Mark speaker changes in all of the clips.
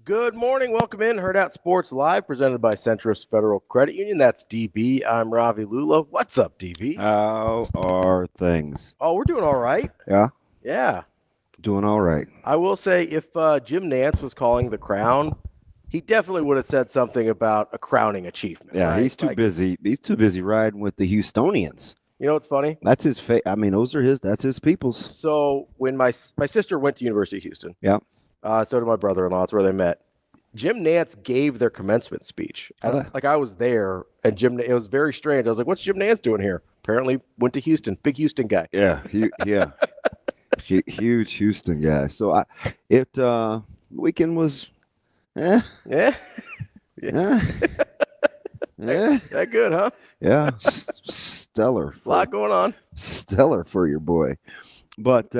Speaker 1: Good morning. Welcome in. Hurrdat Sports Live, presented by Centris Federal Credit Union. That's DB. I'm Ravi Lulla. What's up, DB?
Speaker 2: How are things?
Speaker 1: Oh, we're doing all right.
Speaker 2: Yeah,
Speaker 1: Yeah.
Speaker 2: doing all right.
Speaker 1: I will say if Jim Nantz was calling the crown, he definitely would have said something about a crowning achievement.
Speaker 2: Yeah,
Speaker 1: right?
Speaker 2: he's too busy. He's too busy riding with the Houstonians.
Speaker 1: You know what's funny?
Speaker 2: That's his I mean, that's his people's.
Speaker 1: So when my sister went to University of Houston,
Speaker 2: Yeah.
Speaker 1: So did my brother-in-law. That's where they met. Jim Nantz gave their commencement speech. I was there, and it was very strange. I was like, what's Jim Nantz doing here? Apparently went to Houston. Big Houston guy.
Speaker 2: Yeah, huge Houston guy. So weekend was,
Speaker 1: Yeah.
Speaker 2: yeah.
Speaker 1: That good, huh?
Speaker 2: Yeah, stellar.
Speaker 1: A lot going on.
Speaker 2: Stellar for your boy. But,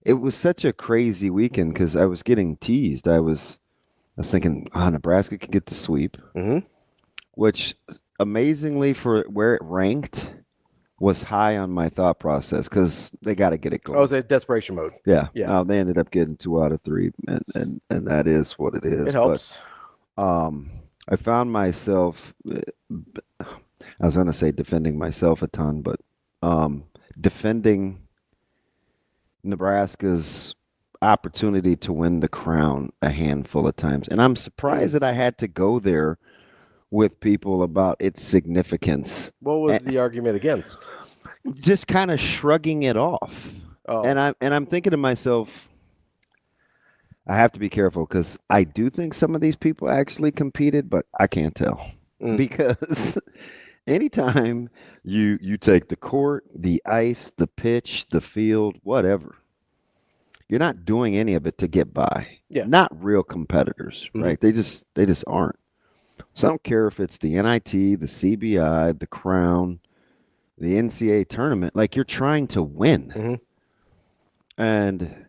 Speaker 2: it was such a crazy weekend because I was getting teased. I was thinking, Nebraska could get the sweep, which amazingly for where it ranked was high on my thought process because they got to get it going.
Speaker 1: I was in desperation mode.
Speaker 2: Yeah.
Speaker 1: Yeah.
Speaker 2: They ended up getting 2 out of 3, and that is what it is.
Speaker 1: It helps.
Speaker 2: But, I found myself, I was going to say defending myself a ton, but defending Nebraska's opportunity to win the crown a handful of times. And I'm surprised that I had to go there with people about its significance.
Speaker 1: What was the argument against?
Speaker 2: Just kind of shrugging it off.
Speaker 1: Oh.
Speaker 2: And I'm thinking to myself, I have to be careful because I do think some of these people actually competed, but I can't tell. Because anytime you take the court, the ice, the pitch, the field, whatever, you're not doing any of it to get by.
Speaker 1: Yeah.
Speaker 2: Not real competitors, right? They just aren't. So I don't care if it's the NIT, the CBI, the Crown, the NCAA tournament. Like, you're trying to win. And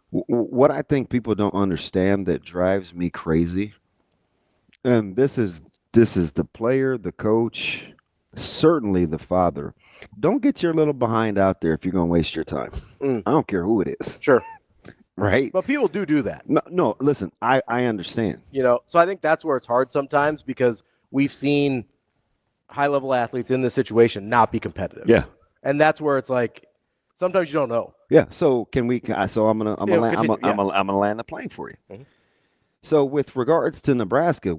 Speaker 2: what I think people don't understand that drives me crazy, and this is the player, the coach, certainly the father. Don't get your little behind out there if you're going to waste your time. I don't care who it is.
Speaker 1: Sure.
Speaker 2: Right?
Speaker 1: But people do that.
Speaker 2: No, listen, I understand.
Speaker 1: So I think that's where it's hard sometimes because we've seen high-level athletes in this situation not be competitive.
Speaker 2: Yeah.
Speaker 1: And that's where it's like sometimes you don't know.
Speaker 2: Yeah. So can we? So I'm gonna land the plane for you. So with regards to Nebraska,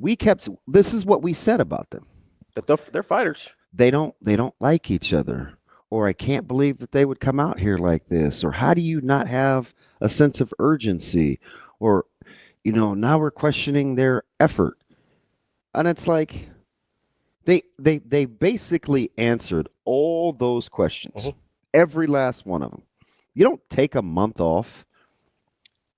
Speaker 2: this is what we said about them.
Speaker 1: That they're fighters.
Speaker 2: They don't like each other, or I can't believe that they would come out here like this, or how do you not have a sense of urgency, or now we're questioning their effort, and it's like they basically answered all those questions, every last one of them. You don't take a month off,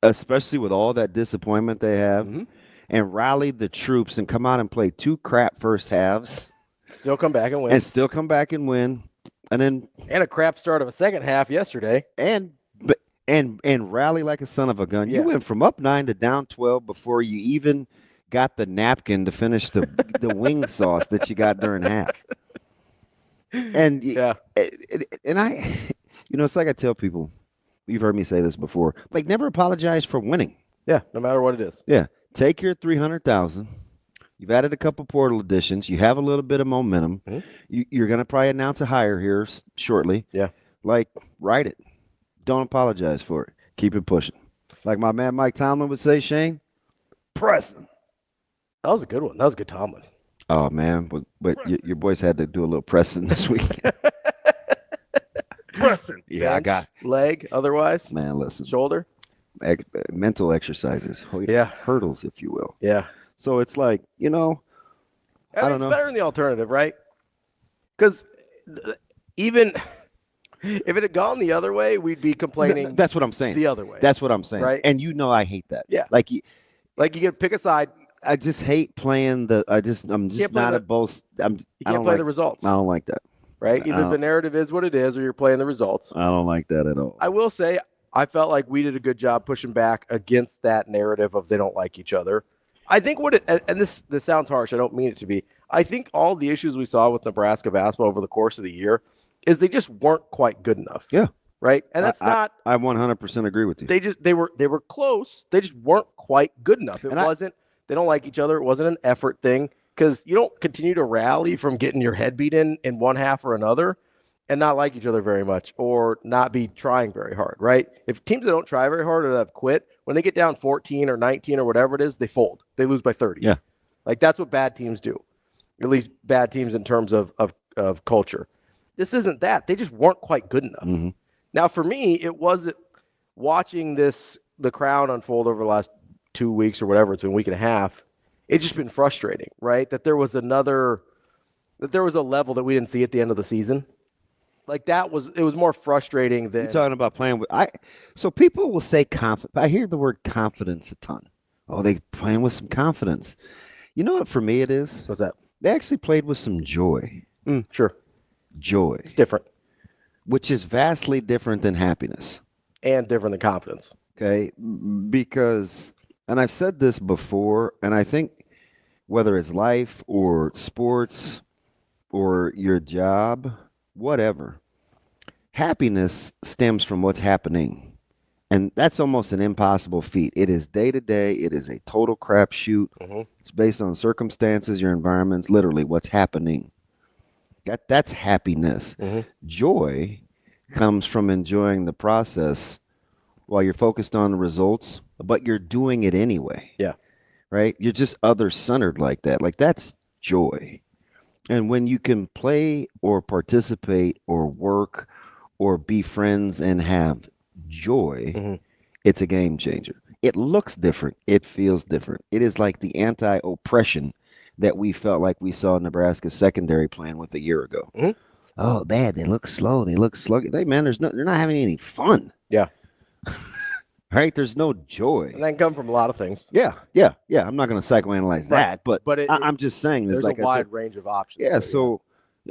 Speaker 2: especially with all that disappointment they have, and rally the troops and come out and play 2 crap first halves.
Speaker 1: Still come back and win.
Speaker 2: And then
Speaker 1: a crap start of a second half yesterday.
Speaker 2: And rally like a son of a gun.
Speaker 1: Yeah.
Speaker 2: You went from up 9 to down 12 before you even got the napkin to finish the wing sauce that you got during half. And I it's like I tell people, you've heard me say this before, like, never apologize for winning.
Speaker 1: Yeah, no matter what it is.
Speaker 2: Yeah. Take your 300,000. You've added a couple portal additions. You have a little bit of momentum. You're going to probably announce a hire here shortly.
Speaker 1: Yeah.
Speaker 2: Like, write it. Don't apologize for it. Keep it pushing. Like my man Mike Tomlin would say, Shane, pressing.
Speaker 1: That was a good one. That was a good Tomlin.
Speaker 2: Oh, man. But your boys had to do a little pressing this weekend.
Speaker 1: Pressing.
Speaker 2: Yeah, I got
Speaker 1: leg. Otherwise,
Speaker 2: man, listen.
Speaker 1: Shoulder.
Speaker 2: Mental exercises. Hurdles, if you will.
Speaker 1: Yeah.
Speaker 2: So it's like, I don't know.
Speaker 1: It's better than the alternative, right? Because even if it had gone the other way, we'd be complaining.
Speaker 2: That's what I'm saying.
Speaker 1: The other way.
Speaker 2: That's what I'm saying.
Speaker 1: Right.
Speaker 2: And I hate that.
Speaker 1: Yeah.
Speaker 2: Like you
Speaker 1: get to pick a side.
Speaker 2: I just hate playing I'm just not a both. You
Speaker 1: can't play the results.
Speaker 2: I don't like that.
Speaker 1: Right? Either the narrative is what it is or you're playing the results.
Speaker 2: I don't like that at all.
Speaker 1: I will say I felt like we did a good job pushing back against that narrative of they don't like each other. I think and this sounds harsh, I don't mean it to be. I think all the issues we saw with Nebraska basketball over the course of the year is they just weren't quite good enough.
Speaker 2: Yeah.
Speaker 1: right? And that's not.
Speaker 2: I 100% agree with you.
Speaker 1: They were close. They just weren't quite good enough. It wasn't. They don't like each other. It wasn't an effort thing because you don't continue to rally from getting your head beat in one half or another and not like each other very much or not be trying very hard, right? If teams that don't try very hard or that have quit, when they get down 14 or 19 or whatever it is, they fold. They lose by 30.
Speaker 2: Yeah.
Speaker 1: Like that's what bad teams do, at least bad teams in terms of culture. This isn't that. They just weren't quite good enough.
Speaker 2: Mm-hmm.
Speaker 1: Now, for me, it wasn't watching the Crown unfold over the last 2 weeks or whatever. It's been a week and a half. It's just been frustrating, right? That there was a level that we didn't see at the end of the season. Like it was more frustrating than.
Speaker 2: You're talking about playing with, so people will say confidence. I hear the word confidence a ton. Oh, they playing with some confidence. You know what for me it is?
Speaker 1: What's that?
Speaker 2: They actually played with some joy.
Speaker 1: Sure.
Speaker 2: Joy.
Speaker 1: It's different.
Speaker 2: Which is vastly different than happiness.
Speaker 1: And different than confidence.
Speaker 2: Okay. Because, and I've said this before, and I think whether it's life or sports or your job, whatever, happiness stems from what's happening. And that's almost an impossible feat. It is day to day. It is a total crapshoot. Mm-hmm. It's based on circumstances, your environments, literally what's happening. That's happiness. Mm-hmm. Joy comes from enjoying the process while you're focused on the results, but you're doing it anyway.
Speaker 1: Yeah.
Speaker 2: Right? You're just other-centered like that. Like that's joy. And when you can play or participate or work or be friends and have joy, mm-hmm. It's a game changer. It looks different. It feels different. It is like the anti-oppression that we felt like we saw Nebraska's secondary playing with a year ago. Mm-hmm. Oh, bad. They look slow. They look sluggish. Hey, man, they're not having any fun.
Speaker 1: Yeah.
Speaker 2: Right? There's no joy.
Speaker 1: And that can come from a lot of things.
Speaker 2: Yeah. I'm not going to psychoanalyze that, but I'm just saying
Speaker 1: there's like a wide range of options.
Speaker 2: Yeah, so,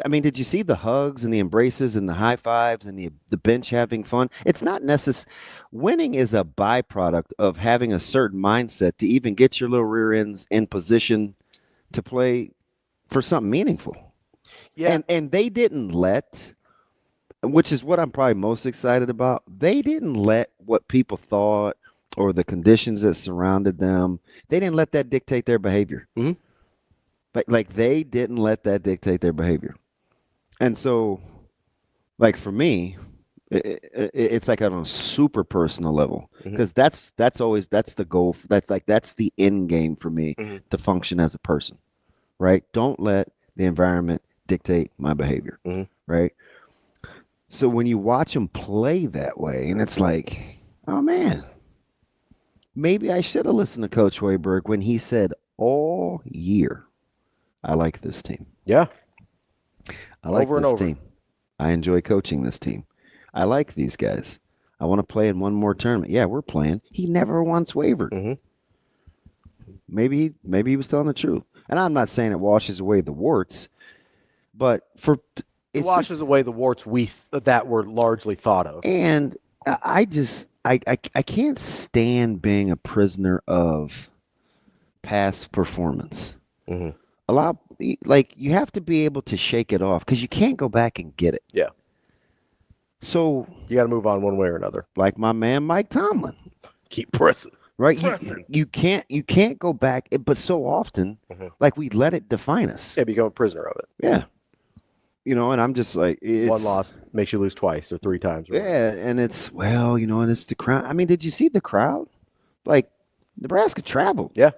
Speaker 2: I mean, did you see the hugs and the embraces and the high fives and the bench having fun? It's not necessary. Winning is a byproduct of having a certain mindset to even get your little rear ends in position to play for something meaningful. Yeah. And they didn't let, which is what I'm probably most excited about, they didn't let what people thought or the conditions that surrounded them, they didn't let that dictate their behavior. Mm-hmm. But like they didn't let that dictate their behavior. And so, like for me, it's like on a super personal level because that's the goal. That's the end game for me to function as a person, right? Don't let the environment dictate my behavior, right? So when you watch them play that way, and it's like, oh man, maybe I should have listened to Coach Hoiberg when he said all year, I like this team.
Speaker 1: Yeah.
Speaker 2: I like this team. I enjoy coaching this team. I like these guys. I want to play in one more tournament. Yeah, we're playing. He never once wavered. Mm-hmm. Maybe he was telling the truth. And I'm not saying it washes away the warts, but
Speaker 1: it washes away the warts that were largely thought of.
Speaker 2: And I can't stand being a prisoner of past performance. Mm-hmm. You have to be able to shake it off because you can't go back and get it.
Speaker 1: Yeah.
Speaker 2: So
Speaker 1: you got to move on one way or another.
Speaker 2: Like my man Mike Tomlin.
Speaker 1: Keep pressing.
Speaker 2: Right? You can't go back, but so often, like we let it define us.
Speaker 1: Yeah, become a prisoner of it.
Speaker 2: Yeah. And I'm just like,
Speaker 1: one loss makes you lose twice or three times.
Speaker 2: Right? Yeah, and it's and it's the crowd. I mean, did you see the crowd? Like Nebraska traveled.
Speaker 1: Yeah.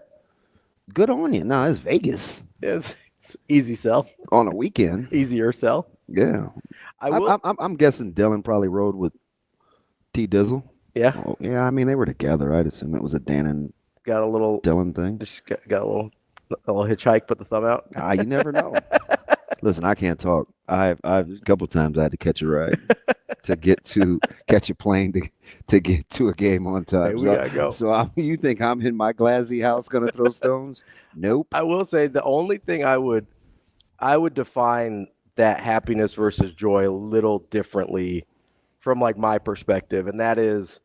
Speaker 2: Good on you. No, it's Vegas.
Speaker 1: Yeah, it's easy sell
Speaker 2: on a weekend.
Speaker 1: Easier sell.
Speaker 2: Yeah. I'm guessing Dylan probably rode with T Dizzle.
Speaker 1: Yeah.
Speaker 2: Oh, yeah, I mean, they were together. I'd assume it was a Dan and Dylan thing.
Speaker 1: Just got a little hitchhike, put the thumb out.
Speaker 2: You never know. Listen, I can't talk. I've a couple of times I had to catch a ride to catch a plane to get to a game on time.
Speaker 1: Hey, we gotta go.
Speaker 2: So you think I'm in my glassy house gonna throw stones? Nope.
Speaker 1: I will say the only thing I would define that happiness versus joy a little differently from like my perspective, and that is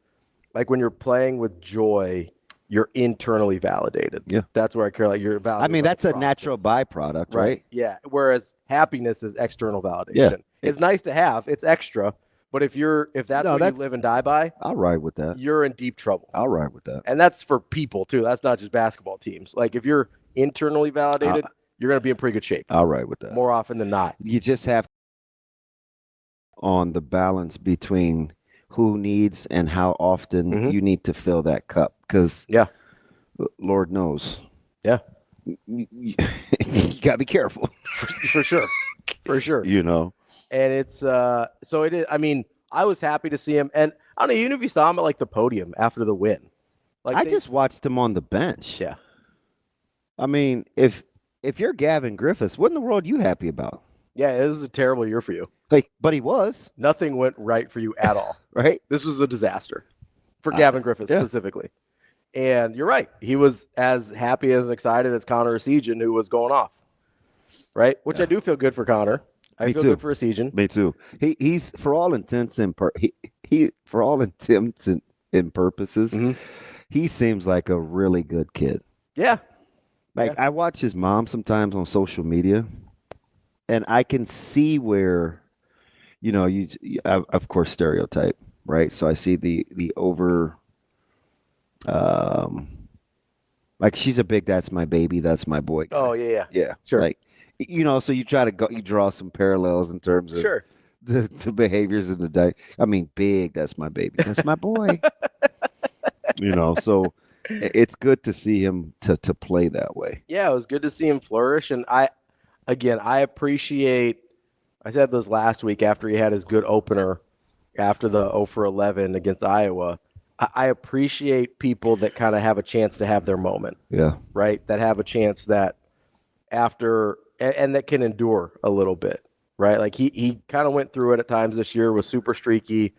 Speaker 1: like when you're playing with joy, you're internally validated.
Speaker 2: Yeah.
Speaker 1: That's where I care. Like you're validated.
Speaker 2: I mean, that's a natural byproduct, right?
Speaker 1: Yeah. Whereas happiness is external validation.
Speaker 2: Yeah.
Speaker 1: It's nice to have. It's extra, But if that's what you live and die by,
Speaker 2: I'll ride with that.
Speaker 1: You're in deep trouble.
Speaker 2: I'll ride with that.
Speaker 1: And that's for people too. That's not just basketball teams. Like if you're internally validated, you're going to be in pretty good shape.
Speaker 2: I'll ride with that.
Speaker 1: More often than not.
Speaker 2: You just have on the balance between who needs and how often you need to fill that cup. Because Lord knows.
Speaker 1: Yeah.
Speaker 2: You got to be careful.
Speaker 1: For sure. For sure.
Speaker 2: You know.
Speaker 1: And it's so it is. I mean, I was happy to see him. And I don't know, even if you saw him at like the podium after the win. Like
Speaker 2: I just watched him on the bench.
Speaker 1: Yeah.
Speaker 2: I mean, if you're Gavin Griffiths, what in the world are you happy about?
Speaker 1: Yeah, this was a terrible year for you.
Speaker 2: Like, but he was.
Speaker 1: Nothing went right for you at all.
Speaker 2: Right?
Speaker 1: This was a disaster for Gavin Griffiths specifically. And you're right. He was as happy as excited as Connor Esigian, who was going off. Right? Which I do feel good for Connor. I feel good for Esigian.
Speaker 2: Me too. He's for all intents and for all intents and purposes, he seems like a really good kid.
Speaker 1: Yeah.
Speaker 2: Like I watch his mom sometimes on social media, and I can see where, you know, you of course stereotype, right? So I see the over, like she's a big that's my baby, that's my boy guy.
Speaker 1: Oh yeah,
Speaker 2: sure. Like, you know, so you draw some parallels in terms of the behaviors in the day. I mean, big, that's my baby, that's my boy. You know, so it's good to see him to play that way. Yeah,
Speaker 1: it was good to see him flourish. And I appreciate, I said this last week after he had his good opener after the 0-for-11 against Iowa. I appreciate people that kind of have a chance to have their moment.
Speaker 2: Yeah.
Speaker 1: Right? That have a chance that after, and that can endure a little bit. Right? Like he kind of went through it at times this year, was super streaky,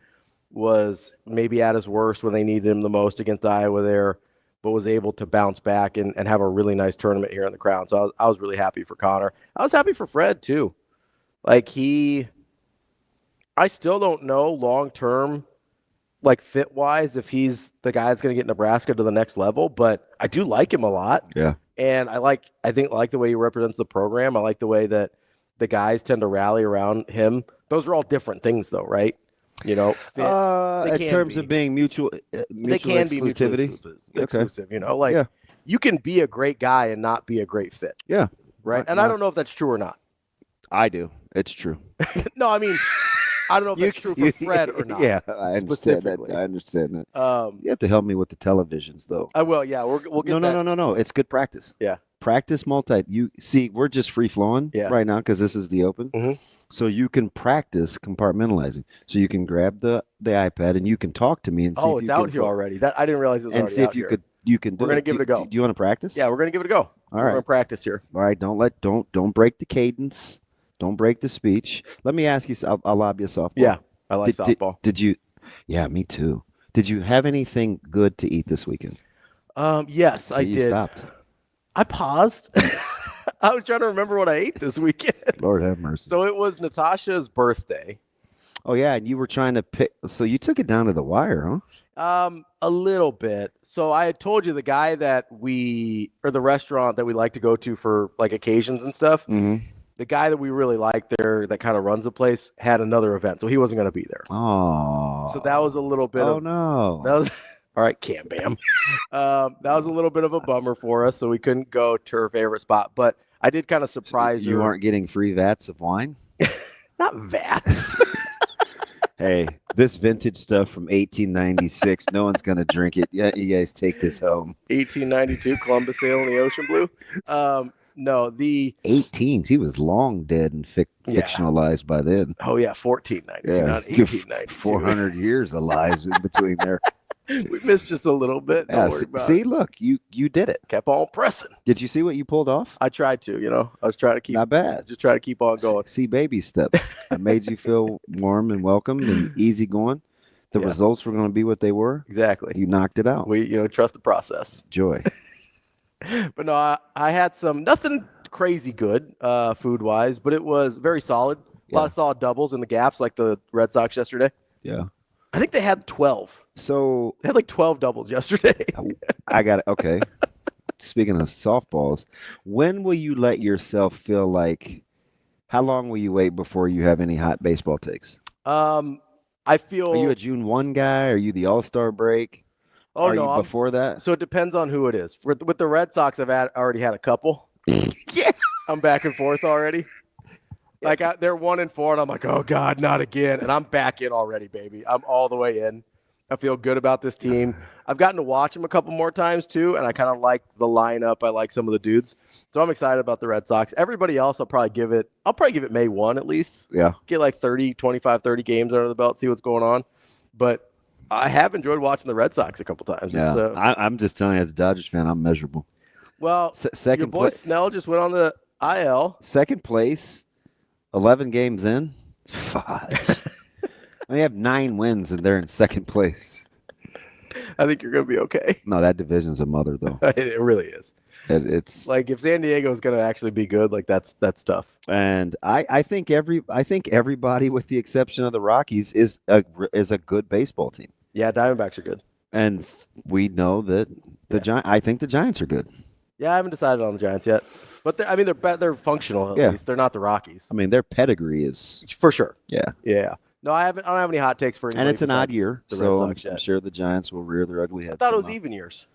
Speaker 1: was maybe at his worst when they needed him the most against Iowa there, but was able to bounce back and have a really nice tournament here in the Crown. So I was really happy for Connor. I was happy for Fred too. Like I still don't know long-term, like fit-wise, if he's the guy that's going to get Nebraska to the next level, but I do like him a lot.
Speaker 2: Yeah.
Speaker 1: And I like the way he represents the program. I like the way that the guys tend to rally around him. Those are all different things though, right? You know, fit,
Speaker 2: in terms of being mutual
Speaker 1: they can be mutually exclusive. You know, like you can be a great guy and not be a great fit.
Speaker 2: Yeah.
Speaker 1: Right. And I don't know if that's true or not.
Speaker 2: I do. It's true.
Speaker 1: No, I mean, I don't know if that's true for Fred or not.
Speaker 2: Yeah, I understand that. You have to help me with the televisions, though.
Speaker 1: I will. Yeah, we'll get that.
Speaker 2: No. It's good practice.
Speaker 1: Yeah.
Speaker 2: Practice You see, we're just free flowing right now because this is the open.
Speaker 1: Mm-hmm.
Speaker 2: So you can practice compartmentalizing. So you can grab the iPad and you can talk to me and see if you
Speaker 1: it's out here already. That I didn't realize it was already out here.
Speaker 2: And see if you can do it.
Speaker 1: We're going to give it a go.
Speaker 2: Do you want to practice?
Speaker 1: Yeah, we're going to give it a go.
Speaker 2: All right.
Speaker 1: We're going to practice here.
Speaker 2: All right. Don't break the cadence. Don't break the speech. Let me ask you, I'll lob you a softball.
Speaker 1: Yeah, I like softball.
Speaker 2: Did you? Yeah, me too. Did you have anything good to eat this weekend?
Speaker 1: Yes, I did.
Speaker 2: You stopped.
Speaker 1: I paused. I was trying to remember what I ate this weekend.
Speaker 2: Lord have mercy.
Speaker 1: So it was Natasha's birthday.
Speaker 2: Oh, yeah, and you were trying to pick. So you took it down to the wire,
Speaker 1: huh? A little bit. So I had told you the guy that the restaurant that we like to go to for like occasions and stuff, the guy that we really like there that kind of runs the place had another event. So he wasn't going to be there.
Speaker 2: Oh.
Speaker 1: So that was a little bit
Speaker 2: no.
Speaker 1: That was all right, Cam Bam. That was a little bit of a bummer for us, so we couldn't go to her favorite spot. But I did kind of surprise her.
Speaker 2: You aren't getting free vats of wine?
Speaker 1: Not vats.
Speaker 2: Hey, this vintage stuff from 1896, no one's going to drink it. Yeah, you guys take this home.
Speaker 1: 1892, Columbus sailing the ocean blue. No, the
Speaker 2: 18s. He was long dead and fictionalized by then.
Speaker 1: Oh, yeah, 1492, not 1892.
Speaker 2: 400 years of lies in between there.
Speaker 1: We missed just a little bit. Don't worry about
Speaker 2: it.
Speaker 1: Look,
Speaker 2: you did it.
Speaker 1: Kept on pressing.
Speaker 2: Did you see what you pulled off?
Speaker 1: I tried to, I was trying to keep.
Speaker 2: Not bad.
Speaker 1: Just try to keep on going.
Speaker 2: See baby steps. I made you feel warm and welcome and easy going. The results were going to be what they were.
Speaker 1: Exactly.
Speaker 2: You knocked it out.
Speaker 1: We, trust the process.
Speaker 2: Joy.
Speaker 1: But no, I had nothing crazy good food-wise, but it was very solid. A lot of solid doubles in the gaps like the Red Sox yesterday.
Speaker 2: Yeah.
Speaker 1: I think they had 12.
Speaker 2: So
Speaker 1: they had like 12 doubles yesterday.
Speaker 2: I got it. Okay. Speaking of softballs, when will you let yourself feel like, how long will you wait before you have any hot baseball takes?
Speaker 1: I feel.
Speaker 2: Are you a June 1 guy? Are you the All-Star break?
Speaker 1: Oh,
Speaker 2: Are
Speaker 1: no.
Speaker 2: you before that?
Speaker 1: So it depends on who it is. With the Red Sox, I've already had a couple.
Speaker 2: Yeah.
Speaker 1: I'm back and forth already. Like they're 1-4, and I'm like, oh God, not again. And I'm back in already, baby. I'm all the way in. I feel good about this team. I've gotten to watch them a couple more times too, and I kind of like the lineup. I like some of the dudes, so I'm excited about the Red Sox. Everybody else, I'll probably give it May 1 at least.
Speaker 2: Yeah.
Speaker 1: Get like 25, 30 games under the belt, see what's going on. But I have enjoyed watching the Red Sox a couple times.
Speaker 2: Yeah. I'm just telling you, as a Dodgers fan, I'm miserable.
Speaker 1: Well,
Speaker 2: second
Speaker 1: your boy Snell just went on the IL.
Speaker 2: Second place, 11 games in. Fudge. We have 9 wins, and they're in second place.
Speaker 1: I think you're going to be okay.
Speaker 2: No, that division's a mother, though.
Speaker 1: It really is.
Speaker 2: It's
Speaker 1: like if San Diego is going to actually be good, like that's tough.
Speaker 2: And I think everybody, with the exception of the Rockies, is a good baseball team.
Speaker 1: Yeah, Diamondbacks are good.
Speaker 2: And we know that I think the Giants are good.
Speaker 1: Yeah, I haven't decided on the Giants yet, but they're functional at least. They're not the Rockies.
Speaker 2: I mean, their pedigree is
Speaker 1: for sure.
Speaker 2: Yeah.
Speaker 1: No, I don't have any hot takes for anybody.
Speaker 2: And it's an odd year, so I'm
Speaker 1: yet.
Speaker 2: sure the Giants will rear their ugly heads.
Speaker 1: I thought it was even years.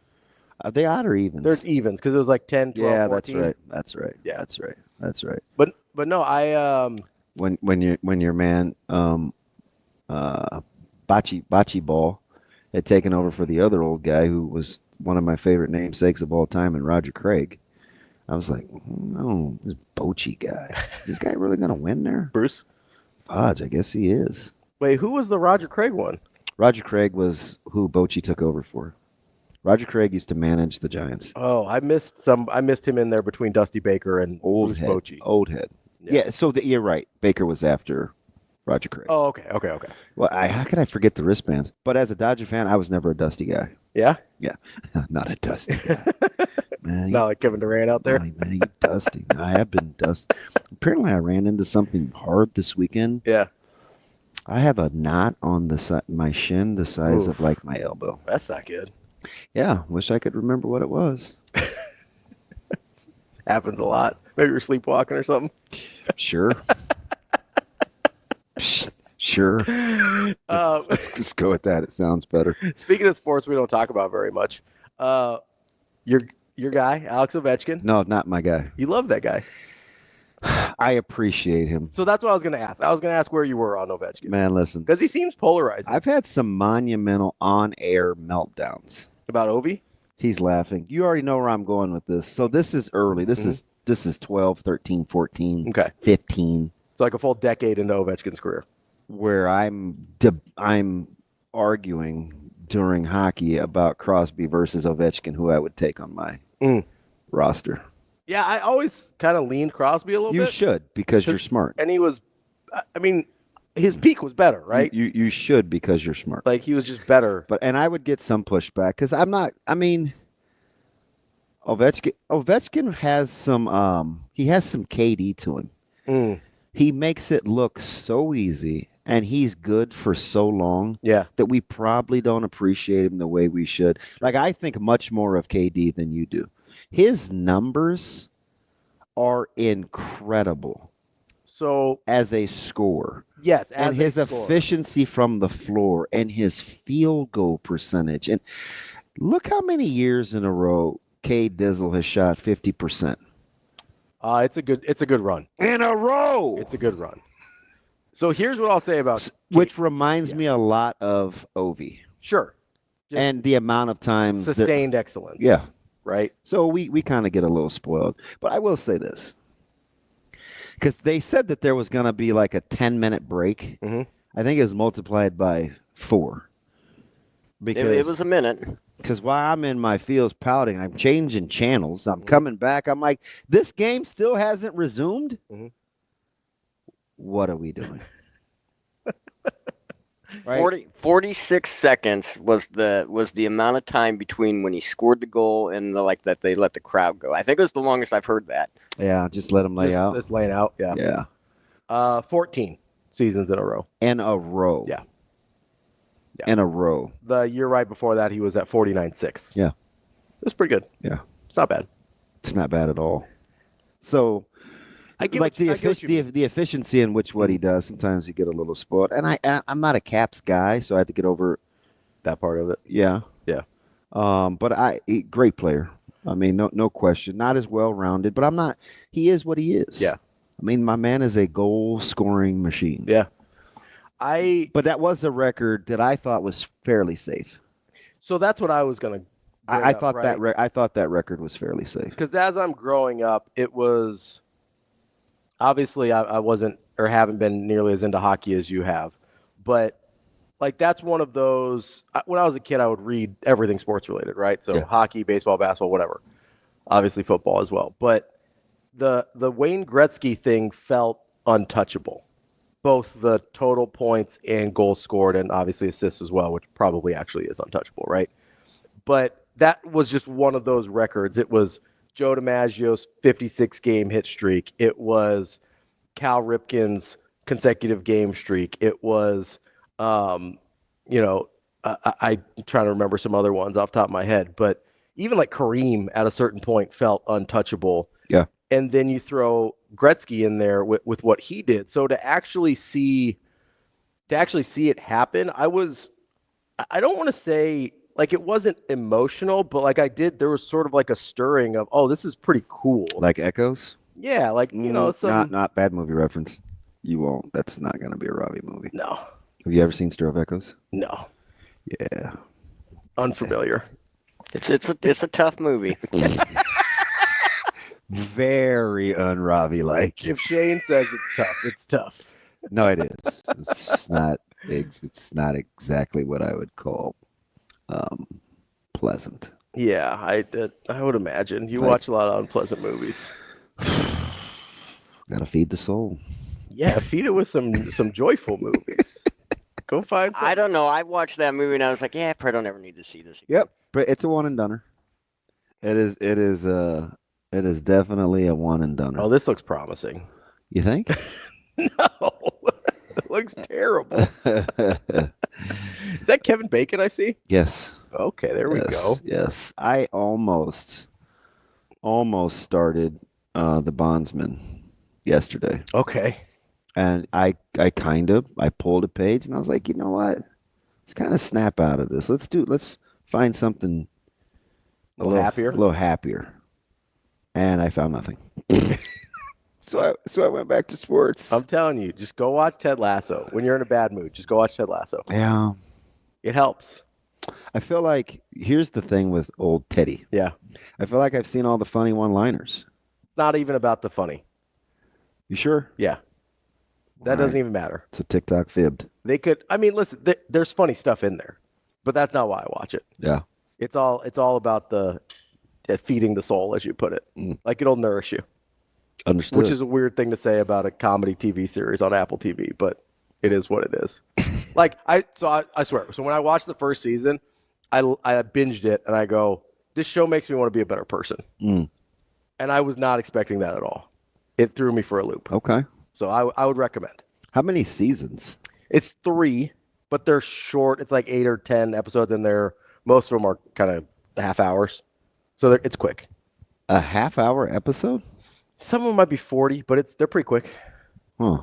Speaker 2: Are they odd or evens?
Speaker 1: They're evens because it was like 10, 12,
Speaker 2: yeah,
Speaker 1: 14.
Speaker 2: That's right. Yeah, that's right.
Speaker 1: But no, I
Speaker 2: when your man Bocce Ball had taken over for the other old guy who was one of my favorite namesakes of all time, and Roger Craig. I was like, no, this Bocce guy. Is this guy really going to win there?
Speaker 1: Bruce?
Speaker 2: Fudge, I guess he is.
Speaker 1: Wait, who was the Roger Craig one?
Speaker 2: Roger Craig was who Bocce took over for. Roger Craig used to manage the Giants.
Speaker 1: Oh, I missed him in there between Dusty Baker and
Speaker 2: Old
Speaker 1: Bruce
Speaker 2: head.
Speaker 1: Bocce.
Speaker 2: Old head. Yeah, so you're right. Baker was after Roger Craig.
Speaker 1: Oh, okay.
Speaker 2: Well, how could I forget the wristbands? But as a Dodger fan, I was never a Dusty guy.
Speaker 1: Yeah?
Speaker 2: Yeah. Not a Dusty guy. Man,
Speaker 1: not like Kevin Durant out there.
Speaker 2: Man, you Dusty. I have been Dusty. Apparently, I ran into something hard this weekend.
Speaker 1: Yeah.
Speaker 2: I have a knot on my shin the size of like my elbow.
Speaker 1: That's not good.
Speaker 2: Yeah. Wish I could remember what it was.
Speaker 1: Happens a lot. Maybe you're sleepwalking or something.
Speaker 2: Sure. Sure. Let's just go with that. It sounds better.
Speaker 1: Speaking of sports, we don't talk about very much. Your guy, Alex Ovechkin.
Speaker 2: No, not my guy.
Speaker 1: You love that guy.
Speaker 2: I appreciate him.
Speaker 1: So that's what I was going to ask. I was going to ask where you were on Ovechkin.
Speaker 2: Man, listen.
Speaker 1: Because he seems polarizing.
Speaker 2: I've had some monumental on-air meltdowns.
Speaker 1: About Ovi?
Speaker 2: He's laughing. You already know where I'm going with this. So this is early. This is 12, 13, 14, 15.
Speaker 1: It's like a full decade into Ovechkin's career.
Speaker 2: Where I'm arguing during hockey about Crosby versus Ovechkin, who I would take on my roster.
Speaker 1: Yeah, I always kind of leaned Crosby a little bit.
Speaker 2: You should, because you're smart.
Speaker 1: And he was, his peak was better, right?
Speaker 2: You should, because you're smart.
Speaker 1: Like, he was just better.
Speaker 2: And I would get some pushback, because Ovechkin has some, he has some KD to him. He makes it look so easy, and he's good for so long that we probably don't appreciate him the way we should. Like, I think much more of KD than you do. His numbers are incredible.
Speaker 1: So
Speaker 2: as a scorer.
Speaker 1: Yes,
Speaker 2: and his efficiency from the floor and his field goal percentage. And look how many years in a row Cade Dizzle has shot 50%.
Speaker 1: It's a good run.
Speaker 2: In a row.
Speaker 1: It's a good run. So here's what I'll say about
Speaker 2: which reminds me a lot of Ovi.
Speaker 1: Sure.
Speaker 2: And the amount of times
Speaker 1: sustained excellence.
Speaker 2: Yeah.
Speaker 1: Right.
Speaker 2: So we kind of get a little spoiled. But I will say this. Because they said that there was going to be like a 10-minute break. I think it was multiplied by 4.
Speaker 3: Because it was a minute.
Speaker 2: Because while I'm in my fields pouting, I'm changing channels. I'm coming back. I'm like, this game still hasn't resumed? What are we doing?
Speaker 3: Right? 46 seconds was the amount of time between when he scored the goal and that they let the crowd go. I think it was the longest I've heard that.
Speaker 2: Yeah, just let him lay out.
Speaker 1: Just laying out, yeah. 14 seasons in a row.
Speaker 2: In a row.
Speaker 1: Yeah.
Speaker 2: In a row.
Speaker 1: The year right before that, he was at 49.6.
Speaker 2: Yeah.
Speaker 1: It was pretty good.
Speaker 2: Yeah.
Speaker 1: It's not bad.
Speaker 2: It's not bad at all. So,
Speaker 1: I get
Speaker 2: like
Speaker 1: what you- I get what you mean.
Speaker 2: the efficiency in which what he does. Sometimes you get a little spoiled, and I'm not a Caps guy, so I had to get over.
Speaker 1: that part of it.
Speaker 2: Yeah,
Speaker 1: Yeah.
Speaker 2: But great player. I mean, no question. Not as well rounded, but I'm not. He is what he is.
Speaker 1: Yeah.
Speaker 2: I mean, my man is a goal scoring machine.
Speaker 1: Yeah.
Speaker 2: But that was a record that I thought was fairly safe.
Speaker 1: So that's what I was gonna.
Speaker 2: I thought that record was fairly safe.
Speaker 1: Because as I'm growing up, it was obviously I wasn't or haven't been nearly as into hockey as you have, but like that's one of those. When I was a kid, I would read everything sports related, right? So hockey, baseball, basketball, whatever. Obviously football as well, but the Wayne Gretzky thing felt untouchable. Both the total points and goals scored, and obviously assists as well, which probably actually is untouchable, right? But that was just one of those records. It was Joe DiMaggio's 56-game hit streak. It was Cal Ripken's consecutive game streak. It was, I'm trying to remember some other ones off the top of my head, but even like Kareem at a certain point felt untouchable.
Speaker 2: Yeah.
Speaker 1: And then you throw Gretzky in there with what he did. So to actually see it happen, I don't want to say like it wasn't emotional, but like there was sort of like a stirring of, oh, this is pretty cool.
Speaker 2: Like echoes?
Speaker 1: Yeah, like,
Speaker 2: not bad movie reference. You won't. That's not going to be a Ravi movie.
Speaker 1: No.
Speaker 2: Have you ever seen Stir of Echoes?
Speaker 1: No.
Speaker 2: Yeah.
Speaker 1: Unfamiliar.
Speaker 3: It's a tough movie.
Speaker 2: Very un-Ravi like.
Speaker 1: If Shane says it's tough, it's tough.
Speaker 2: No, it is. It's not exactly what I would call pleasant.
Speaker 1: Yeah, I would imagine. You watch a lot of unpleasant movies.
Speaker 2: Gotta feed the soul.
Speaker 1: Yeah, feed it with some joyful movies. Go find some.
Speaker 3: I don't know. I watched that movie and I was like, yeah, I probably don't ever need to see this again.
Speaker 2: Yep, but it's a one and doner. It is definitely a one and doner.
Speaker 1: Oh, this looks promising.
Speaker 2: You think?
Speaker 1: No, it looks terrible. Is that Kevin Bacon I see?
Speaker 2: Yes.
Speaker 1: Okay, there we go.
Speaker 2: Yes, I almost started The Bondsman yesterday.
Speaker 1: Okay.
Speaker 2: And I pulled a page and I was like, you know what? Let's kind of snap out of this. Let's find something
Speaker 1: a little
Speaker 2: happier. And I found nothing. So I went back to sports.
Speaker 1: I'm telling you, just go watch Ted Lasso. When you're in a bad mood, just go watch Ted Lasso.
Speaker 2: Yeah.
Speaker 1: It helps.
Speaker 2: I feel like here's the thing with old Teddy.
Speaker 1: Yeah.
Speaker 2: I feel like I've seen all the funny one-liners.
Speaker 1: It's not even about the funny.
Speaker 2: You sure?
Speaker 1: Yeah. That doesn't even matter.
Speaker 2: It's a TikTok fibbed.
Speaker 1: Listen, there's funny stuff in there, but that's not why I watch it.
Speaker 2: Yeah.
Speaker 1: It's all about the feeding the soul, as you put it. Like it'll nourish you.
Speaker 2: Understood.
Speaker 1: Which is a weird thing to say about a comedy TV series on Apple TV, but it is what it is. I swear. So when I watched the first season, I binged it and I go, this show makes me want to be a better person. And I was not expecting that at all. It threw me for a loop.
Speaker 2: Okay.
Speaker 1: So I would recommend.
Speaker 2: How many seasons?
Speaker 1: It's 3, but they're short. It's like 8 or 10 episodes, and most of them are kind of half hours. So it's quick.
Speaker 2: A half-hour episode?
Speaker 1: Some of them might be 40, but they're pretty quick.
Speaker 2: Huh.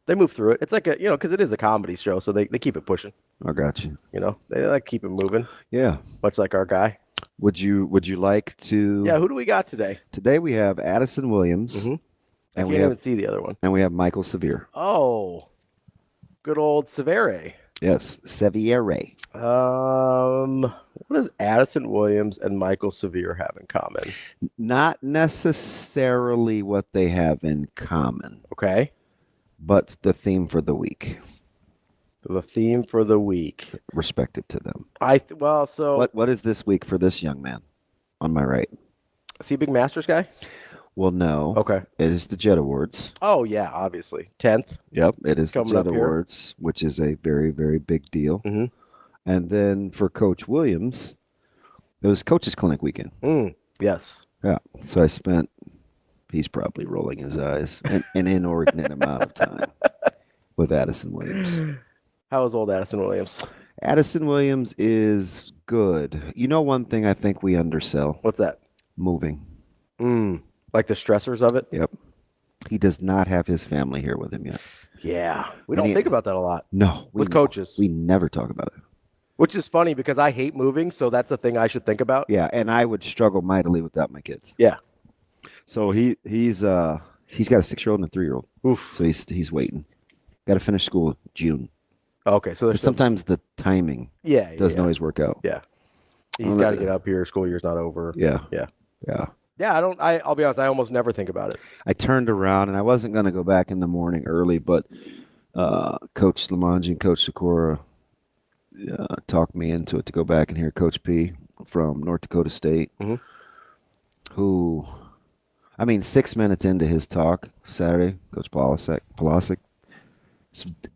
Speaker 1: They move through it. It's like because it is a comedy show, so they keep it pushing.
Speaker 2: I got you.
Speaker 1: They like keep it moving.
Speaker 2: Yeah.
Speaker 1: Much like our guy.
Speaker 2: Would you like to?
Speaker 1: Yeah. Who do we got today?
Speaker 2: Today we have Addison Williams.
Speaker 1: Mm-hmm. I
Speaker 2: And
Speaker 1: can't even see the other one.
Speaker 2: And we have Michael Sevier.
Speaker 1: Oh, good old Severe.
Speaker 2: Yes, Sevier.
Speaker 1: What does Addison Williams and Michael Sevier have in common?
Speaker 2: Not necessarily what they have in common.
Speaker 1: Okay.
Speaker 2: But the theme for the week.
Speaker 1: The theme for the week.
Speaker 2: Respective to them.
Speaker 1: What
Speaker 2: is this week for this young man on my right?
Speaker 1: Is he a big Masters guy?
Speaker 2: Well, no.
Speaker 1: Okay.
Speaker 2: It is the Jet Awards.
Speaker 1: Oh, yeah, obviously. 10th.
Speaker 2: Yep, it is the
Speaker 1: Coming
Speaker 2: Jet
Speaker 1: up here.
Speaker 2: Awards, which is a very, very big deal.
Speaker 1: Mm-hmm.
Speaker 2: And then for Coach Williams, it was Coach's Clinic weekend.
Speaker 1: Yes.
Speaker 2: Yeah. So he's probably rolling his eyes an inordinate amount of time with Addison Williams.
Speaker 1: How is old Addison Williams?
Speaker 2: Addison Williams is good. You know one thing I think we undersell?
Speaker 1: What's that?
Speaker 2: Moving.
Speaker 1: Like the stressors of it?
Speaker 2: Yep. He does not have his family here with him yet.
Speaker 1: Yeah. We don't think about that a lot.
Speaker 2: No.
Speaker 1: With coaches.
Speaker 2: We never talk about it.
Speaker 1: Which is funny because I hate moving, so that's a thing I should think about.
Speaker 2: Yeah, and I would struggle mightily without my kids.
Speaker 1: Yeah.
Speaker 2: So he's got a 6-year-old and a 3-year-old.
Speaker 1: Oof.
Speaker 2: So he's waiting. Got to finish school June.
Speaker 1: Okay, so there's
Speaker 2: sometimes the timing doesn't always work out.
Speaker 1: Yeah. He's got to get up here. School year's not over.
Speaker 2: Yeah.
Speaker 1: Yeah.
Speaker 2: Yeah.
Speaker 1: Yeah, I'll be honest, I almost never think about it.
Speaker 2: I turned around, and I wasn't going to go back in the morning early, but Coach Lamanji and Coach Sikora talked me into it to go back and hear Coach P from North Dakota State, who, 6 minutes into his talk Saturday, Coach Polasic,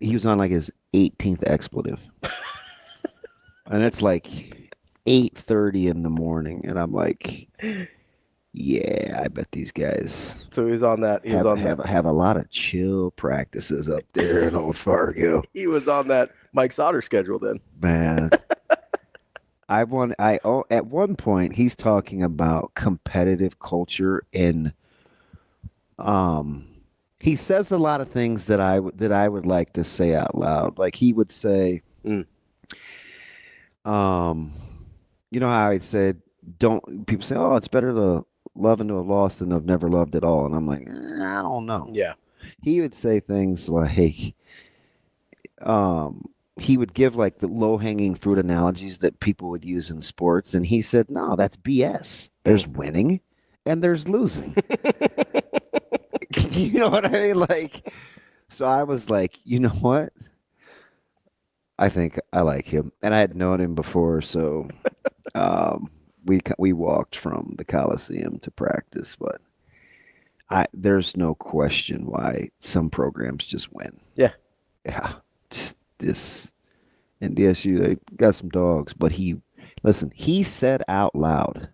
Speaker 2: he was on like his 18th expletive. And it's like 8:30 in the morning, and I'm like, yeah, I bet these guys.
Speaker 1: So he was on that.
Speaker 2: Have a lot of chill practices up there in Old Fargo.
Speaker 1: He was on that Mike Sauter schedule then.
Speaker 2: Man, at one point he's talking about competitive culture, and he says a lot of things that I would like to say out loud. Like he would say, you know how I said, people say, oh, it's better to love and to have lost than to have never loved at all. And I'm like, I don't know.
Speaker 1: Yeah.
Speaker 2: He would say things like, he would give like the low-hanging fruit analogies that people would use in sports. And he said, no, that's BS. There's winning and there's losing. You know what I mean? Like, so I was like, you know what? I think I like him. And I had known him before, so we walked from the Coliseum to practice, but there's no question why some programs just win.
Speaker 1: Yeah.
Speaker 2: Yeah. Just this. And DSU, they got some dogs, but he said out loud,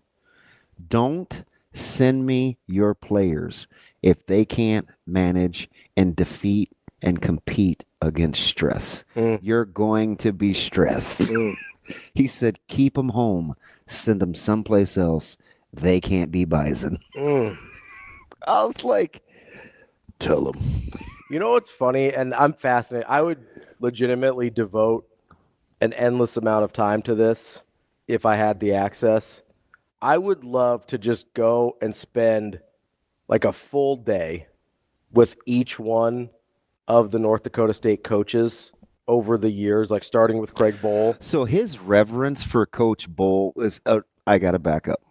Speaker 2: don't send me your players if they can't manage and defeat and compete against stress. You're going to be stressed. He said, keep them home. Send them someplace else. They can't be Bison. I was like, tell them.
Speaker 1: You know what's funny? And I'm fascinated. I would legitimately devote an endless amount of time to this if I had the access. I would love to just go and spend like a full day with each one of the North Dakota State coaches over the years, like starting with Craig Bohl.
Speaker 2: So his reverence for Coach Bohl is, I got to back up.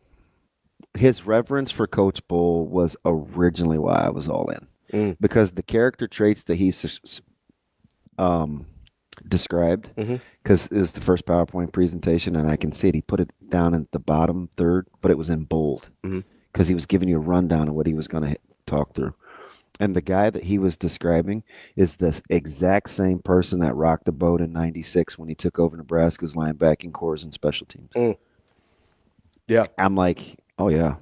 Speaker 2: His reverence for Coach Bohl was originally why I was all in. Because the character traits that he described, because it was the first PowerPoint presentation, and I can see it. He put it down at the bottom third, but it was in bold because he was giving you a rundown of what he was going to talk through. And the guy that he was describing is the exact same person that rocked the boat in '96 when he took over Nebraska's linebacking cores and special teams.
Speaker 1: Yeah.
Speaker 2: I'm like, oh, yeah.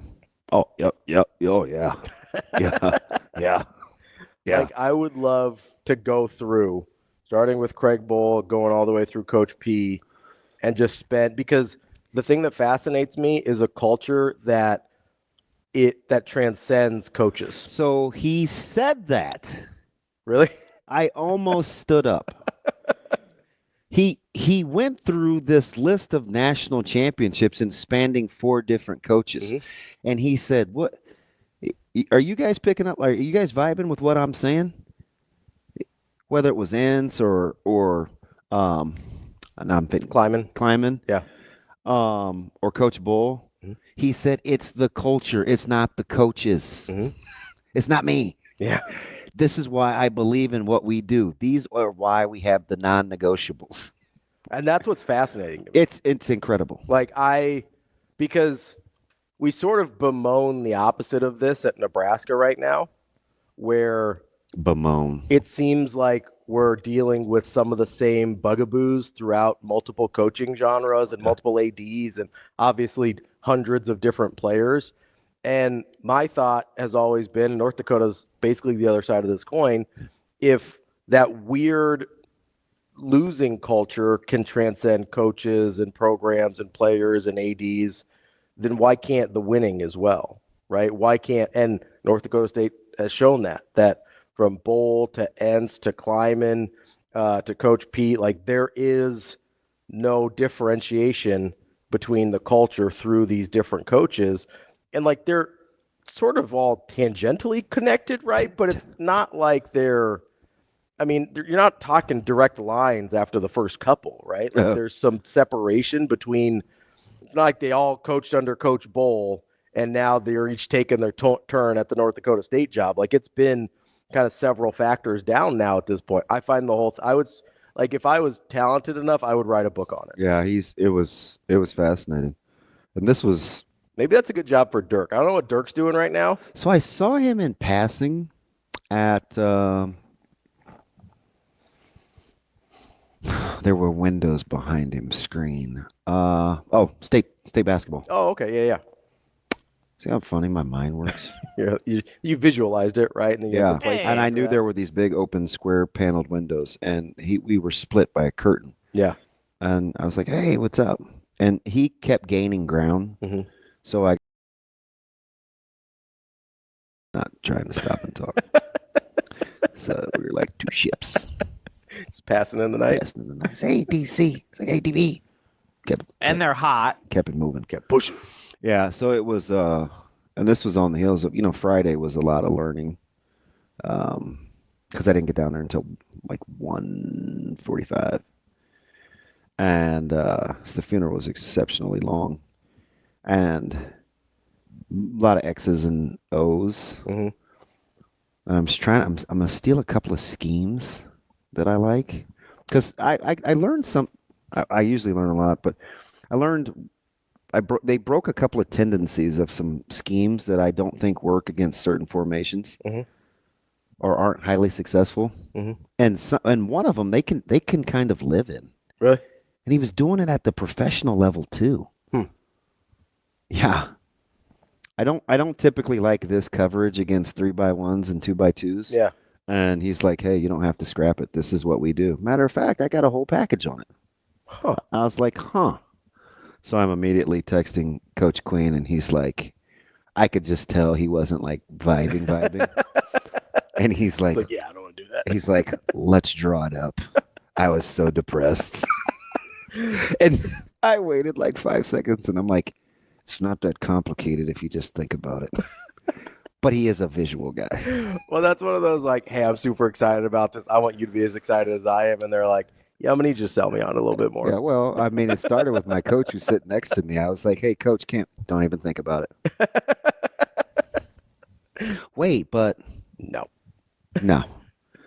Speaker 2: Oh, yep. Oh, yeah. Yeah.
Speaker 1: Like, I would love to go through, starting with Craig Bohl, going all the way through Coach P, and just spend, because the thing that fascinates me is a culture that transcends coaches.
Speaker 2: So he said that.
Speaker 1: Really?
Speaker 2: I almost stood up. He went through this list of national championships and spanning 4 different coaches. And he said, "What are you guys picking up? Are you guys vibing with what I'm saying? Whether it was Ents or now I'm thinking Kleiman.
Speaker 1: Yeah.
Speaker 2: Or Coach Bohl. He said, it's the culture. It's not the coaches. It's not me.
Speaker 1: Yeah.
Speaker 2: This is why I believe in what we do. These are why we have the non-negotiables.
Speaker 1: And that's what's fascinating to me.
Speaker 2: It's incredible.
Speaker 1: Like because we sort of bemoan the opposite of this at Nebraska right now, where it seems like we're dealing with some of the same bugaboos throughout multiple coaching genres and multiple ADs and obviously hundreds of different players. And my thought has always been, North Dakota's basically the other side of this coin, if that weird losing culture can transcend coaches and programs and players and ADs, then why can't the winning as well, right? Why can't, and North Dakota State has shown that from Bowl to Entz to Kleiman to Coach Pete, like there is no differentiation between the culture through these different coaches, and like they're sort of all tangentially connected, right? But it's not like you're not talking direct lines after the first couple, right? Like there's some separation between. It's not like they all coached under Coach Bowl and now they're each taking their turn at the North Dakota State job. Like it's been kind of several factors down now at this point. I find the whole. I would like if I was talented enough, I would write a book on it.
Speaker 2: Yeah, it was fascinating, and this was
Speaker 1: maybe that's a good job for Dirk. I don't know what Dirk's doing right now.
Speaker 2: So I saw him in passing at. There were windows behind him. Screen. State basketball.
Speaker 1: Oh, okay, yeah.
Speaker 2: See how funny my mind works.
Speaker 1: You visualized it, right? And then
Speaker 2: and I knew there were these big open square paneled windows, and we were split by a curtain.
Speaker 1: Yeah.
Speaker 2: And I was like, "Hey, what's up?" And he kept gaining ground, so I not trying to stop and talk. So we were like two ships.
Speaker 1: Just passing in the night.
Speaker 2: Hey, DC. It's like ATV.
Speaker 4: They're hot.
Speaker 2: Kept it moving.
Speaker 1: Kept pushing.
Speaker 2: Yeah, so it was, and this was on the heels of, Friday was a lot of learning, because I didn't get down there until like 1:45, and so the funeral was exceptionally long, and a lot of X's and O's, and I'm gonna steal a couple of schemes that I like, because I learned some. I usually learn a lot, but I learned. They broke a couple of tendencies of some schemes that I don't think work against certain formations, or aren't highly successful. And one of them they can kind of live in.
Speaker 1: Really?
Speaker 2: And he was doing it at the professional level too. Yeah. I don't typically like this coverage against 3x1s and 2x2s.
Speaker 1: Yeah.
Speaker 2: And he's like, "Hey, you don't have to scrap it. This is what we do." Matter of fact, I got a whole package on it. I was like, So I'm immediately texting Coach Queen, and he's like, I could just tell he wasn't like vibing. And he's like,
Speaker 1: yeah, I don't want to do that.
Speaker 2: He's like, "Let's draw it up." I was so depressed. And I waited like 5 seconds, and I'm like, it's not that complicated if you just think about it. But he is a visual guy.
Speaker 1: Well, that's one of those like, hey, I'm super excited about this. I want you to be as excited as I am. And they're like, yeah, I'm going to need you to sell me on it a little bit more.
Speaker 2: Yeah, well, I mean, it started with my coach who's sitting next to me. I was like, "Hey, Coach, don't even think about it." Wait, but
Speaker 1: no.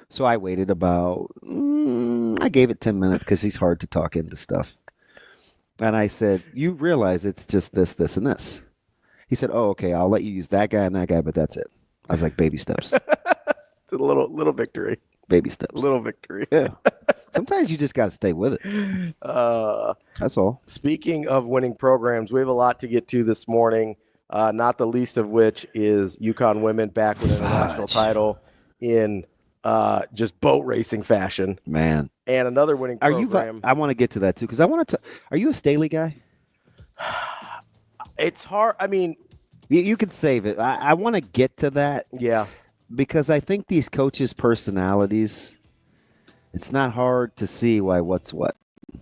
Speaker 2: So I waited about, I gave it 10 minutes because he's hard to talk into stuff. And I said, "You realize it's just this, this, and this." He said, "Oh, okay, I'll let you use that guy and that guy, but that's it." I was like, "Baby steps."
Speaker 1: It's a little victory.
Speaker 2: Baby steps.
Speaker 1: Little victory.
Speaker 2: Yeah. Sometimes you just got to stay with it. That's all.
Speaker 1: Speaking of winning programs, we have a lot to get to this morning, not the least of which is UConn women back with an international title in just boat racing fashion.
Speaker 2: Man.
Speaker 1: And another winning program.
Speaker 2: I want to get to that, too, because I want to – are you a Staley guy?
Speaker 1: It's hard. I mean –
Speaker 2: You could save it. I want to get to that.
Speaker 1: Yeah.
Speaker 2: Because I think these coaches' personalities – it's not hard to see why what's what.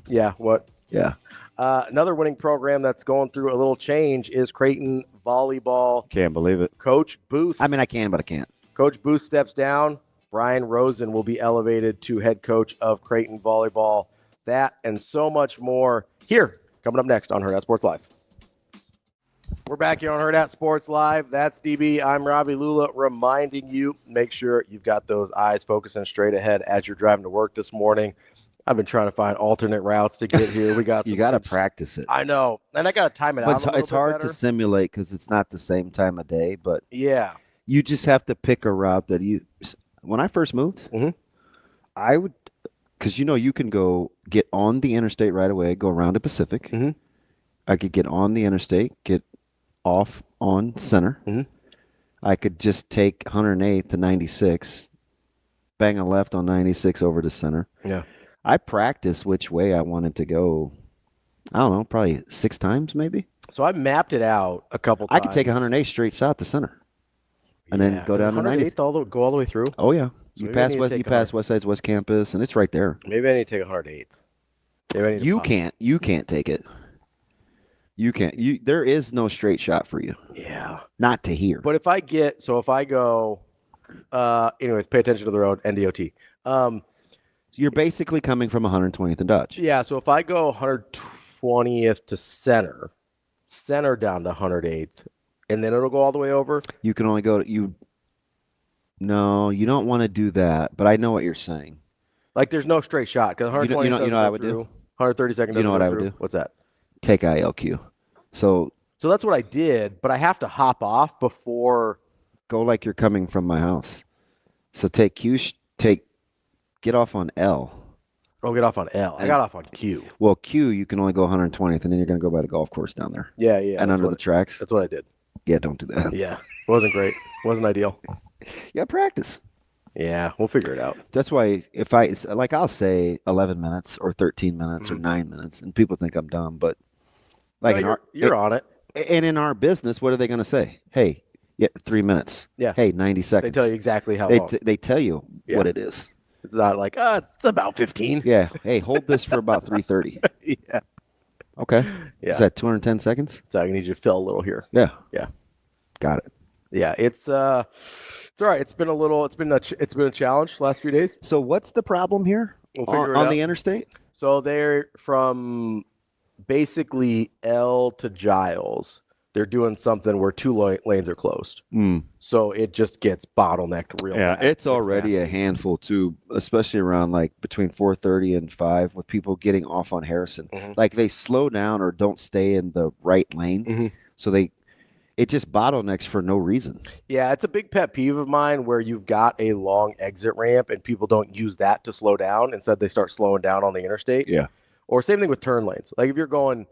Speaker 1: Yeah, what?
Speaker 2: Yeah.
Speaker 1: Another winning program that's going through a little change is Creighton Volleyball.
Speaker 2: Can't believe it.
Speaker 1: Coach Booth.
Speaker 2: I mean, I can, but I can't.
Speaker 1: Coach Booth steps down. Brian Rosen will be elevated to head coach of Creighton Volleyball. That and so much more here, coming up next on Hurrdat Sports Live. We're back here on Hurrdat Sports Live. That's DB. I'm Ravi. Lulla reminding you, make sure you've got those eyes focusing straight ahead as you're driving to work this morning. I've been trying to find alternate routes to get here. We got
Speaker 2: you got to practice it.
Speaker 1: I know. And I got to time it out.
Speaker 2: It's hard to simulate because it's not the same time of day. But
Speaker 1: yeah,
Speaker 2: you just have to pick a route that you. When I first moved, I would, because you can go get on the interstate right away, go around to Pacific. I could get on the interstate, get off on Center. I could just take 108 to 96, bang a left on 96 over to Center.
Speaker 1: Yeah.
Speaker 2: I practiced which way I wanted to go. I don't know, probably 6 times maybe.
Speaker 1: So I mapped it out a couple times.
Speaker 2: I could take 108 straight south to Center. and then go down to 90th.
Speaker 1: Go all the way through.
Speaker 2: Oh yeah,
Speaker 1: So
Speaker 2: you pass West Side's West Campus, and it's right there.
Speaker 1: Maybe I need to take 108th.
Speaker 2: You can't take it. You can't. There is no straight shot for you.
Speaker 1: Yeah.
Speaker 2: Not to here.
Speaker 1: But if I go, anyways, pay attention to the road, NDOT.
Speaker 2: You're basically coming from 120th and Dodge.
Speaker 1: Yeah. So if I go 120th to center down to 108th, and then it'll go all the way over.
Speaker 2: You can only go to No, you don't want to do that. But I know what you're saying.
Speaker 1: Like there's no straight shot because 120th.
Speaker 2: You know what I would do?
Speaker 1: 132nd.
Speaker 2: You know what I would do?
Speaker 1: What's that?
Speaker 2: Take ILQ. So
Speaker 1: that's what I did, but I have to hop off before.
Speaker 2: Go like you're coming from my house. So take Q. Get off on L.
Speaker 1: Oh, get off on L. I got off on Q.
Speaker 2: Well, Q, you can only go 120th, and then you're going to go by the golf course down there.
Speaker 1: Yeah.
Speaker 2: And under the tracks.
Speaker 1: That's what I did.
Speaker 2: Yeah, don't do that.
Speaker 1: Yeah. It wasn't great. It wasn't ideal.
Speaker 2: Yeah, practice.
Speaker 1: Yeah, we'll figure it out.
Speaker 2: That's why I'll say 11 minutes or 13 minutes or 9 minutes, and people think I'm dumb, but
Speaker 1: you're on it.
Speaker 2: And in our business, what are they going to say? Hey, 3 minutes.
Speaker 1: Yeah.
Speaker 2: Hey, 90 seconds.
Speaker 1: They tell you exactly how long.
Speaker 2: They tell you what it is.
Speaker 1: It's not like, it's about 15.
Speaker 2: Yeah. Hey, hold this for about 3:30.
Speaker 1: Yeah.
Speaker 2: Okay.
Speaker 1: Yeah.
Speaker 2: Is that 210 seconds?
Speaker 1: So I need you to fill a little here.
Speaker 2: Yeah.
Speaker 1: Yeah.
Speaker 2: Got it.
Speaker 1: Yeah, it's all right. It's been a challenge the last few days.
Speaker 2: So what's the problem here on the interstate?
Speaker 1: So they're from basically L to Giles. They're doing something where 2 lanes are closed. So it just gets bottlenecked real bad.
Speaker 2: It's already a handful too, especially around like between 4:30 and 5 with people getting off on Harrison.
Speaker 1: Mm-hmm.
Speaker 2: Like they slow down or don't stay in the right lane.
Speaker 1: Mm-hmm.
Speaker 2: So it just bottlenecks for no reason.
Speaker 1: Yeah, it's a big pet peeve of mine where you've got a long exit ramp and people don't use that to slow down. Instead, they start slowing down on the interstate.
Speaker 2: Yeah.
Speaker 1: Or same thing with turn lanes. Like if you're going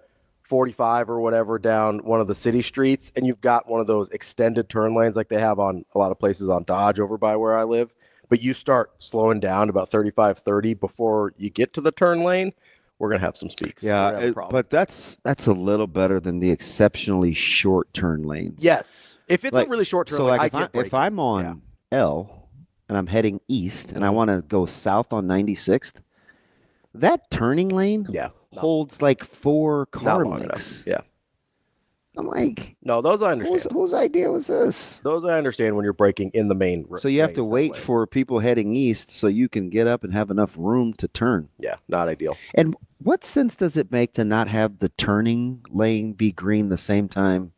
Speaker 1: 45 or whatever down one of the city streets and you've got one of those extended turn lanes like they have on a lot of places on Dodge over by where I live, but you start slowing down about 35, 30 before you get to the turn lane, we're going to have some speaks.
Speaker 2: Yeah, but that's a little better than the exceptionally short turn lanes.
Speaker 1: Yes. If it's a really short turn lane,
Speaker 2: if I'm on L and I'm heading east and I want to go south on 96th, that turning lane holds like 4 car lengths.
Speaker 1: Yeah.
Speaker 2: I'm like,
Speaker 1: no, those I understand.
Speaker 2: Whose idea was this?
Speaker 1: Those I understand when you're braking in the main.
Speaker 2: So you have to wait for people heading east so you can get up and have enough room to turn.
Speaker 1: Yeah, not ideal.
Speaker 2: And what sense does it make to not have the turning lane be green the same time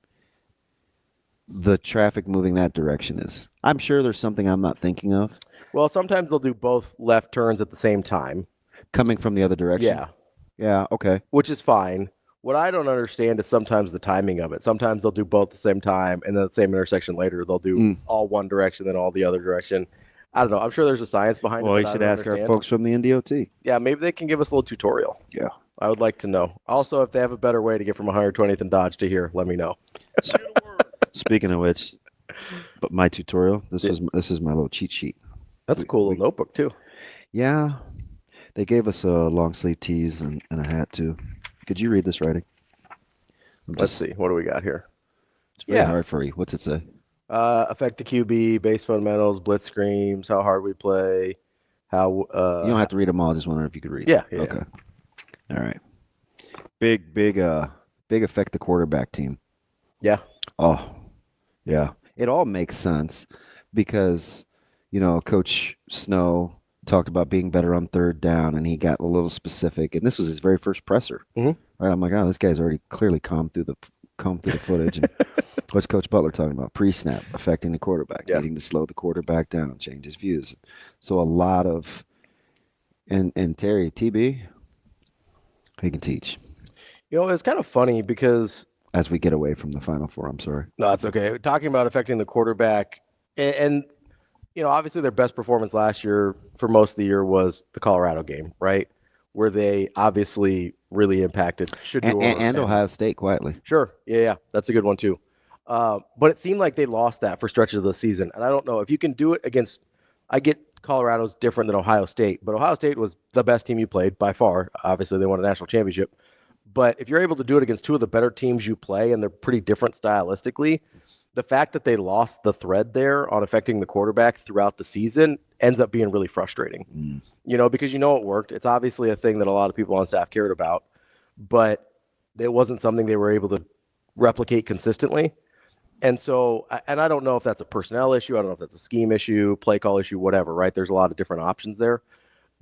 Speaker 2: the traffic moving that direction is? I'm sure there's something I'm not thinking of.
Speaker 1: Well, sometimes they'll do both left turns at the same time.
Speaker 2: Coming from the other direction?
Speaker 1: Yeah.
Speaker 2: Yeah, okay.
Speaker 1: Which is fine. What I don't understand is sometimes the timing of it. Sometimes they'll do both at the same time, and then at the same intersection later, they'll do all one direction, then all the other direction. I don't know. I'm sure there's a science behind it.
Speaker 2: Well, you should ask our folks from the NDOT.
Speaker 1: Yeah, maybe they can give us a little tutorial.
Speaker 2: Yeah.
Speaker 1: I would like to know. Also, if they have a better way to get from 120th and Dodge to here, let me know.
Speaker 2: Speaking of which, but my tutorial, this is my little cheat sheet.
Speaker 1: That's a cool little notebook, too.
Speaker 2: Yeah. They gave us a long sleeve tees and a hat, too. Could you read this writing?
Speaker 1: Let's see. What do we got here?
Speaker 2: It's very hard for you. What's it say?
Speaker 1: Affect the QB, base fundamentals, blitz screams, how hard we play, how...
Speaker 2: you don't have to read them all. I just wondering if you could read
Speaker 1: them.
Speaker 2: Yeah. Okay. All right. Big affect the quarterback team.
Speaker 1: Yeah.
Speaker 2: Oh, yeah. It all makes sense because, Coach Snow talked about being better on third down, and he got a little specific. And this was his very first presser.
Speaker 1: Mm-hmm.
Speaker 2: Right? I'm like, this guy's already clearly combed through the footage. And what's Coach Butler talking about? Pre-snap, affecting the quarterback, needing to slow the quarterback down, change his views. So a lot of, and Terry, TB, he can teach.
Speaker 1: It's kind of funny because
Speaker 2: as we get away from the Final Four, I'm sorry.
Speaker 1: No, it's okay. Talking about affecting the quarterback, and obviously their best performance last year for most of the year was the Colorado game, right? Where they obviously really impacted.
Speaker 2: And Ohio State quietly.
Speaker 1: Sure. Yeah. That's a good one too. But it seemed like they lost that for stretches of the season. And I don't know if you can do it against, I get Colorado's different than Ohio State, but Ohio State was the best team you played by far. Obviously they won a national championship. But if you're able to do it against two of the better teams you play, and they're pretty different stylistically, the fact that they lost the thread there on affecting the quarterback throughout the season ends up being really frustrating. Because it worked. It's obviously a thing that a lot of people on staff cared about, but it wasn't something they were able to replicate consistently. And so, and I don't know if that's a personnel issue. I don't know if that's a scheme issue, play call issue, whatever, right? There's a lot of different options there.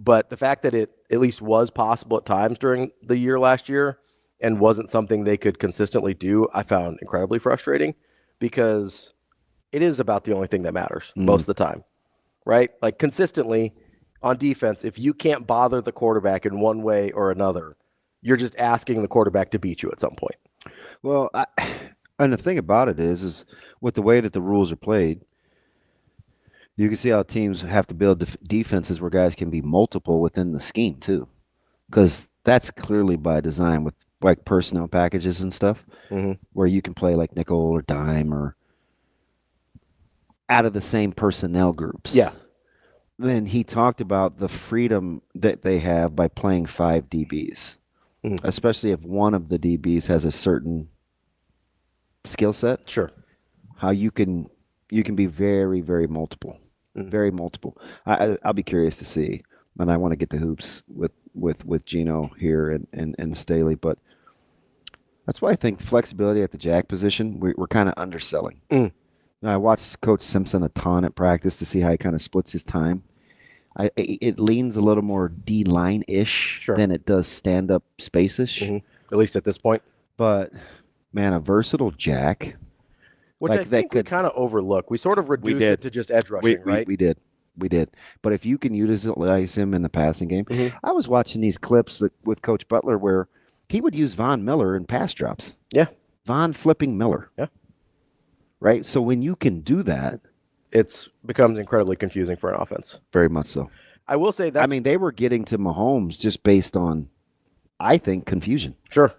Speaker 1: But the fact that it at least was possible at times during the year last year and wasn't something they could consistently do, I found incredibly frustrating, because it is about the only thing that matters most of the time, right? Like, consistently on defense, if you can't bother the quarterback in one way or another, you're just asking the quarterback to beat you at some point.
Speaker 2: Well, and the thing about it is with the way that the rules are played, you can see how teams have to build defenses where guys can be multiple within the scheme too, because that's clearly by design with like personnel packages and stuff, where you can play like nickel or dime or out of the same personnel groups.
Speaker 1: Yeah.
Speaker 2: Then he talked about the freedom that they have by playing 5 DBs, especially if one of the DBs has a certain skill set.
Speaker 1: Sure.
Speaker 2: How you can be very, very multiple. Very multiple. I'll be curious to see, and I want to get the hoops with Gino here and Staley, but that's why I think flexibility at the jack position we're kind of underselling. Now, I watched Coach Simpson a ton at practice to see how he kind of splits his time. It leans a little more D-line-ish than it does stand-up space-ish.
Speaker 1: At least at this point.
Speaker 2: But, man, a versatile jack.
Speaker 1: Which I think we kind of overlook. We sort of reduced it to just edge rushing, right?
Speaker 2: We did. But if you can utilize him in the passing game. I was watching these clips with Coach Butler where he would use Von Miller in pass drops.
Speaker 1: Yeah.
Speaker 2: Von flipping Miller.
Speaker 1: Yeah.
Speaker 2: Right? So when you can do that,
Speaker 1: it becomes incredibly confusing for an offense.
Speaker 2: Very much so.
Speaker 1: I will say that.
Speaker 2: I mean, they were getting to Mahomes just based on, I think, confusion.
Speaker 1: Sure.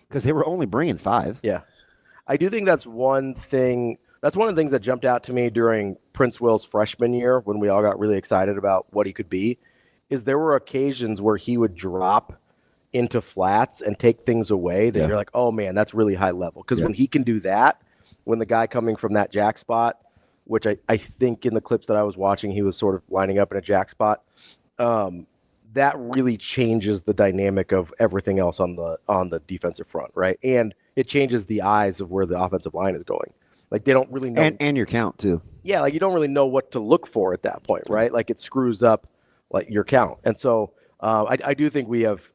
Speaker 2: Because they were only bringing 5.
Speaker 1: Yeah. I do think that's one thing. That's one of the things that jumped out to me during Prince Will's freshman year when we all got really excited about what he could be, is there were occasions where he would drop into flats and take things away that you're like, oh, man, that's really high level. Because when he can do that, when the guy coming from that jack spot, which I think in the clips that I was watching, he was sort of lining up in a jack spot, that really changes the dynamic of everything else on the defensive front, right? And it changes the eyes of where the offensive line is going. Like, they don't really know.
Speaker 2: And your count, too.
Speaker 1: Yeah, like, you don't really know what to look for at that point, right? Like, it screws up, like, your count. And so I do think we have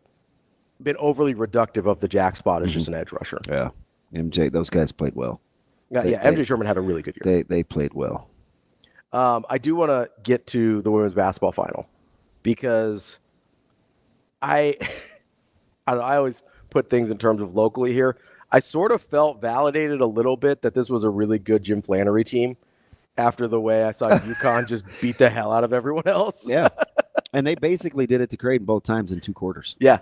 Speaker 1: been overly reductive of the jack spot as just an edge rusher.
Speaker 2: Yeah. MJ, those guys played well.
Speaker 1: MJ Sherman had a really good year.
Speaker 2: They played well.
Speaker 1: I do want to get to the women's basketball final because I don't know, I always put things in terms of locally here. I sort of felt validated a little bit that this was a really good Jim Flannery team after the way I saw UConn just beat the hell out of everyone else.
Speaker 2: Yeah. And they basically did it to Creighton both times in 2 quarters.
Speaker 1: Yeah.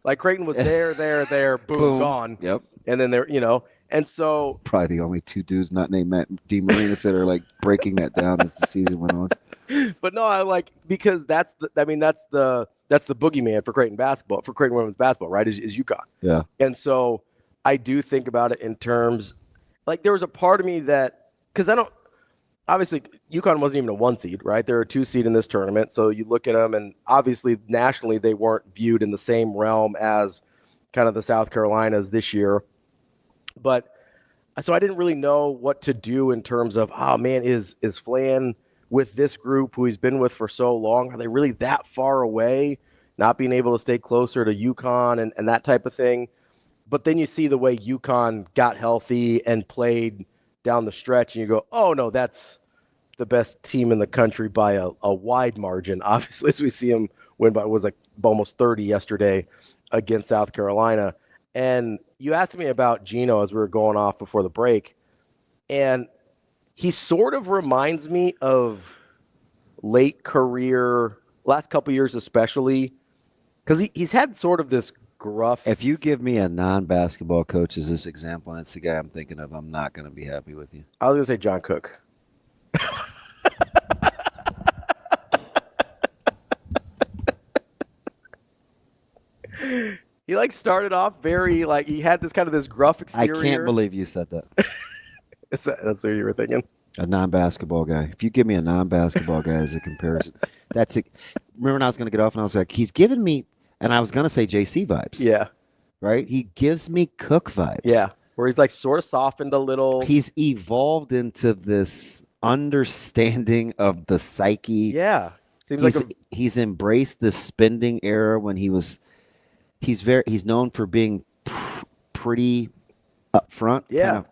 Speaker 1: Like, Creighton was there, boom, gone.
Speaker 2: Yep.
Speaker 1: And then and so
Speaker 2: probably the only 2 dudes not named Matt DeMarinis that are like breaking that down as the season went on.
Speaker 1: But no, I like, because that's the boogeyman for Creighton basketball, for Creighton women's basketball, right? Is UConn.
Speaker 2: Yeah.
Speaker 1: And so I do think about it in terms, like, there was a part of me that, because obviously UConn wasn't even a 1 seed, right? They're a 2 seed in this tournament. So you look at them, and obviously nationally they weren't viewed in the same realm as kind of the South Carolinas this year. But so I didn't really know what to do in terms of, oh man, is Flan with this group who he's been with for so long? Are they really that far away, not being able to stay closer to UConn and that type of thing? But then you see the way UConn got healthy and played down the stretch, and you go, oh no, that's the best team in the country by a wide margin. Obviously, as we see them win by, was like almost 30 yesterday against South Carolina. And you asked me about Gino as we were going off before the break, and he sort of reminds me of late career, last couple years especially, because he's had sort of this gruff.
Speaker 2: If you give me a non-basketball coach as this example, and it's the guy I'm thinking of, I'm not going to be happy with you.
Speaker 1: I was going to say John Cook. He started off very he had this kind of this gruff exterior.
Speaker 2: I can't believe you said that.
Speaker 1: That's what you were thinking?
Speaker 2: A non-basketball guy. If you give me a non-basketball guy as a comparison, that's it. Remember when I was going to get off and I was like, he's giving me, and I was going to say JC vibes.
Speaker 1: Yeah.
Speaker 2: Right? He gives me Cook vibes.
Speaker 1: Yeah. Where he's like sort of softened a little.
Speaker 2: He's evolved into this understanding of the psyche.
Speaker 1: Yeah. Seems
Speaker 2: he's embraced the spending era when he's known for being pretty upfront,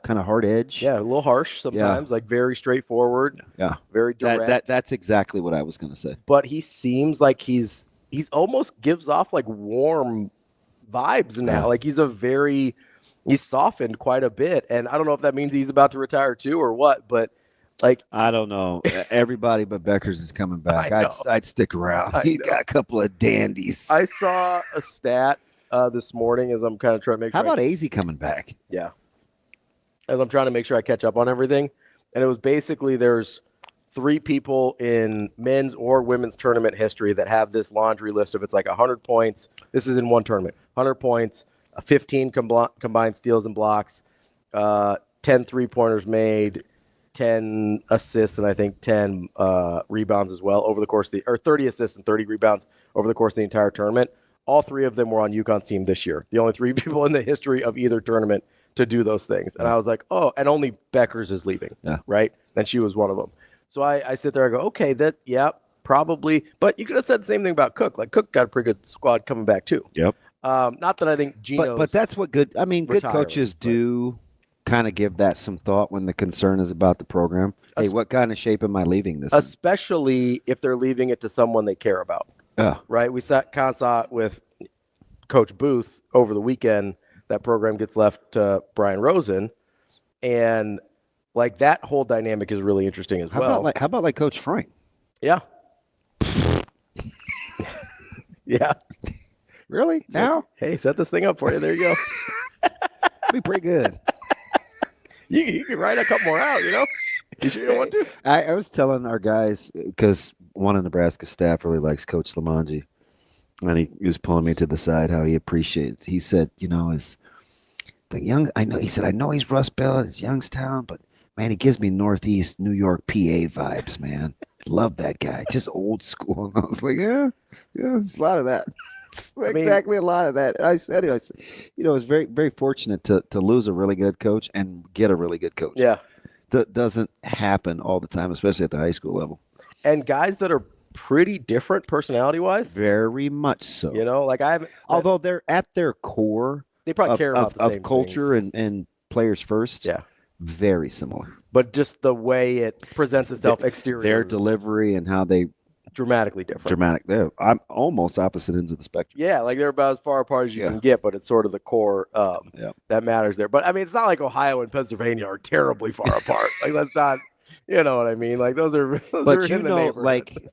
Speaker 2: kind of hard edge.
Speaker 1: Yeah, a little harsh sometimes, like very straightforward.
Speaker 2: Yeah.
Speaker 1: Very direct.
Speaker 2: That's exactly what I was going to say.
Speaker 1: But he seems like he's almost gives off like warm vibes now.
Speaker 2: Yeah.
Speaker 1: Like he's softened quite a bit. And I don't know if that means he's about to retire too or what, but like
Speaker 2: I don't know. Everybody but Beckers is coming back. I'd stick around. He's got a couple of dandies.
Speaker 1: I saw a stat this morning as I'm kind of trying to make sure.
Speaker 2: How about AZ coming back?
Speaker 1: Yeah. As I'm trying to make sure I catch up on everything. And it was basically there's 3 people in men's or women's tournament history that have this laundry list of it's like 100 points. This is in one tournament. 100 points, 15 combined steals and blocks, 10 3-pointers made, 10 assists, and I think 10 rebounds as well over the course of 30 assists and 30 rebounds over the course of the entire tournament. All 3 of them were on UConn's team this year. The only 3 people in the history of either tournament to do those things. And I was like, oh, and only Beckers is leaving, right? And she was one of them. So I sit there, I go, okay, probably. But you could have said the same thing about Cook. Like, Cook got a pretty good squad coming back, too.
Speaker 2: Yep.
Speaker 1: Not that I think Gino's
Speaker 2: But that's what good coaches do kind of give that some thought when the concern is about the program. Hey, what kind of shape am I leaving this in?
Speaker 1: Especially if they're leaving it to someone they care about. Right? We saw it with Coach Booth over the weekend. That program gets left to Brian Rosen. And, like, that whole dynamic is really interesting as well.
Speaker 2: How about Coach Frank?
Speaker 1: Yeah. Yeah.
Speaker 2: Really?
Speaker 1: So,
Speaker 2: now?
Speaker 1: Hey, set this thing up for you. There you go.
Speaker 2: Be pretty good.
Speaker 1: You can write a couple more out, You sure you don't want to?
Speaker 2: I was telling our guys, because one of Nebraska's staff really likes Coach Lamanji, and he was pulling me to the side how he appreciates. He said, he said, I know he's Rust Belt, it's Youngstown, but man, he gives me Northeast New York PA vibes, man. Love that guy. Just old school. And I was like, yeah, there's a lot of that. Exactly a lot of that. I said it. It's very, very fortunate to lose a really good coach and get a really good coach.
Speaker 1: Yeah.
Speaker 2: That doesn't happen all the time, especially at the high school level.
Speaker 1: And guys that are pretty different personality-wise.
Speaker 2: Very much so.
Speaker 1: Like I haven't.
Speaker 2: Although they're at their core,
Speaker 1: they probably care about the same
Speaker 2: culture
Speaker 1: things.
Speaker 2: and players first.
Speaker 1: Yeah.
Speaker 2: Very similar.
Speaker 1: But just the way it presents itself exterior.
Speaker 2: Their delivery and how they.
Speaker 1: Dramatically different.
Speaker 2: I'm almost opposite ends of the spectrum.
Speaker 1: Yeah, like they're about as far apart as you can get, but it's sort of the core that matters there. But, it's not like Ohio and Pennsylvania are terribly far apart. Like, that's not, you know what I mean? Like, those are in the neighborhood.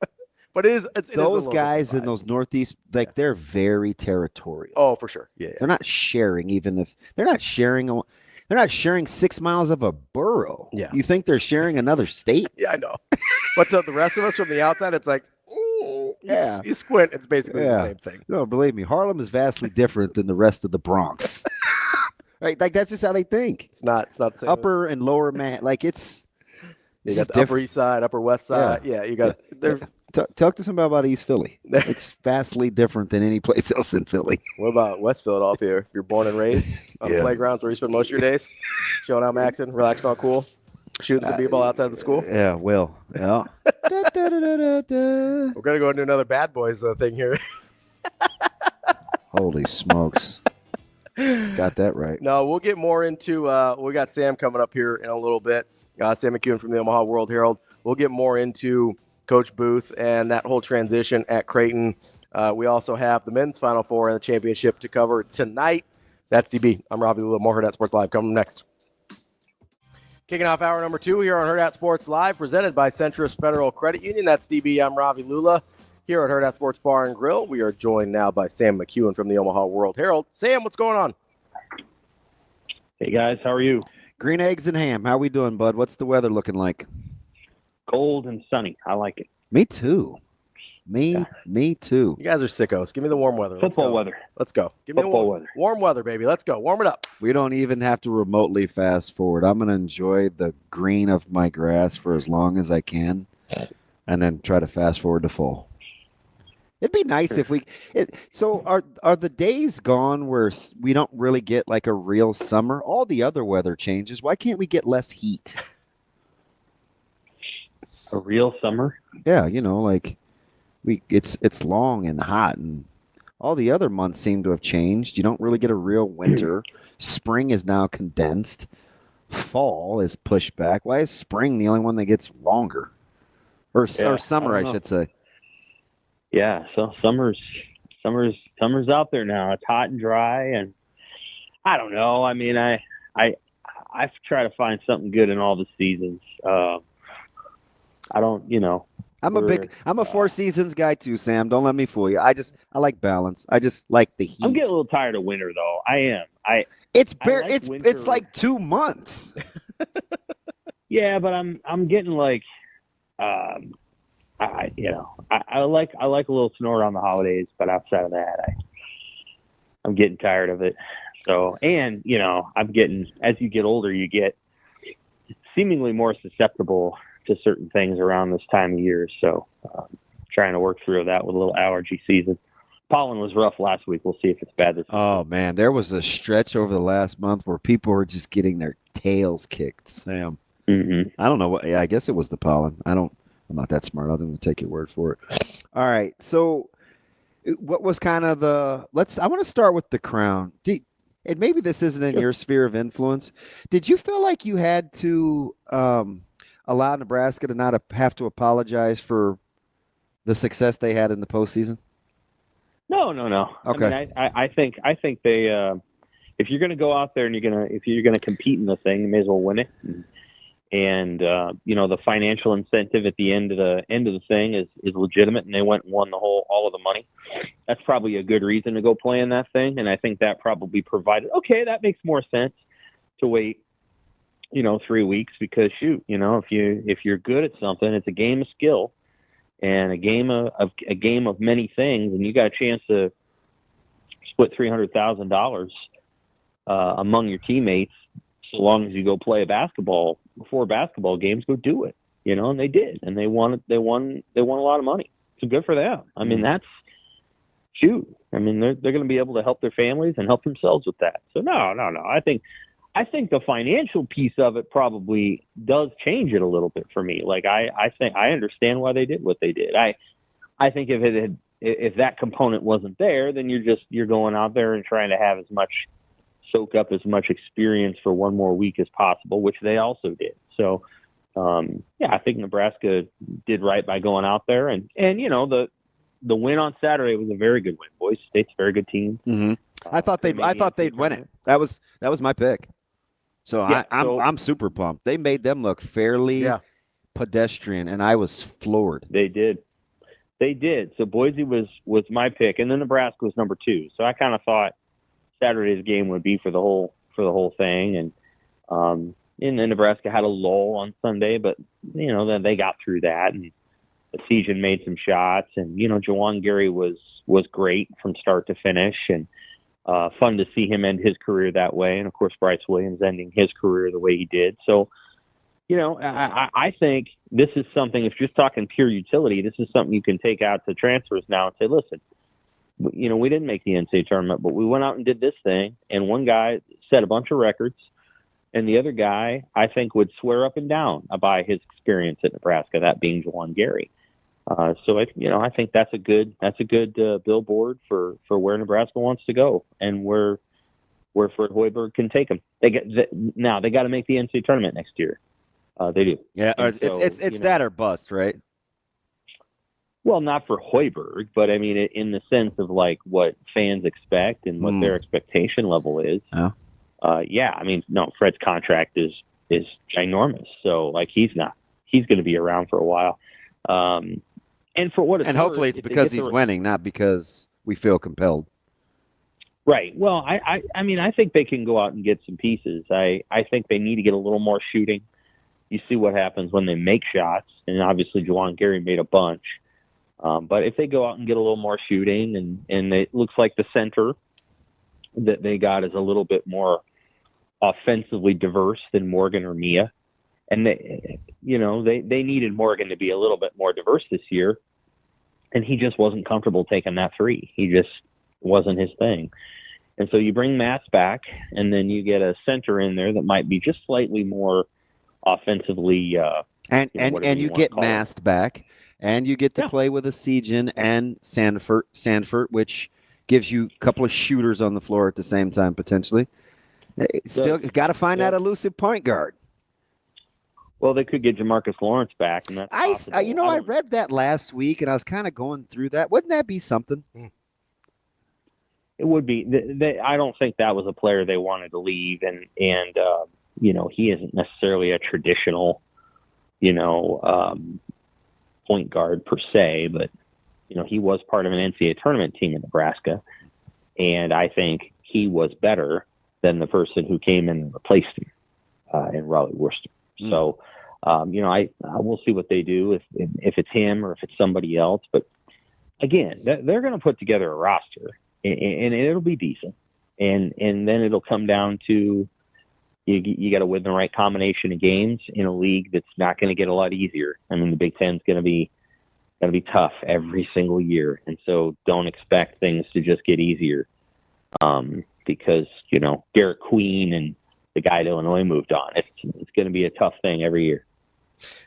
Speaker 1: But it
Speaker 2: those guys in those Northeast, they're very territorial.
Speaker 1: Oh, for sure. Yeah.
Speaker 2: They're not sharing, even if they're not sharing 6 miles of a borough.
Speaker 1: Yeah.
Speaker 2: You think they're sharing another state?
Speaker 1: Yeah, I know. But to the rest of us from the outside, it's like, you squint, it's basically the same thing.
Speaker 2: No, believe me, Harlem is vastly different than the rest of the Bronx. Right? Like, that's just how they think.
Speaker 1: It's not the same.
Speaker 2: Upper and lower man, like it's.
Speaker 1: You got the Upper East Side, Upper West Side. Yeah, you got.
Speaker 2: Talk to somebody about East Philly. It's vastly different than any place else in Philly.
Speaker 1: What about West Philadelphia? If you're born and raised on the playgrounds where you spend most of your days, chilling out, maxing, relaxing, all cool, shooting some b-ball outside the school.
Speaker 2: Yeah, well, yeah.
Speaker 1: We're gonna go into another Bad Boys thing here.
Speaker 2: Holy smokes! Got that right.
Speaker 1: No, we'll get more into. We got Sam coming up here in a little bit. Sam McKewon from the Omaha World Herald. We'll get more into Coach Booth and that whole transition at Creighton. We also have the men's Final Four and the championship to cover tonight. That's DB. I'm Ravi, Lulla. More Hurrdat Sports Live coming next. Kicking off hour number 2 here on Hurrdat Sports Live, presented by Centris Federal Credit Union. That's DB. I'm Ravi Lulla. Here at Hurrdat Sports Bar and Grill, we are joined now by Sam McKewon from the Omaha World Herald. Sam, what's going on?
Speaker 5: Hey, guys. How are you?
Speaker 2: Green eggs and ham. How we doing, bud? What's the weather looking like?
Speaker 5: Cold and sunny. I like it.
Speaker 2: Me too. Me too.
Speaker 1: You guys are sickos. Give me the warm weather.
Speaker 5: Football weather.
Speaker 1: Let's go. Give me
Speaker 5: Football
Speaker 1: the
Speaker 5: weather.
Speaker 1: warm weather, baby. Let's go. Warm it up.
Speaker 2: We don't even have to remotely fast forward. I'm going to enjoy the green of my grass for as long as I can and then try to fast forward to fall. It'd be nice if so are the days gone where we don't really get like a real summer? All the other weather changes. Why can't we get less heat?
Speaker 5: A real summer?
Speaker 2: Yeah, like it's long and hot, and all the other months seem to have changed. You don't really get a real winter. Spring is now condensed. Fall is pushed back. Why is spring the only one that gets longer? Or summer, I should say.
Speaker 5: Yeah, so summer's out there now. It's hot and dry, and I don't know. I mean, I try to find something good in all the seasons. I don't,
Speaker 2: I'm a four seasons guy too, Sam. Don't let me fool you. I like balance. I just like the heat.
Speaker 5: I'm getting a little tired of winter, though. I am.
Speaker 2: It's like 2 months.
Speaker 5: Yeah, but I'm getting like, I like a little snow around the holidays, but outside of that, I'm getting tired of it. So, and I'm getting, as you get older, you get seemingly more susceptible to certain things around this time of year. So, trying to work through that with a little allergy season. Pollen was rough last week. We'll see if it's bad this week.
Speaker 2: Oh man, there was a stretch over the last month where people were just getting their tails kicked, Sam.
Speaker 5: Mm-hmm.
Speaker 2: I don't know what. Yeah, I guess it was the pollen. I'm not that smart. I'm going to take your word for it. All right. So, what was kind of I want to start with the crown. And maybe this isn't in your sphere of influence. Did you feel like you had to allow Nebraska to not have to apologize for the success they had in the postseason?
Speaker 5: No.
Speaker 2: Okay.
Speaker 5: I mean, I think they, if you're going to go out there and if you're going to compete in the thing, you may as well win it. And the financial incentive at the end of the thing is legitimate, and they went and won all of the money. That's probably a good reason to go play in that thing, and I think that probably provided. Okay, that makes more sense to wait, 3 weeks, because shoot, if you're good at something, it's a game of skill, and a game of many things, and you got a chance to split $300,000 among your teammates. So long as you go play before basketball games, go do it, and they did, and they won a lot of money. So good for them. I mean, they're going to be able to help their families and help themselves with that. So no. I think the financial piece of it probably does change it a little bit for me. Like I think I understand why they did what they did. I think if that component wasn't there, then you're going out there and trying to soak up as much experience for one more week as possible, which they also did. So, I think Nebraska did right by going out there, and the win on Saturday was a very good win. Boise State's a very good team.
Speaker 2: Mm-hmm. I thought they'd win it. That was my pick. So I'm super pumped. They made them look fairly pedestrian, and I was floored.
Speaker 5: They did. So Boise was my pick, and then Nebraska was number 2. So I kind of thought Saturday's game would be for the whole thing, and then Nebraska had a lull on Sunday, but then they got through that, and Sejan made some shots, and Juwan Gary was great from start to finish, and fun to see him end his career that way, and of course Brice Williams ending his career the way he did. So I think this is something, if you're just talking pure utility, this is something you can take out to transfers now and say, listen, we didn't make the NCAA tournament, but we went out and did this thing, and one guy set a bunch of records, and the other guy, I think, would swear up and down by his experience at Nebraska, that being Juwan Gary. So I think that's a good billboard for where Nebraska wants to go, and where Fred Hoiberg can take them. They got to make the NCAA tournament next year. They do.
Speaker 2: Yeah, it's that or bust, right?
Speaker 5: Well, not for Hoiberg, but I mean, in the sense of like what fans expect and what their expectation level is. I mean, no, Fred's contract is ginormous. So like he's going to be around for a while. And for what it's
Speaker 2: and hopefully it's because he's winning, not because we feel compelled.
Speaker 5: Right. Well, I mean, I think they can go out and get some pieces. I think they need to get a little more shooting. You see what happens when they make shots, and obviously Juwan Gary made a bunch. But if they go out and get a little more shooting, and it looks like the center that they got is a little bit more offensively diverse than Morgan or Mia, and they needed Morgan to be a little bit more diverse this year, and he just wasn't comfortable taking that three. He just wasn't his thing. And so you bring Mats back, and then you get a center in there that might be just slightly more offensively.
Speaker 2: And you get Mast back, and you get to play with a Sejan and Sandford, which gives you a couple of shooters on the floor at the same time potentially. Still got to find that elusive point guard.
Speaker 5: Well, they could get Jamarcus Lawrence back, and that's possible.
Speaker 2: I read that last week, and I was kind of going through that. Wouldn't that be something?
Speaker 5: It would be. I don't think that was a player they wanted to leave, and he isn't necessarily a traditional, point guard per se, but he was part of an NCAA tournament team in Nebraska, and I think he was better than the person who came in and replaced him in Raleigh Worcester. So, I we'll see what they do if it's him or if it's somebody else. But again, they're going to put together a roster, and it'll be decent. And then it'll come down to you got to win the right combination of games in a league that's not going to get a lot easier. I mean, the Big Ten's going to be tough every single year, and so don't expect things to just get easier. Because Garrett Queen and the guy at Illinois moved on. It's going to be a tough thing every year.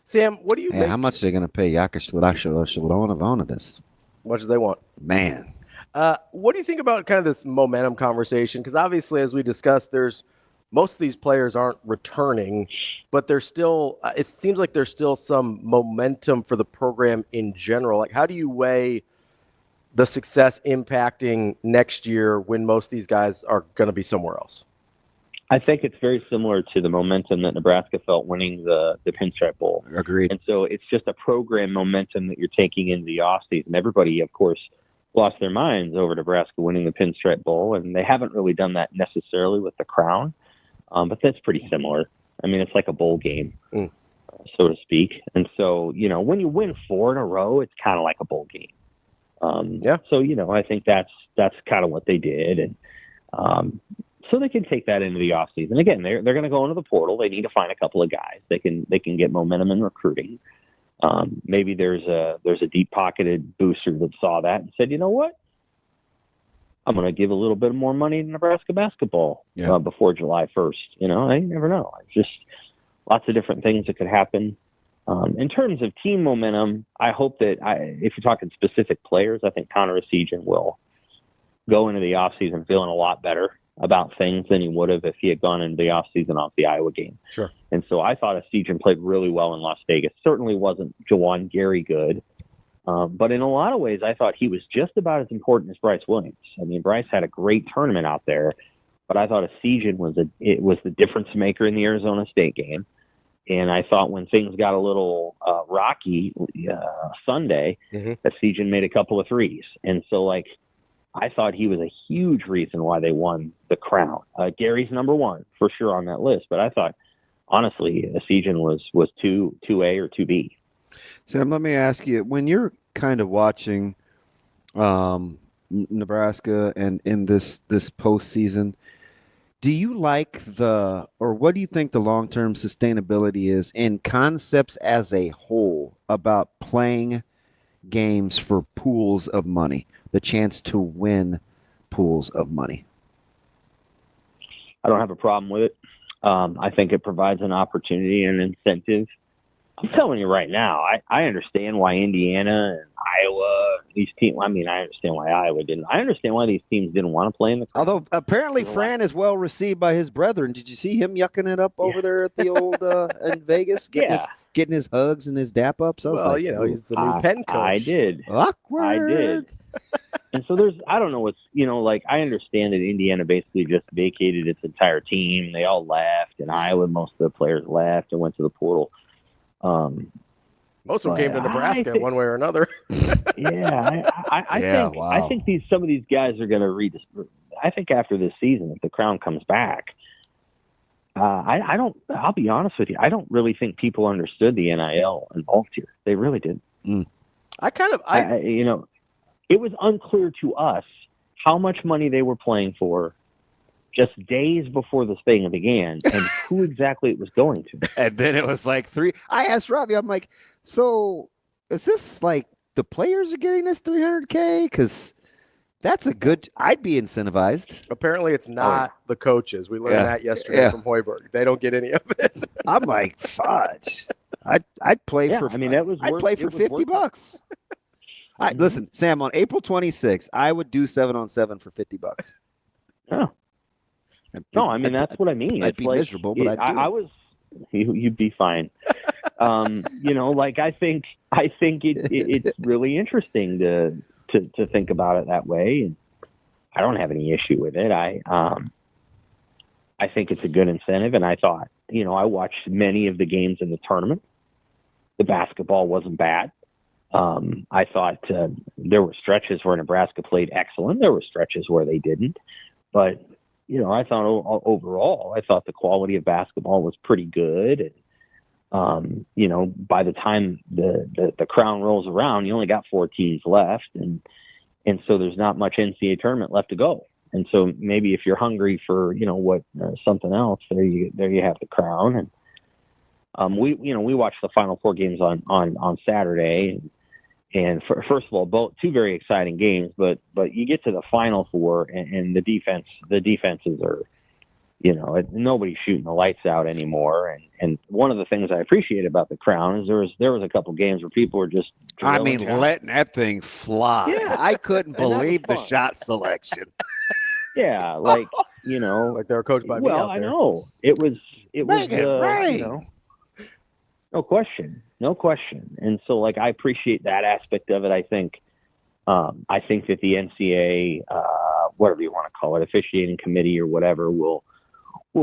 Speaker 1: Sam, what do you think?
Speaker 2: How much are they going to pay Jakic this?
Speaker 1: Much as they want.
Speaker 2: Man.
Speaker 1: What do you think about kind of this momentum conversation? Because obviously, as we discussed, most of these players aren't returning, but there's still it seems like there's still some momentum for the program in general. Like, how do you weigh the success impacting next year when most of these guys are going to be somewhere else?
Speaker 5: I think it's very similar to the momentum that Nebraska felt winning the Pinstripe Bowl.
Speaker 2: Agreed.
Speaker 5: And so it's just a program momentum that you're taking into the offseason. Everybody, of course, lost their minds over Nebraska winning the Pinstripe Bowl, and they haven't really done that necessarily with the Crown, but that's pretty similar. I mean, it's like a bowl game, so to speak. And so, when you win 4 in a row, it's kind of like a bowl game. So, I think that's kind of what they did. And so they can take that into the offseason. Again, they're going to go into the portal. They need to find a couple of guys. They can get momentum in recruiting. Maybe there's a deep-pocketed booster that saw that and said, you know what? I'm going to give a little bit more money to Nebraska basketball before July 1st. I never know. It's just lots of different things that could happen. In terms of team momentum, I hope that if you're talking specific players, I think Connor Essegian will go into the offseason feeling a lot better about things than he would have if he had gone into the offseason off the Iowa game.
Speaker 1: Sure.
Speaker 5: And so I thought Essegian played really well in Las Vegas. Certainly wasn't Jawan Gary good, but in a lot of ways, I thought he was just about as important as Brice Williams. I mean, Brice had a great tournament out there, but I thought Essegian was the difference maker in the Arizona State game. And I thought when things got a little rocky Sunday, Essegian made a couple of threes. And so, I thought he was a huge reason why they won the Crown. Gary's number one for sure on that list, but I thought, honestly, Essegian was 2A or 2B.
Speaker 2: Sam, let me ask you, when you're kind of watching Nebraska and in this postseason, do you like what do you think the long-term sustainability is in concepts as a whole about playing games for pools of money, the chance to win pools of money?
Speaker 5: I don't have a problem with it. I think it provides an opportunity and an incentive. I'm telling you right now, I understand why Indiana and Iowa, these teams, I understand why Iowa didn't. I understand why these teams didn't want to play in the Crown.
Speaker 2: Although apparently Fran is well received by his brethren. Did you see him yucking it up over there at the old in Vegas? Getting his hugs and his dap ups.
Speaker 1: He's the new Penn coach.
Speaker 5: I did.
Speaker 2: Awkward.
Speaker 5: I did. And so I don't know what's, I understand that Indiana basically just vacated its entire team. They all left, and Iowa, most of the players left and went to the portal.
Speaker 1: Most of them came to Nebraska one way or another.
Speaker 5: I think some of these guys are going to read this. I think after this season, if the Crown comes back, I'll be honest with you, I don't really think people understood the NIL involved here. They really didn't. it was unclear to us how much money they were playing for just days before this thing began and who exactly it was going to.
Speaker 2: And then it was like I asked Ravi, I'm like, so is this like the players are getting this $300K? Because that's I'd be incentivized.
Speaker 1: Apparently it's not the coaches. We learned that yesterday from Hoiberg. They don't get any of it.
Speaker 2: I'm like, fudge. I'd play for. I'd play for $50. Listen, Sam. On April 26th, I would do 7-on-7 for $50.
Speaker 5: Oh. No, I mean that's what I mean.
Speaker 2: I'd be miserable, but
Speaker 5: I was. You'd be fine. I think it's really interesting to think about it that way, and I don't have any issue with it. I think it's a good incentive, and I thought, I watched many of the games in the tournament. The basketball wasn't bad. I thought there were stretches where Nebraska played excellent. There were stretches where they didn't. But, I thought overall, the quality of basketball was pretty good. And, by the time the crown rolls around, you only got 4 teams left. And so there's not much NCAA tournament left to go. And so maybe if you're hungry for, something else, there you have the crown. And we watched the Final Four games on Saturday, and first of all, two very exciting games. But you get to the Final Four, and the defenses are, nobody's shooting the lights out anymore. And one of the things I appreciate about the crown is there was a couple games where people were just
Speaker 2: letting that thing fly.
Speaker 5: Yeah.
Speaker 2: I couldn't believe the shot selection.
Speaker 5: Yeah, like
Speaker 1: like they were coached by me.
Speaker 5: Well, I know it was
Speaker 2: right.
Speaker 5: No question. And so, I appreciate that aspect of it. I think that the NCAA, whatever you want to call it, officiating committee or whatever, will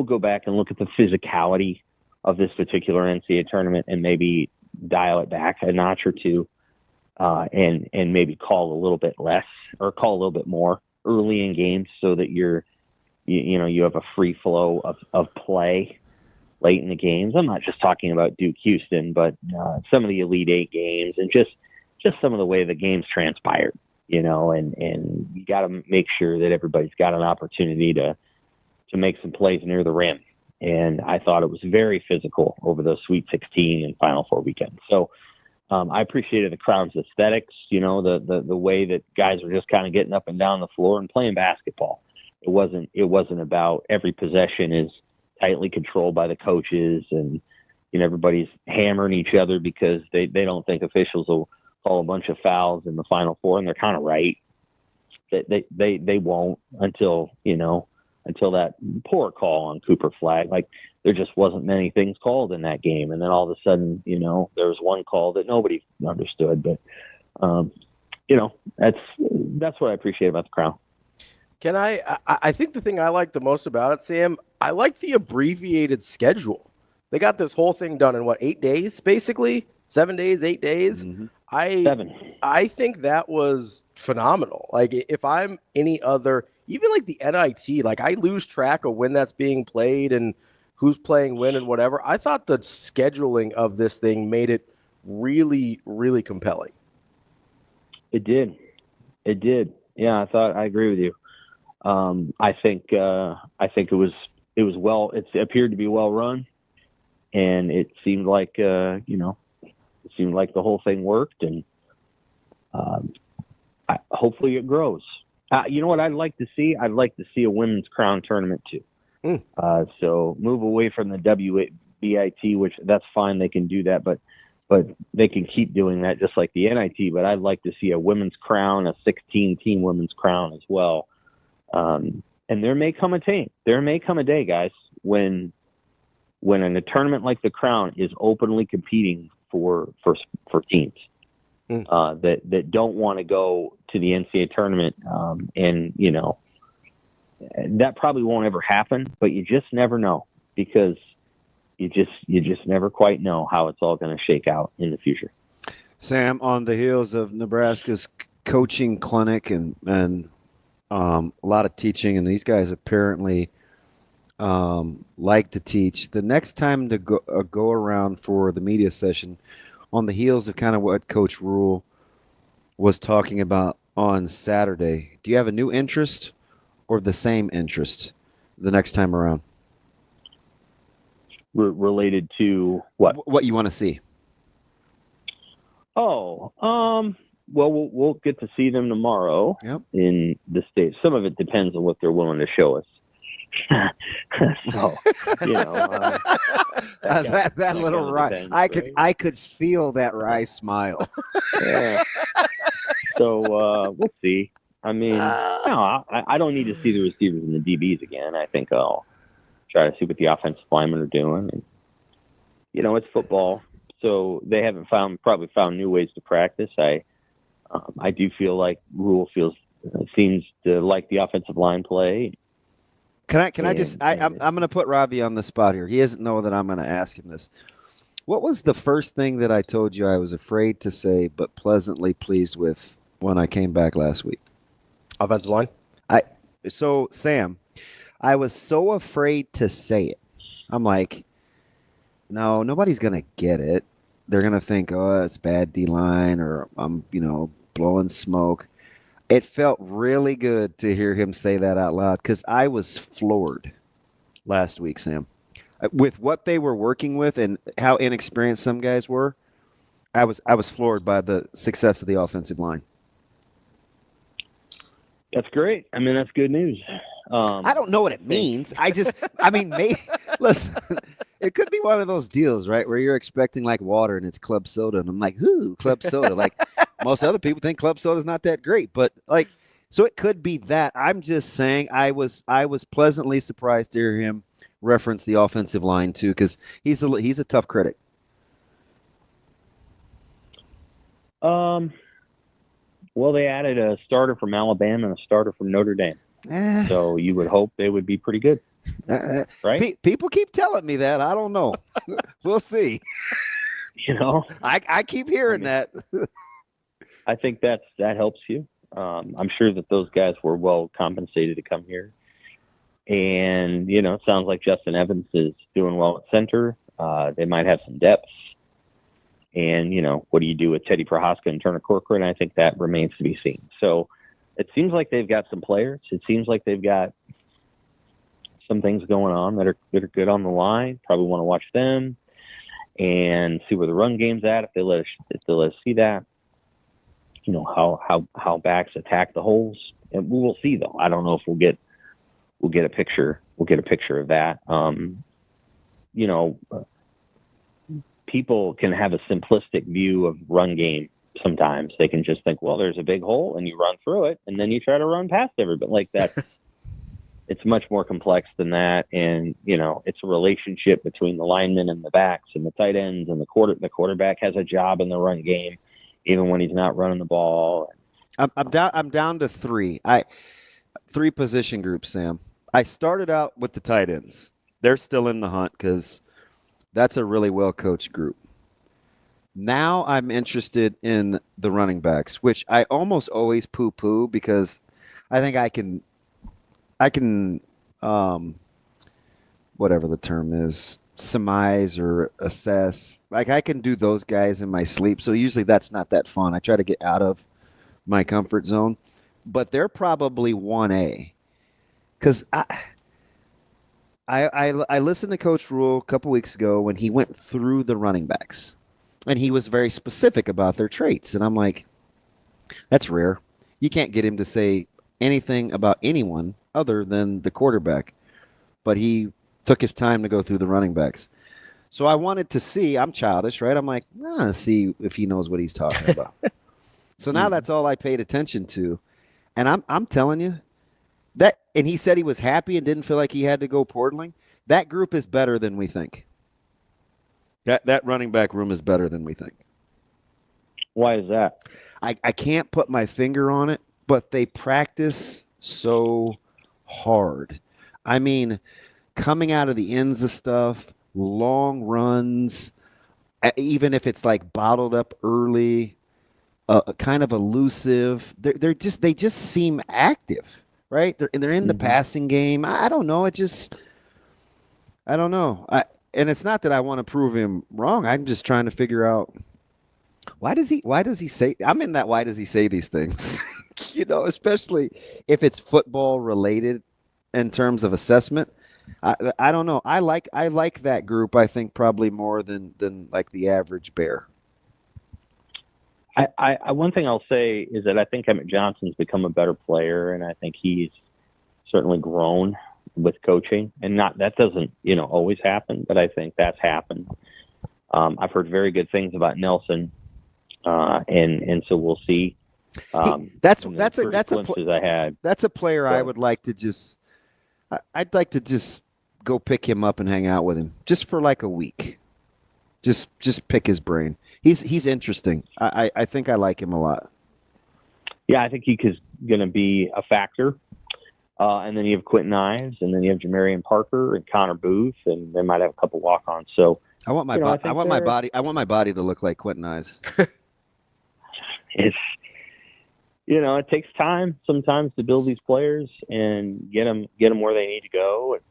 Speaker 5: go back and look at the physicality of this particular NCAA tournament and maybe dial it back a notch or two, and maybe call a little bit less or call a little bit more early in games so that you have a free flow of play late in the games. I'm not just talking about Duke Houston, but some of the Elite Eight games and just some of the way the games transpired, and you got to make sure that everybody's got an opportunity to make some plays near the rim. And I thought it was very physical over those Sweet 16 and Final Four weekends. So I appreciated the crowd's aesthetics, the way that guys were just kind of getting up and down the floor and playing basketball. It wasn't about every possession is tightly controlled by the coaches and everybody's hammering each other because they don't think officials will call a bunch of fouls in the Final Four, and they're kind of right. They won't until that poor call on Cooper Flag. Like, there just wasn't many things called in that game, and then all of a sudden there was one call that nobody understood. But that's what I appreciate about the crown.
Speaker 1: Can I think the thing I like the most about it, Sam, I like the abbreviated schedule. They got this whole thing done in 8 days, basically? 7 days, 8 days?
Speaker 5: Mm-hmm.
Speaker 1: 7. I think that was phenomenal. Like, if I'm any other, even like the NIT, like I lose track of when that's being played and who's playing when and whatever. I thought the scheduling of this thing made it really, really compelling.
Speaker 5: It did. Yeah, I agree with you. I think it was well. It appeared to be well run, and it seemed like the whole thing worked, and hopefully it grows. You know what I'd like to see? I'd like to see a women's crown tournament too. So move away from the WBIT, which that's fine. They can do that, but they can keep doing that just like the NIT. But I'd like to see a women's crown, a 16-team women's crown as well. And there may come a day, guys, when in a tournament like the Crown is openly competing for teams that don't want to go to the NCAA tournament, and that probably won't ever happen. But you just never know, because you just never quite know how it's all going to shake out in the future.
Speaker 2: Sam, on the heels of Nebraska's coaching clinic and a lot of teaching, and these guys apparently like to teach. The next time to go around for the media session, on the heels of kind of what Coach Rule was talking about on Saturday. Do you have a new interest or the same interest the next time around?
Speaker 5: Related to what?
Speaker 2: What you want to see?
Speaker 5: Oh, well, we'll get to see them tomorrow in the States. Some of it depends on what they're willing to show us. So,
Speaker 2: that little Rice, I could feel that Rice smile.
Speaker 5: Yeah. So we'll see. I mean, no, I don't need to see the receivers and the DBs again. I think I'll try to see what the offensive linemen are doing. And, it's football, so they haven't probably found new ways to practice. I do feel like Rule seems to like the offensive line play.
Speaker 2: I'm going to put Ravi on the spot here. He doesn't know that I'm going to ask him this. What was the first thing that I told you I was afraid to say but pleasantly pleased with when I came back last week?
Speaker 1: Offensive line?
Speaker 2: So, Sam, I was so afraid to say it. I'm like, no, nobody's going to get it. They're going to think, oh, it's bad D-line or I'm, blowing smoke. It felt really good to hear him say that out loud because I was floored last week, Sam. With what they were working with and how inexperienced some guys were, I was floored by the success of the offensive line.
Speaker 5: That's great. I mean, that's good news.
Speaker 2: I don't know what it means. Maybe, listen, it could be one of those deals, right, where you're expecting like water and it's club soda, and I'm like, ooh, club soda. Like most other people think club soda is not that great, but like, so it could be that. I'm just saying, I was pleasantly surprised to hear him reference the offensive line too, because he's a tough critic.
Speaker 5: Well, they added a starter from Alabama and a starter from Notre Dame. So you would hope they would be pretty good, right?
Speaker 2: People keep telling me that. I don't know. We'll see. I keep hearing that.
Speaker 5: I think that helps you. I'm sure that those guys were well compensated to come here. And, it sounds like Justin Evans is doing well at center. They might have some depth. And, what do you do with Teddy Prohaska and Turner Corcoran? I think that remains to be seen. So it seems like they've got some players. It seems like they've got some things going on that are good on the line. Probably want to watch them and see where the run game's at if they let us see that. How backs attack the holes. And we will see though. I don't know if we'll get a picture. We'll get a picture of that. People can have a simplistic view of run game. Sometimes they can just think, well, there's a big hole and you run through it and then you try to run past everybody like that. It's much more complex than that. And, it's a relationship between the linemen and the backs and the tight ends and the quarterback has a job in the run game, even when he's not running the ball.
Speaker 2: I'm down to three position groups, Sam. I started out with the tight ends. They're still in the hunt because that's a really well-coached group. Now I'm interested in the running backs, which I almost always poo-poo because I think I can whatever the term is, surmise or assess. Like I can do those guys in my sleep. So usually that's not that fun. I try to get out of my comfort zone. But they're probably 1A. Because I listened to Coach Rule a couple weeks ago when he went through the running backs. And he was very specific about their traits. And I'm like, that's rare. You can't get him to say anything about anyone other than the quarterback. But he took his time to go through the running backs. So I wanted to see, I'm childish, right? I'm like, see if he knows what he's talking about. So now that's all I paid attention to. And I'm telling you, that, and he said he was happy and didn't feel like he had to go portaling. That group is better than we think. That running back room is better than we think.
Speaker 5: Why is that?
Speaker 2: I can't put my finger on it, but they practice so hard. I mean, coming out of the ends of stuff, long runs, even if it's like bottled up early, kind of elusive. They just seem active, right? They're in the passing game. I don't know. I don't know. And it's not that I want to prove him wrong. I'm just trying to figure out Why does he say, I'm in that, why does he say these things? Especially if it's football related in terms of assessment. I don't know. I like that group, I think, probably more than like the average Bear.
Speaker 5: I one thing I'll say is that I think Emmett Johnson's become a better player, and I think he's certainly grown with coaching. And that doesn't always happen, but I think that's happened. I've heard very good things about Nelson, and so we'll see.
Speaker 2: That's a player I would like to just. I'd like to just go pick him up and hang out with him just for like a week. Just pick his brain. He's interesting. I think I like him a lot.
Speaker 5: Yeah, I think he's going to be a factor. And then you have Quentin Ives, and then you have Jamarian Parker and Connor Booth, and they might have a couple walk-ons. So
Speaker 2: I want my my body to look like Quentin Ives.
Speaker 5: It's it takes time sometimes to build these players and get them where they need to go. And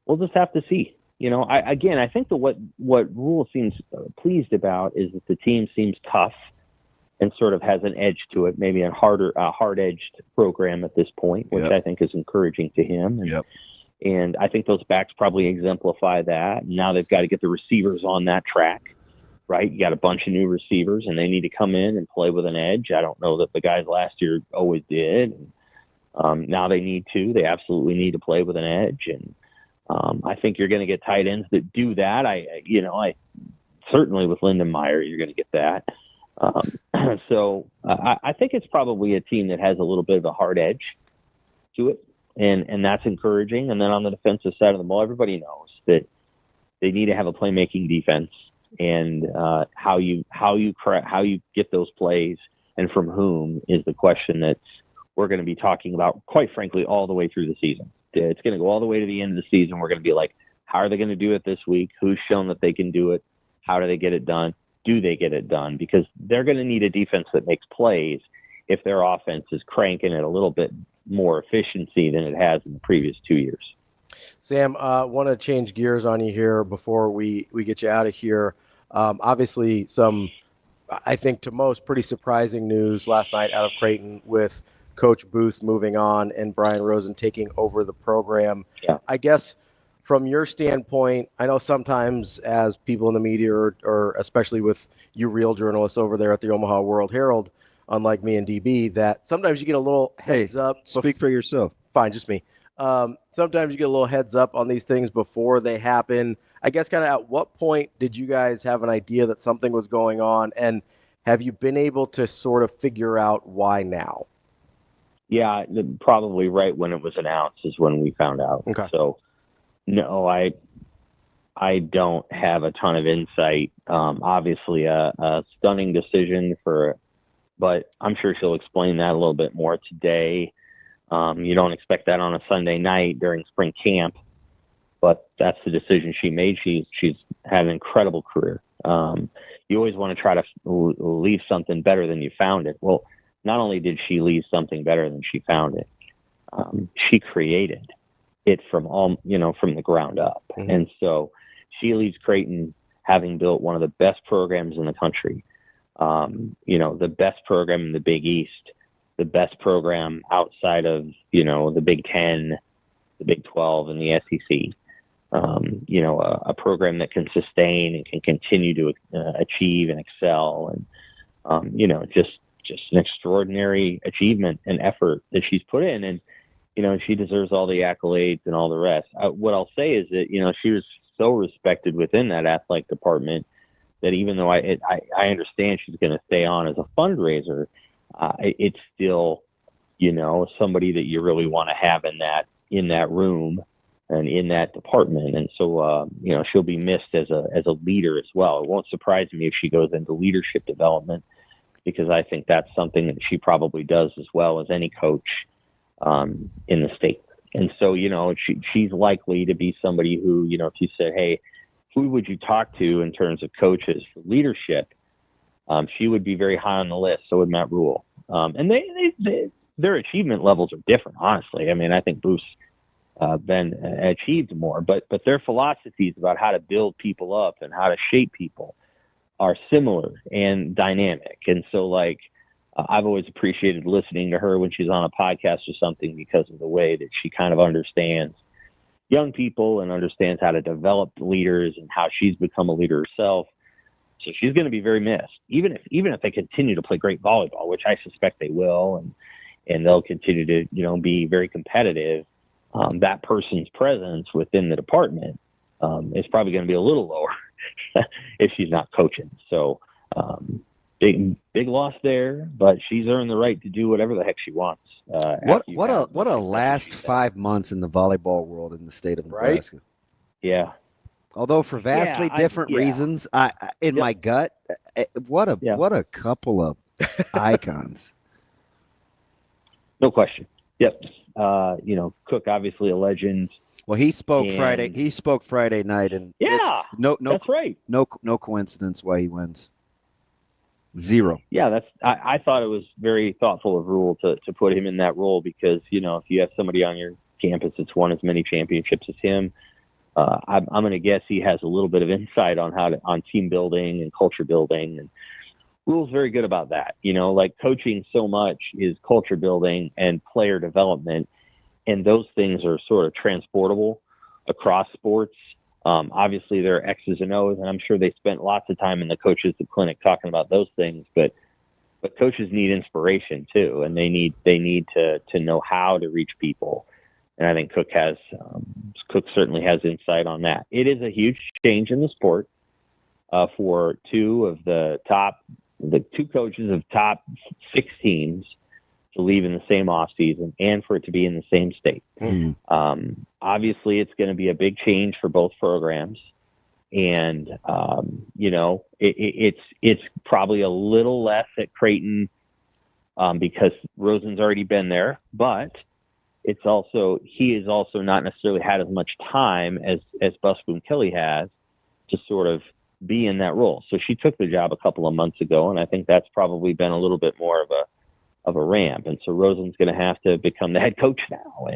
Speaker 5: we'll just have to see. I think what Rule seems pleased about is that the team seems tough and sort of has an edge to it, maybe a hard-edged program at this point, which I think is encouraging to him. And I think those backs probably exemplify that. Now they've got to get the receivers on that track, right? You got a bunch of new receivers, and they need to come in and play with an edge. I don't know that the guys last year always did. Now they need to. They absolutely need to play with an edge. And I think you're going to get tight ends that do that. I certainly with Lyndon Meyer, you're going to get that. So I think it's probably a team that has a little bit of a hard edge to it, and that's encouraging. And then on the defensive side of the ball, everybody knows that they need to have a playmaking defense, and how you get those plays and from whom is the question that we're going to be talking about, quite frankly, all the way through the season. It's going to go all the way to the end of the season. We're going to be like, how are they going to do it this week? Who's shown that they can do it? How do they get it done? Do they get it done? Because they're going to need a defense that makes plays if their offense is cranking at a little bit more efficiency than it has in the previous 2 years.
Speaker 1: Sam, want to change gears on you here before we get you out of here. Obviously, some, I think to most, pretty surprising news last night out of Creighton with Coach Booth moving on and Brian Rosen taking over the program.
Speaker 5: Yeah.
Speaker 1: I guess from your standpoint, I know sometimes as people in the media or especially with you real journalists over there at the Omaha World Herald, unlike me and DB, that sometimes you get a little heads up.
Speaker 2: Speak for yourself.
Speaker 1: Fine, just me. Sometimes you get a little heads up on these things before they happen. I guess kind of at what point did you guys have an idea that something was going on, and have you been able to sort of figure out why now?
Speaker 5: Yeah, probably right when it was announced is when we found out.
Speaker 1: Okay.
Speaker 5: So, no, I don't have a ton of insight. Obviously, a stunning decision but I'm sure she'll explain that a little bit more today. You don't expect that on a Sunday night during spring camp, but that's the decision she made. She's had an incredible career. You always want to try to leave something better than you found it. Well, not only did she leave something better than she found it, she created it from the ground up. Mm-hmm. And so she leaves Creighton having built one of the best programs in the country, the best program in the Big East, the best program outside of, the Big 10, the Big 12, and the SEC. A program that can sustain and can continue to achieve and excel. And, just an extraordinary achievement and effort that she's put in. And, she deserves all the accolades and all the rest. What I'll say is that, she was so respected within that athletic department that even though I understand she's going to stay on as a fundraiser, it's still, somebody that you really want to have in that room and in that department. And so, she'll be missed as a leader as well. It won't surprise me if she goes into leadership development, because I think that's something that she probably does as well as any coach in the state. And so, she's likely to be somebody who, if you said, hey, who would you talk to in terms of coaches for leadership? She would be very high on the list. So would Matt Rule. And their achievement levels are different, honestly. I mean, I think Booth's been achieved more, but their philosophies about how to build people up and how to shape people are similar and dynamic. And so, like, I've always appreciated listening to her when she's on a podcast or something because of the way that she kind of understands young people and understands how to develop leaders and how she's become a leader herself. So she's going to be very missed, even if they continue to play great volleyball, which I suspect they will, and they'll continue to, you know, be very competitive. That person's presence within the department is probably going to be a little lower if she's not coaching. So big loss there, but she's earned the right to do whatever the heck she wants.
Speaker 2: What a last 5 months in the volleyball world in the state of Nebraska.
Speaker 5: Right? Yeah.
Speaker 2: Although for vastly different reasons, my gut, what a couple of icons.
Speaker 5: No question. Yep. You know, Cook obviously a legend.
Speaker 2: Well, he spoke Friday. He spoke Friday night, and
Speaker 5: that's right.
Speaker 2: No coincidence why he wins. Zero.
Speaker 5: Yeah, I thought it was very thoughtful of Rule to put him in that role because, you know, if you have somebody on your campus that's won as many championships as him, I'm going to guess he has a little bit of insight on team building and culture building, and Rule's very good about that. You know, like coaching so much is culture building and player development, and those things are sort of transportable across sports. Obviously, there are X's and O's, and I'm sure they spent lots of time in the coaches' clinic talking about those things. But coaches need inspiration too, and they need to know how to reach people. And I think Cook certainly has insight on that. It is a huge change in the sport for two coaches of top 6 teams to leave in the same offseason and for it to be in the same state.
Speaker 2: Mm-hmm.
Speaker 5: Obviously, it's going to be a big change for both programs. And, you know, it's probably a little less at Creighton because Rosen's already been there, but he has also not necessarily had as much time as Busboom Kelly has to sort of be in that role. So she took the job a couple of months ago, and I think that's probably been a little bit more of a ramp. And so Rosen's going to have to become the head coach now,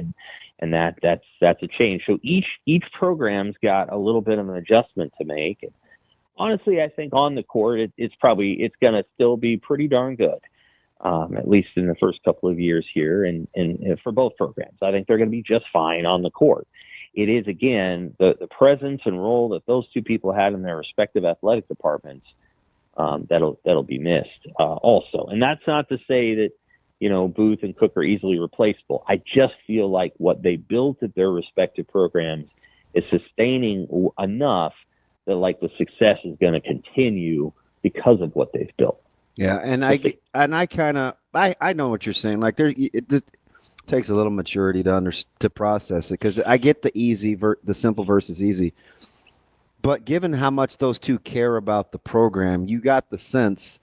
Speaker 5: and that's a change. So each program's got a little bit of an adjustment to make. And honestly, I think on the court, it's going to still be pretty darn good. At least in the first couple of years here, and for both programs, I think they're going to be just fine on the court. It is, again, the presence and role that those two people had in their respective athletic departments that'll be missed also. And that's not to say that, you know, Booth and Cook are easily replaceable. I just feel like what they built at their respective programs is sustaining enough that, like, the success is going to continue because of what they've built.
Speaker 2: Yeah, and I know what you're saying. Like, it just takes a little maturity to process it, because I get the simple versus easy. But given how much those two care about the program, you got the sense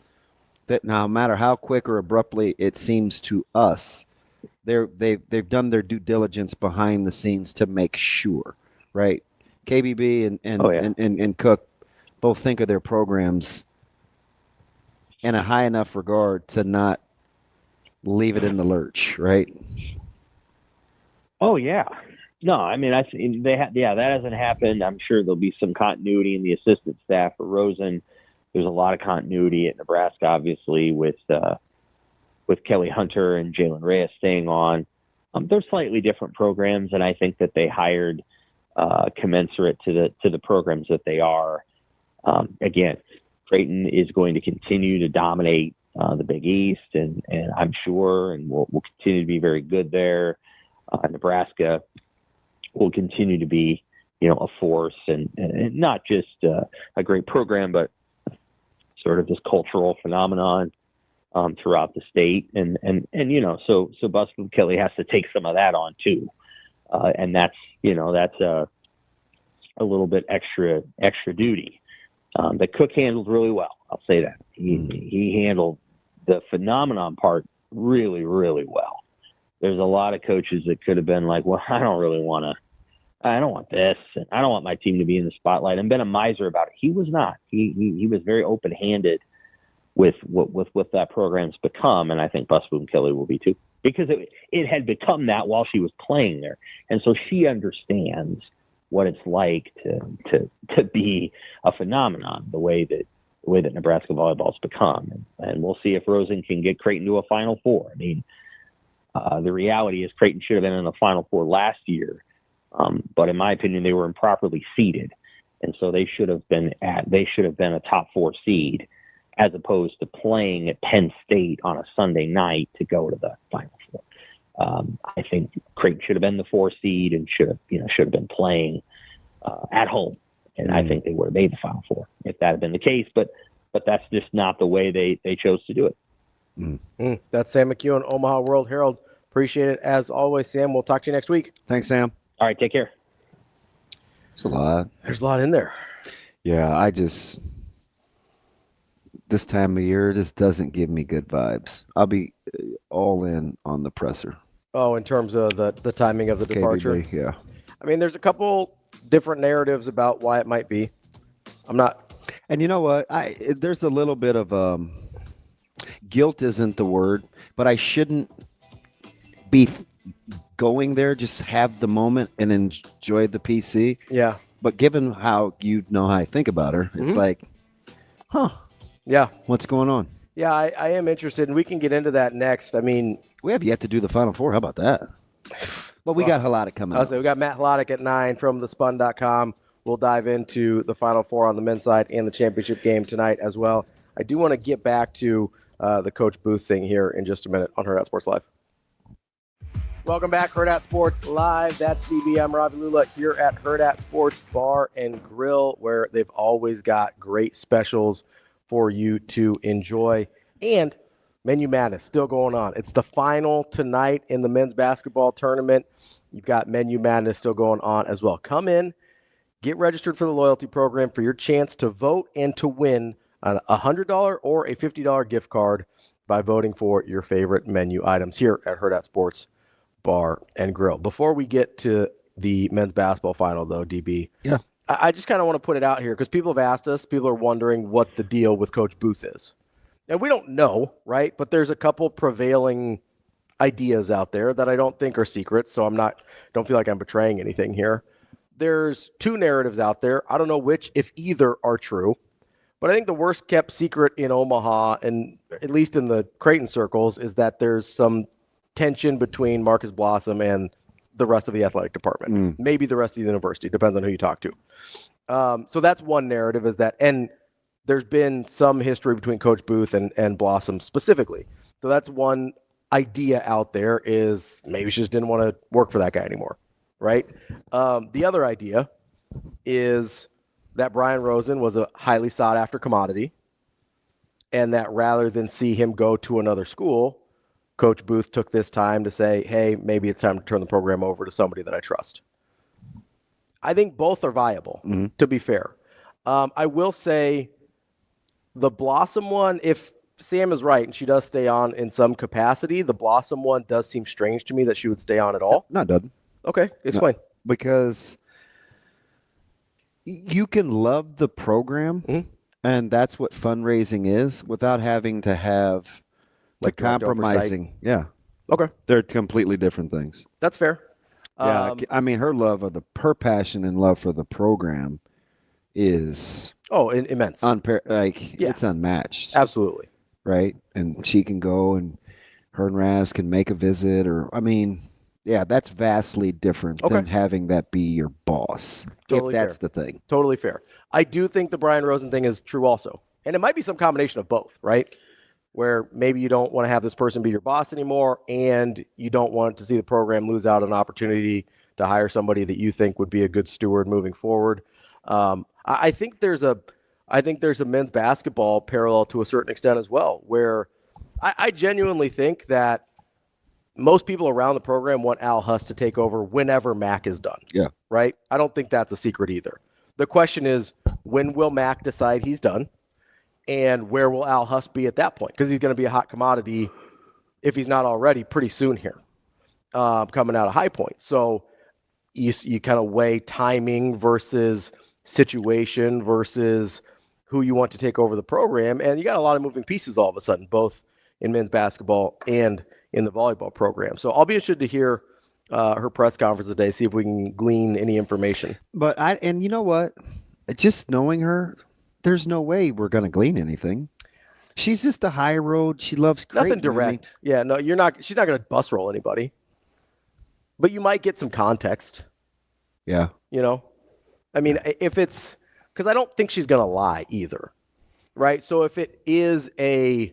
Speaker 2: that no matter how quick or abruptly it seems to us, they've done their due diligence behind the scenes to make sure, right? KBB and Cook both think of their programs in a high enough regard to not leave it in the lurch, right?
Speaker 5: Oh yeah, no, I mean that hasn't happened. I'm sure there'll be some continuity in the assistant staff for Rosen. There's a lot of continuity at Nebraska, obviously, with Kelly Hunter and Jalen Reyes staying on. They're slightly different programs, and I think that they hired commensurate to the programs that they are. Again, Creighton is going to continue to dominate the Big East, and I'm sure, and we'll continue to be very good there. Nebraska will continue to be, you know, a force, and not just a great program, but sort of this cultural phenomenon throughout the state, and you know, so Busboom Kelly has to take some of that on too, and that's a little bit extra duty. That Cook handled really well. I'll say that. He handled the phenomenon part really, really well. There's a lot of coaches that could have been like, well, I don't want this, and I don't want my team to be in the spotlight, and been a miser about it. He was not. He was very open-handed with what that program's become, and I think Busboom Kelly will be too, because it had become that while she was playing there, and so she understands what it's like to be a phenomenon, the way the way that Nebraska volleyball's become. And we'll see if Rosen can get Creighton to a Final Four. I mean, the reality is Creighton should have been in the Final Four last year, but in my opinion, they were improperly seeded, and so they should have been a top 4 seed, as opposed to playing at Penn State on a Sunday night to go to the Final Four. I think Creighton should have been the 4 seed and should have been playing at home, and I think they would have made the Final Four if that had been the case. But that's just not the way they chose to do it.
Speaker 1: That's Sam McKewon, Omaha World Herald. Appreciate it as always, Sam. We'll talk to you next week.
Speaker 2: Thanks, Sam.
Speaker 5: All right, take care.
Speaker 2: There's a lot.
Speaker 1: There's a lot in there.
Speaker 2: Yeah, this time of year, this doesn't give me good vibes. I'll be all in on the presser.
Speaker 1: Oh, in terms of the timing of the departure?
Speaker 2: KBB, yeah.
Speaker 1: I mean, there's a couple different narratives about why it might be. I'm not.
Speaker 2: And you know what? There's a little bit of guilt isn't the word, but I shouldn't be going there. Just have the moment and enjoy the PC.
Speaker 1: Yeah.
Speaker 2: But given how how I think about her, it's like,
Speaker 1: yeah,
Speaker 2: what's going on?
Speaker 1: Yeah, I am interested, and we can get into that next. I mean,
Speaker 2: we have yet to do the Final Four. How about that? But we got Hladik coming up.
Speaker 1: We got Matt Hladik at 9 from the Spun.com. We'll dive into the Final Four on the men's side and the championship game tonight as well. I do want to get back to the Coach Booth thing here in just a minute on Hurrdat Sports Live. Welcome back, Hurrdat Sports Live. That's DB. I'm Ravi Lulla here at Hurrdat Sports Bar and Grill, where they've always got great specials for you to enjoy. And Menu Madness still going on. It's the final tonight in the men's basketball tournament. You've got Menu Madness still going on as well. Come in, get registered for the loyalty program for your chance to vote and to win a $100 or a $50 gift card by voting for your favorite menu items here at Hurrdat Sports Bar and Grill. Before we get to the men's basketball final, though, DB,
Speaker 2: yeah,
Speaker 1: I just kind of want to put it out here because people have asked us, people are wondering what the deal with Coach Booth is. And we don't know, right? But there's a couple prevailing ideas out there that I don't think are secrets, so don't feel like I'm betraying anything here. There's 2 narratives out there. I don't know which, if either, are true. But I think the worst kept secret in Omaha, and at least in the Creighton circles, is that there's some tension between Marcus Blossom and the rest of the athletic department. Maybe the rest of the university. Depends on who you talk to. So that's one narrative, is that, and there's been some history between Coach Booth and Blossom specifically. So that's one idea out there, is maybe she just didn't want to work for that guy anymore, right? The other idea is that Brian Rosen was a highly sought-after commodity, and that rather than see him go to another school, Coach Booth took this time to say, hey, maybe it's time to turn the program over to somebody that I trust. I think both are viable, to be fair. I will say the Blossom one, if Sam is right and she does stay on in some capacity, the Blossom one does seem strange to me that she would stay on at all.
Speaker 2: No, it doesn't.
Speaker 1: Okay, explain.
Speaker 2: No, because you can love the program, and that's what fundraising is, without having to have like compromising. Yeah.
Speaker 1: Okay.
Speaker 2: They're completely different things.
Speaker 1: That's fair.
Speaker 2: Yeah. I mean, her passion and love for the program is
Speaker 1: immense.
Speaker 2: It's unmatched.
Speaker 1: Absolutely.
Speaker 2: Right. And she can go, and her and Raz can make a visit, that's vastly different than having that be your boss.
Speaker 1: Totally
Speaker 2: if that's
Speaker 1: fair.
Speaker 2: the thing.
Speaker 1: Totally fair. I do think the Brian Rosen thing is true also. And it might be some combination of both, right? Where maybe you don't want to have this person be your boss anymore, and you don't want to see the program lose out on an opportunity to hire somebody that you think would be a good steward moving forward. I think there's a men's basketball parallel to a certain extent as well, where I genuinely think that most people around the program want Al Huss to take over whenever Mac is done.
Speaker 2: Yeah.
Speaker 1: Right? I don't think that's a secret either. The question is, when will Mac decide he's done? And where will Al Huss be at that point? Because he's going to be a hot commodity, if he's not already, pretty soon here, coming out of High Point. So you kind of weigh timing versus situation versus who you want to take over the program. And you got a lot of moving pieces all of a sudden, both in men's basketball and in the volleyball program. So I'll be interested to hear her press conference today, see if we can glean any information.
Speaker 2: And you know what? Just knowing her, there's no way we're going to glean anything. She's just a high road. She loves Creighton.
Speaker 1: Nothing direct. Yeah, no, you're not. She's not going to bus roll anybody. But you might get some context.
Speaker 2: Yeah.
Speaker 1: You know, I mean, if it's because I don't think she's going to lie either, right? So if it is the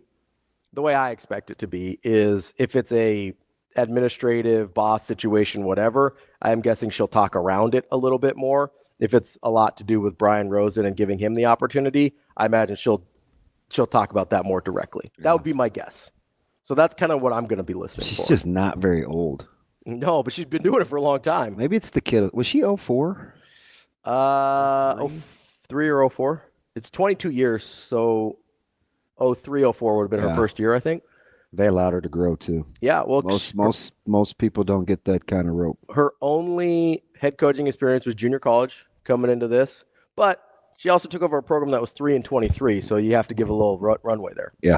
Speaker 1: way I expect it to be is if it's a administrative boss situation, whatever, I'm guessing she'll talk around it a little bit more. If it's a lot to do with Brian Rosen and giving him the opportunity, I imagine she'll talk about that more directly. Yeah. That would be my guess. So that's kind of what I'm going to be listening for.
Speaker 2: She's just not very old.
Speaker 1: No, but she's been doing it for a long time.
Speaker 2: Maybe it's the kid. Was she 04?
Speaker 1: 03 or 04. It's 22 years, so 03, 04 would have been her first year, I think.
Speaker 2: They allowed her to grow too.
Speaker 1: Yeah, well,
Speaker 2: most people don't get that kind of rope.
Speaker 1: Her only head coaching experience was junior college coming into this, but she also took over a program that was 3-23, so you have to give a little runway there.
Speaker 2: Yeah.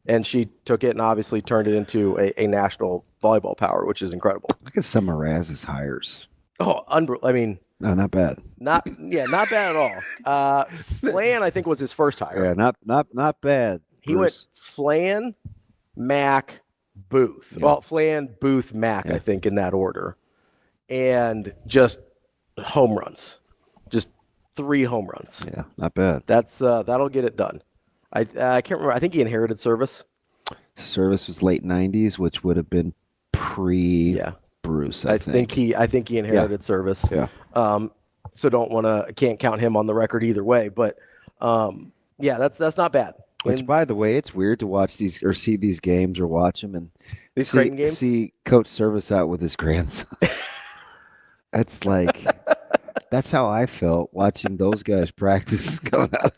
Speaker 1: And she took it and obviously turned it into a national volleyball power, which is incredible.
Speaker 2: Look at some of Raz's hires.
Speaker 1: Oh, I mean,
Speaker 2: no, not bad.
Speaker 1: Not bad at all. Flan, I think, was his first hire.
Speaker 2: Yeah, not bad.
Speaker 1: He went Flan, Mack, Booth. Yeah. Well, Flan, Booth, Mack, I think, in that order, and just home runs, just 3 home runs.
Speaker 2: Yeah, not bad.
Speaker 1: That's that'll get it done. I can't remember. I think he inherited service.
Speaker 2: Service was late 90s, which would have been Bruce. I think
Speaker 1: he inherited service.
Speaker 2: Yeah.
Speaker 1: So can't count him on the record either way. But that's not bad.
Speaker 2: Which, by the way, it's weird to watch these or see these games or watch them and
Speaker 1: these Creighton games.
Speaker 2: See Coach Service out with his grandson. That's like that's how I felt watching those guys practice coming out.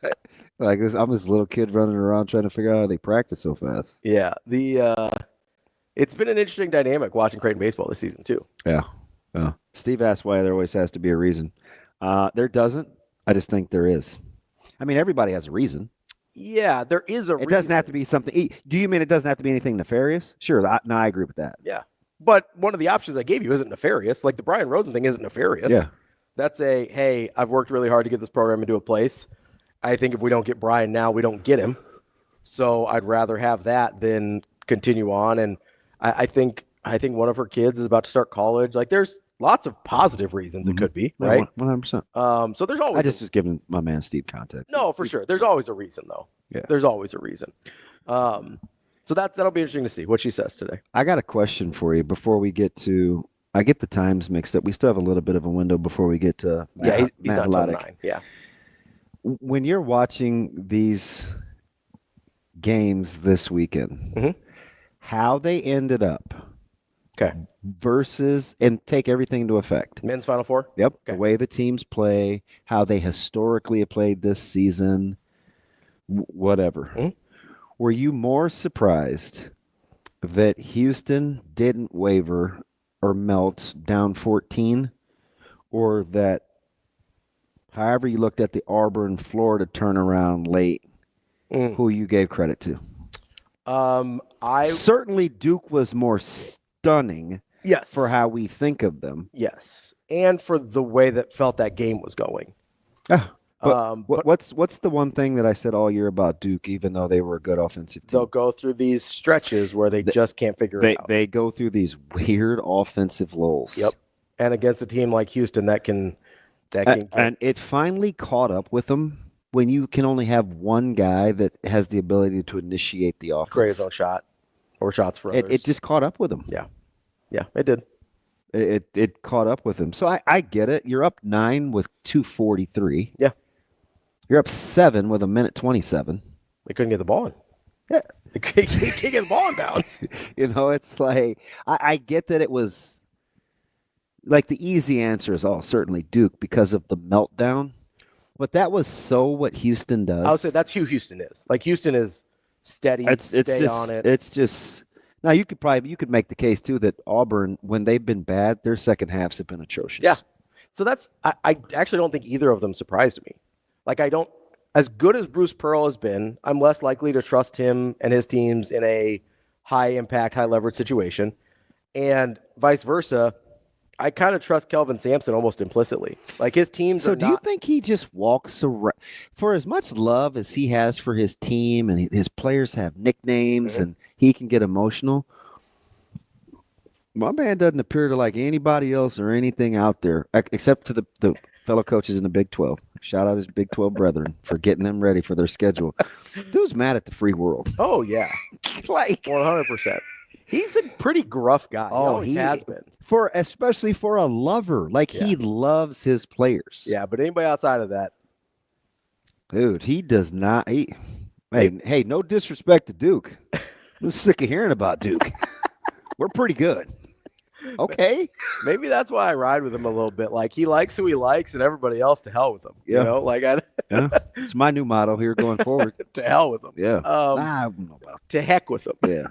Speaker 2: Like this, I'm this little kid running around trying to figure out how they practice so fast.
Speaker 1: Yeah, it's been an interesting dynamic watching Creighton baseball this season too.
Speaker 2: Yeah. Steve asked why there always has to be a reason. There doesn't. I just think there is. I mean, everybody has a reason.
Speaker 1: Yeah, there is a reason.
Speaker 2: It doesn't have to be something. Do you mean it doesn't have to be anything nefarious? Sure. I agree with that.
Speaker 1: Yeah. But one of the options I gave you isn't nefarious. Like the Brian Rosen thing isn't nefarious.
Speaker 2: Yeah.
Speaker 1: That's hey, I've worked really hard to get this program into a place. I think if we don't get Brian now, we don't get him. So I'd rather have that than continue on. And I think one of her kids is about to start college. Like there's lots of positive reasons it could be, right?
Speaker 2: 100%.
Speaker 1: So there's always.
Speaker 2: I just was giving my man Steve context.
Speaker 1: No, for sure. There's always a reason, though.
Speaker 2: Yeah.
Speaker 1: There's always a reason. So that'll be interesting to see what she says today.
Speaker 2: I got a question for you before we get to. I get the times mixed up. We still have a little bit of a window before we get to
Speaker 1: he's not
Speaker 2: Hladik.
Speaker 1: 9. Yeah.
Speaker 2: When you're watching these games this weekend, how they ended up.
Speaker 1: Okay.
Speaker 2: Versus, and take everything into effect.
Speaker 1: Men's Final Four?
Speaker 2: Yep.
Speaker 1: Okay.
Speaker 2: The way the teams play, how they historically have played this season, whatever.
Speaker 1: Mm-hmm.
Speaker 2: Were you more surprised that Houston didn't waver or melt down 14, or that however you looked at the Auburn, Florida turnaround late, who you gave credit to? Certainly Duke was more stunning.
Speaker 1: Yes.
Speaker 2: For how we think of them.
Speaker 1: Yes. And for the way that felt that game was going.
Speaker 2: What's the one thing that I said all year about Duke, even though they were a good offensive team?
Speaker 1: They'll go through these stretches where they just can't figure it out.
Speaker 2: They go through these weird offensive lulls.
Speaker 1: Yep. And against a team like Houston, that can
Speaker 2: and it finally caught up with them when you can only have one guy that has the ability to initiate the offense.
Speaker 1: Create his own shot or shots for others.
Speaker 2: It just caught up with them.
Speaker 1: Yeah. Yeah, it did.
Speaker 2: It caught up with him. So I get it. You're up 9 with 2:43.
Speaker 1: Yeah.
Speaker 2: You're up 7 with 1:27.
Speaker 1: They couldn't get the ball in.
Speaker 2: Yeah.
Speaker 1: They can't get the ball in bounds.
Speaker 2: It's like, I get that it was like the easy answer is certainly Duke because of the meltdown. But that was so what Houston does.
Speaker 1: I would say that's who Houston is. Like Houston is steady, stay on it.
Speaker 2: It's just now you could make the case too that Auburn, when they've been bad, their second halves have been atrocious.
Speaker 1: Yeah. So I actually don't think either of them surprised me. Like as good as Bruce Pearl has been, I'm less likely to trust him and his teams in a high impact, high leverage situation. And vice versa, I kind of trust Kelvin Sampson almost implicitly. Like his teams.
Speaker 2: So do you think he just walks around for as much love as he has for his team, and his players have nicknames, and he can get emotional? My man doesn't appear to like anybody else or anything out there, except to the fellow coaches in the Big 12. Shout out his Big 12 brethren for getting them ready for their schedule. Dude's mad at the free world.
Speaker 1: Oh yeah,
Speaker 2: Like
Speaker 1: 100%. He's a pretty gruff guy. He always has been.
Speaker 2: Especially for a lover. Like he loves his players.
Speaker 1: Yeah, but anybody outside of that,
Speaker 2: dude, he does not. Hey, no disrespect to Duke. I'm sick of hearing about Duke. We're pretty good. Okay.
Speaker 1: Maybe that's why I ride with him a little bit. Like he likes who he likes, and everybody else to hell with him.
Speaker 2: Yeah.
Speaker 1: You know, like
Speaker 2: It's my new motto here going forward.
Speaker 1: to hell with him.
Speaker 2: Yeah. I don't know about
Speaker 1: To heck with him.
Speaker 2: Yeah.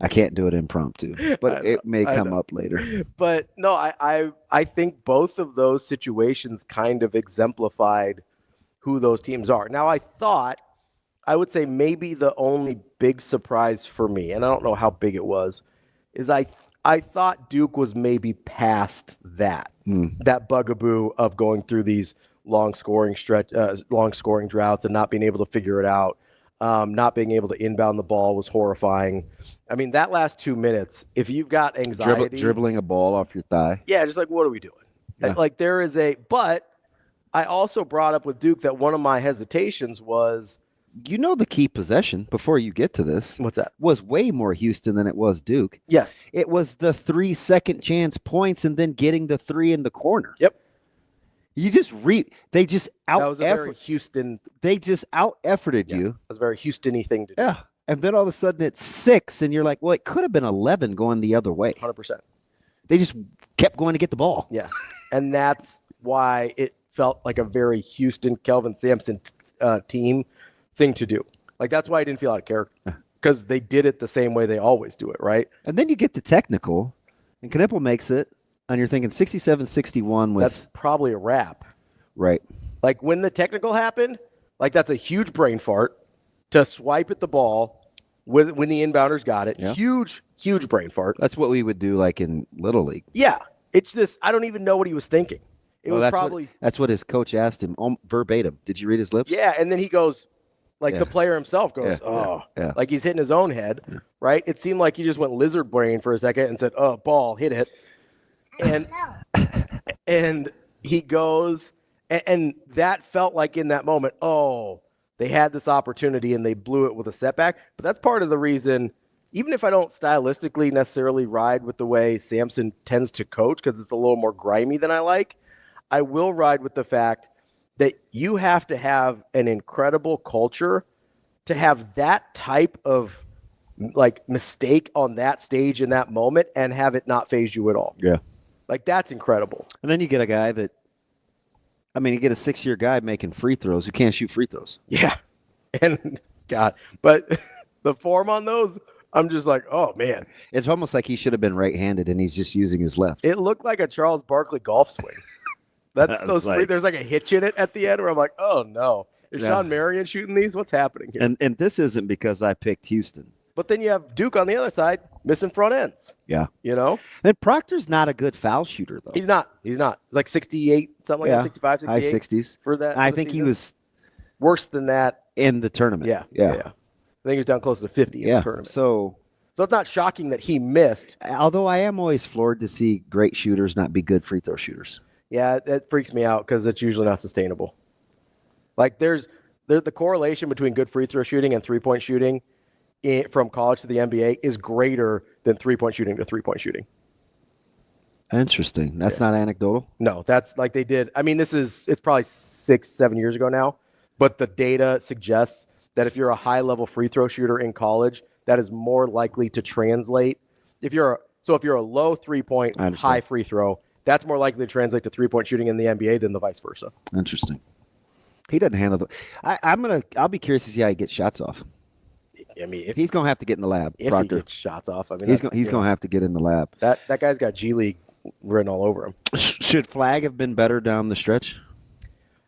Speaker 2: I can't do it impromptu, but it may come up later.
Speaker 1: But no, I think both of those situations kind of exemplified who those teams are. Now, I would say maybe the only big surprise for me, and I don't know how big it was, is I thought Duke was maybe past that bugaboo of going through these long scoring droughts and not being able to figure it out. Not being able to inbound the ball was horrifying. I mean, that last 2 minutes, if you've got anxiety,
Speaker 2: dribbling a ball off your thigh.
Speaker 1: Yeah, just like, what are we doing?
Speaker 2: Yeah.
Speaker 1: Like but I also brought up with Duke that one of my hesitations was,
Speaker 2: the key possession before you get to this.
Speaker 1: What's that?
Speaker 2: Was way more Houston than it was Duke.
Speaker 1: Yes.
Speaker 2: It was the 3 second chance points and then getting the 3 in the corner.
Speaker 1: Yep.
Speaker 2: You they just out
Speaker 1: That was a very Houston.
Speaker 2: They just out efforted you.
Speaker 1: That was a very Houston-y thing to do.
Speaker 2: Yeah. And then all of a sudden it's 6 and you're like, well, it could have been 11 going the other way.
Speaker 1: 100%.
Speaker 2: They just kept going to get the ball.
Speaker 1: Yeah. And that's why it felt like a very Houston Kelvin Sampson team thing to do. Like that's why I didn't feel out of character, because they did it the same way they always do it, right?
Speaker 2: And then you get the technical and Knipple makes it and you're thinking 67-61 with
Speaker 1: that's probably a wrap.
Speaker 2: Right.
Speaker 1: Like when the technical happened, like that's a huge brain fart to swipe at the ball when the inbounders got it.
Speaker 2: Yeah.
Speaker 1: Huge brain fart.
Speaker 2: That's what we would do like in Little League.
Speaker 1: Yeah. It's this, I don't even know what he was thinking.
Speaker 2: That's what his coach asked him verbatim. Did you read his lips?
Speaker 1: Yeah, and then he goes, like the player himself goes, like he's hitting his own head, right? It seemed like he just went lizard brain for a second and said, "Oh, ball, hit it," and he goes, and that felt like in that moment, they had this opportunity and they blew it with a setback. But that's part of the reason, even if I don't stylistically necessarily ride with the way Sampson tends to coach, because it's a little more grimy than I like, I will ride with the fact that you have to have an incredible culture to have that type of like mistake on that stage in that moment and have it not faze you at all.
Speaker 2: Yeah.
Speaker 1: Like that's incredible.
Speaker 2: And then you get a guy you get a 6-year guy making free throws who can't shoot free throws.
Speaker 1: Yeah. And God, but the form on those, I'm just like, oh man.
Speaker 2: It's almost like he should have been right-handed and he's just using his left.
Speaker 1: It looked like a Charles Barkley golf swing. There's like a hitch in it at the end where I'm like, oh no. Is Sean Marion shooting these? What's happening here?
Speaker 2: And this isn't because I picked Houston.
Speaker 1: But then you have Duke on the other side missing front ends.
Speaker 2: Yeah.
Speaker 1: You know?
Speaker 2: And Proctor's not a good foul shooter, though.
Speaker 1: He's not. He's like 68, something like that, 65, 68.
Speaker 2: High 60s.
Speaker 1: For that.
Speaker 2: I think he was
Speaker 1: worse than that
Speaker 2: in the tournament.
Speaker 1: Yeah. I think he was down close to 50 in the tournament.
Speaker 2: So
Speaker 1: it's not shocking that he missed.
Speaker 2: Although I am always floored to see great shooters not be good free throw shooters.
Speaker 1: Yeah, that freaks me out because it's usually not sustainable. Like there's the correlation between good free throw shooting and 3-point shooting from college to the NBA is greater than 3-point shooting to 3-point shooting.
Speaker 2: Interesting. That's not anecdotal?
Speaker 1: No, that's like they did. I mean, it's probably 6-7 years ago now, but the data suggests that if you're a high-level free throw shooter in college, that is more likely to translate. If you're a low 3-point, high free throw, that's more likely to translate to 3-point shooting in the NBA than the vice versa.
Speaker 2: Interesting. He doesn't handle the. I'll be curious to see how he gets shots off.
Speaker 1: I mean,
Speaker 2: he's going to have to get in the lab.
Speaker 1: If
Speaker 2: Proctor.
Speaker 1: He gets shots off, I mean,
Speaker 2: he's going to have to get in the lab.
Speaker 1: That guy's got G League written all over him.
Speaker 2: Should Flag have been better down the stretch?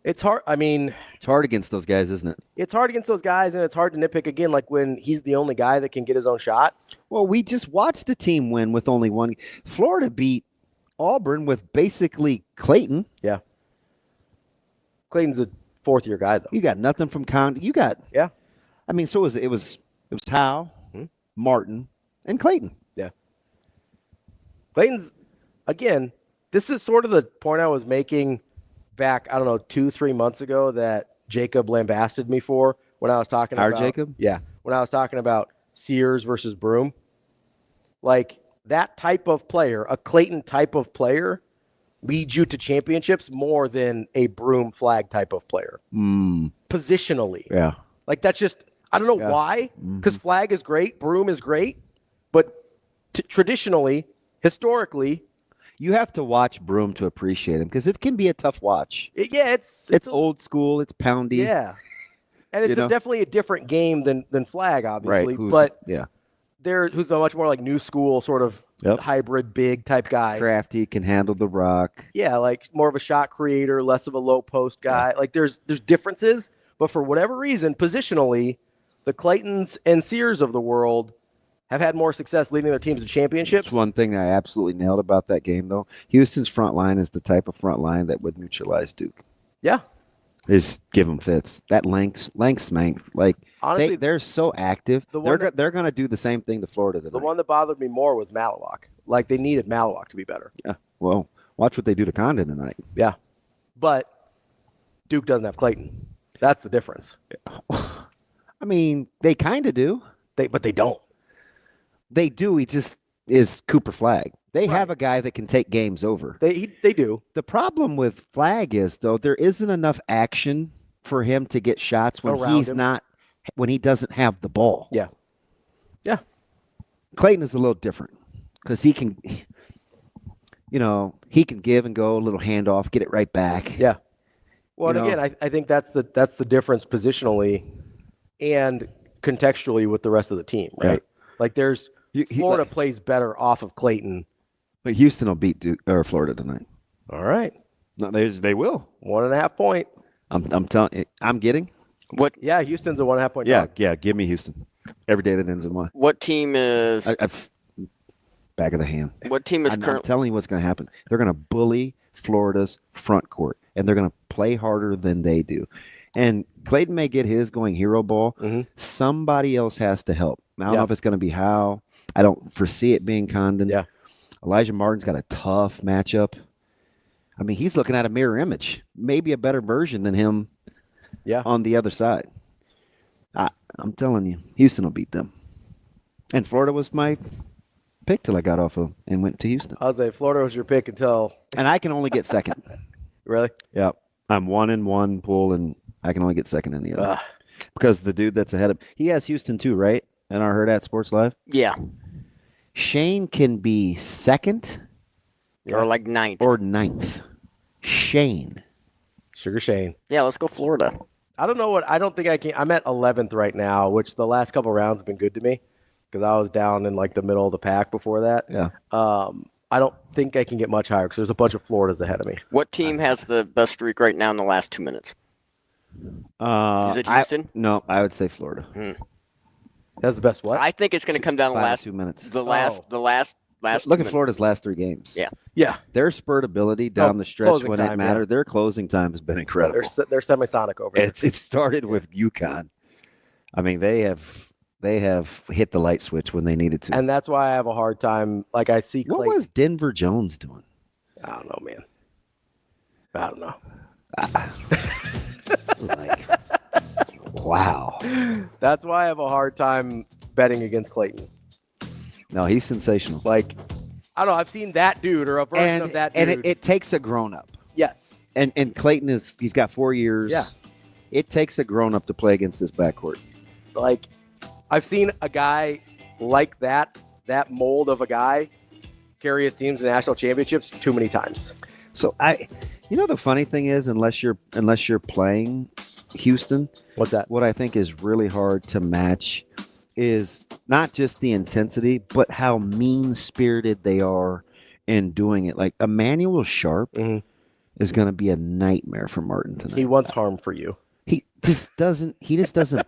Speaker 1: It's hard. I mean,
Speaker 2: it's hard against those guys, isn't it?
Speaker 1: It's hard against those guys, and it's hard to nitpick again. Like when he's the only guy that can get his own shot.
Speaker 2: Well, we just watched a team win with only one. Florida beat Auburn with basically Creighton.
Speaker 1: Yeah. Clayton's a fourth-year guy, though.
Speaker 2: You got nothing from Con. You got.
Speaker 1: Yeah.
Speaker 2: I mean, so it was Howe, Martin, and Creighton.
Speaker 1: Yeah. Clayton's, again, this is sort of the point I was making back, 2-3 months ago that Jacob lambasted me for when I was talking about.
Speaker 2: Our Jacob?
Speaker 1: Yeah. When I was talking about Sears versus Broom. Like, that type of player, a Clayton type of player, leads you to championships more than a Broom Flag type of player. Positionally.
Speaker 2: Yeah.
Speaker 1: Like, that's just, I don't know why, because Flag is great, Broom is great, but traditionally, historically,
Speaker 2: You have to watch Broom to appreciate him because it can be a tough watch.
Speaker 1: it's
Speaker 2: Old school. It's poundy.
Speaker 1: Yeah. And it's definitely a different game than Flag, obviously.
Speaker 2: Right.
Speaker 1: But
Speaker 2: yeah.
Speaker 1: who's a much more like new school sort of hybrid big type guy.
Speaker 2: Crafty, can handle the rock.
Speaker 1: Yeah, like more of a shot creator, less of a low post guy. Like there's differences, but for whatever reason, positionally, the Claytons and Sears of the world have had more success leading their teams to championships.
Speaker 2: That's one thing I absolutely nailed about that game, though. Houston's front line is the type of front line that would neutralize Duke.
Speaker 1: Yeah.
Speaker 2: Is give them fits. That length. Like,
Speaker 1: honestly,
Speaker 2: they're so active. They're going to do the same thing to Florida tonight.
Speaker 1: The one that bothered me more was Malawak. Like, they needed Malawak to be better.
Speaker 2: Yeah. Well, watch what they do to Condon tonight.
Speaker 1: Yeah. But Duke doesn't have Clayton. That's the difference.
Speaker 2: I mean, they kind of do.
Speaker 1: But they don't.
Speaker 2: They do. He just is Cooper Flag. They have a guy that can take games over.
Speaker 1: They do.
Speaker 2: The problem with Flag is, though, there isn't enough action for him to get shots when when he doesn't have the ball.
Speaker 1: Yeah. Yeah.
Speaker 2: Clayton is a little different because he can, he can give and go, a little handoff, get it right back.
Speaker 1: Yeah. Well, and again, I think that's the difference positionally and contextually with the rest of the team, right?
Speaker 2: Yeah.
Speaker 1: Like there's Florida plays better off of Clayton.
Speaker 2: But Houston will beat Duke or Florida tonight.
Speaker 1: All right.
Speaker 2: No, they will.
Speaker 1: 1.5 point.
Speaker 2: I'm telling you, I'm getting.
Speaker 3: What?
Speaker 1: Yeah, Houston's a 1.5 point.
Speaker 2: Yeah,
Speaker 1: dog.
Speaker 2: yeah. Give me Houston every day that ends in one.
Speaker 3: What team is?
Speaker 2: Back of the hand.
Speaker 3: What team is
Speaker 2: I'm
Speaker 3: currently?
Speaker 2: telling you what's going to happen. They're going to bully Florida's front court, and they're going to play harder than they do. And Clayton may get his going hero ball.
Speaker 1: Mm-hmm.
Speaker 2: Somebody else has to help. I don't know if it's going to be Howe. I don't foresee it being Condon.
Speaker 1: Yeah.
Speaker 2: Elijah Martin's got a tough matchup. I mean, he's looking at a mirror image, maybe a better version than him on the other side. I'm telling you, Houston will beat them. And Florida was my pick till I got off of and went to Houston.
Speaker 1: I was like, Florida was your pick until.
Speaker 2: And I can only get second.
Speaker 1: Really?
Speaker 2: Yeah. I'm 1-1 pool, and I can only get second in the other. Because the dude that's ahead of he has Houston too, right? In our Hurrdat Sports Live?
Speaker 3: Yeah.
Speaker 2: Shane can be second.
Speaker 3: Or like ninth.
Speaker 2: Or ninth. Shane.
Speaker 1: Sugar Shane.
Speaker 3: Yeah, let's go Florida.
Speaker 1: I don't know what. I don't think I can. I'm at 11th right now, which the last couple rounds have been good to me because I was down in like the middle of the pack before that.
Speaker 2: Yeah.
Speaker 1: I don't think I can get much higher because there's a bunch of Floridas ahead of me.
Speaker 3: What team has the best streak right now in the last 2 minutes? Is it Houston?
Speaker 2: No, I would say Florida.
Speaker 1: That's the best what?
Speaker 3: I think it's going to come down the last
Speaker 2: 2 minutes.
Speaker 3: The last.
Speaker 2: Look at Florida's last 3 games.
Speaker 3: Yeah.
Speaker 1: Yeah.
Speaker 2: Their spurt ability down the stretch when it mattered.
Speaker 1: Yeah.
Speaker 2: Their closing time has been incredible.
Speaker 1: They're semisonic over there.
Speaker 2: It started with UConn. I mean, they have hit the light switch when they needed to.
Speaker 1: And that's why I have a hard time. Like I see.
Speaker 2: What was Denver Jones doing?
Speaker 1: I don't know, man. I don't know.
Speaker 2: Wow.
Speaker 1: That's why I have a hard time betting against Clayton.
Speaker 2: No, he's sensational.
Speaker 1: Like, I don't know. I've seen that dude or a version of that dude.
Speaker 2: And it takes a grown-up.
Speaker 1: Yes.
Speaker 2: And Clayton he's got 4 years.
Speaker 1: Yeah.
Speaker 2: It takes a grown-up to play against this backcourt.
Speaker 1: Like, I've seen a guy like that mold of a guy, carry his teams to national championships too many times.
Speaker 2: So the funny thing is, unless you're playing Houston,
Speaker 1: what's that?
Speaker 2: What I think is really hard to match is not just the intensity, but how mean-spirited they are in doing it. Like Emmanuel Sharp is going to be a nightmare for Martin tonight.
Speaker 1: He wants harm for you.
Speaker 2: He just doesn't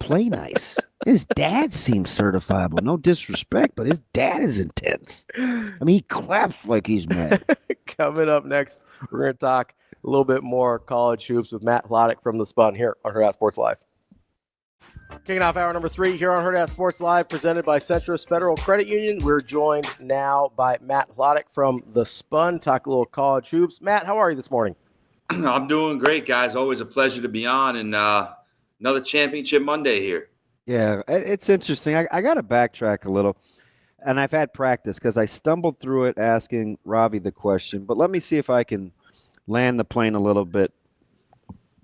Speaker 2: play nice. His dad seems certifiable. No disrespect, but his dad is intense. I mean, he claps like he's mad.
Speaker 1: Coming up next, we're going to talk a little bit more college hoops with Matt Hladik from the Spun here on Hurrdat Sports Live. Kicking off hour number 3 here on Hurrdat Sports Live, presented by Centris Federal Credit Union. We're joined now by Matt Hladik from the Spun. Talk a little college hoops. Matt, how are you this morning?
Speaker 6: I'm doing great, guys. Always a pleasure to be on, and another championship Monday here.
Speaker 2: Yeah, it's interesting. I got to backtrack a little, and I've had practice because I stumbled through it asking Ravi the question, but let me see if I can land the plane a little bit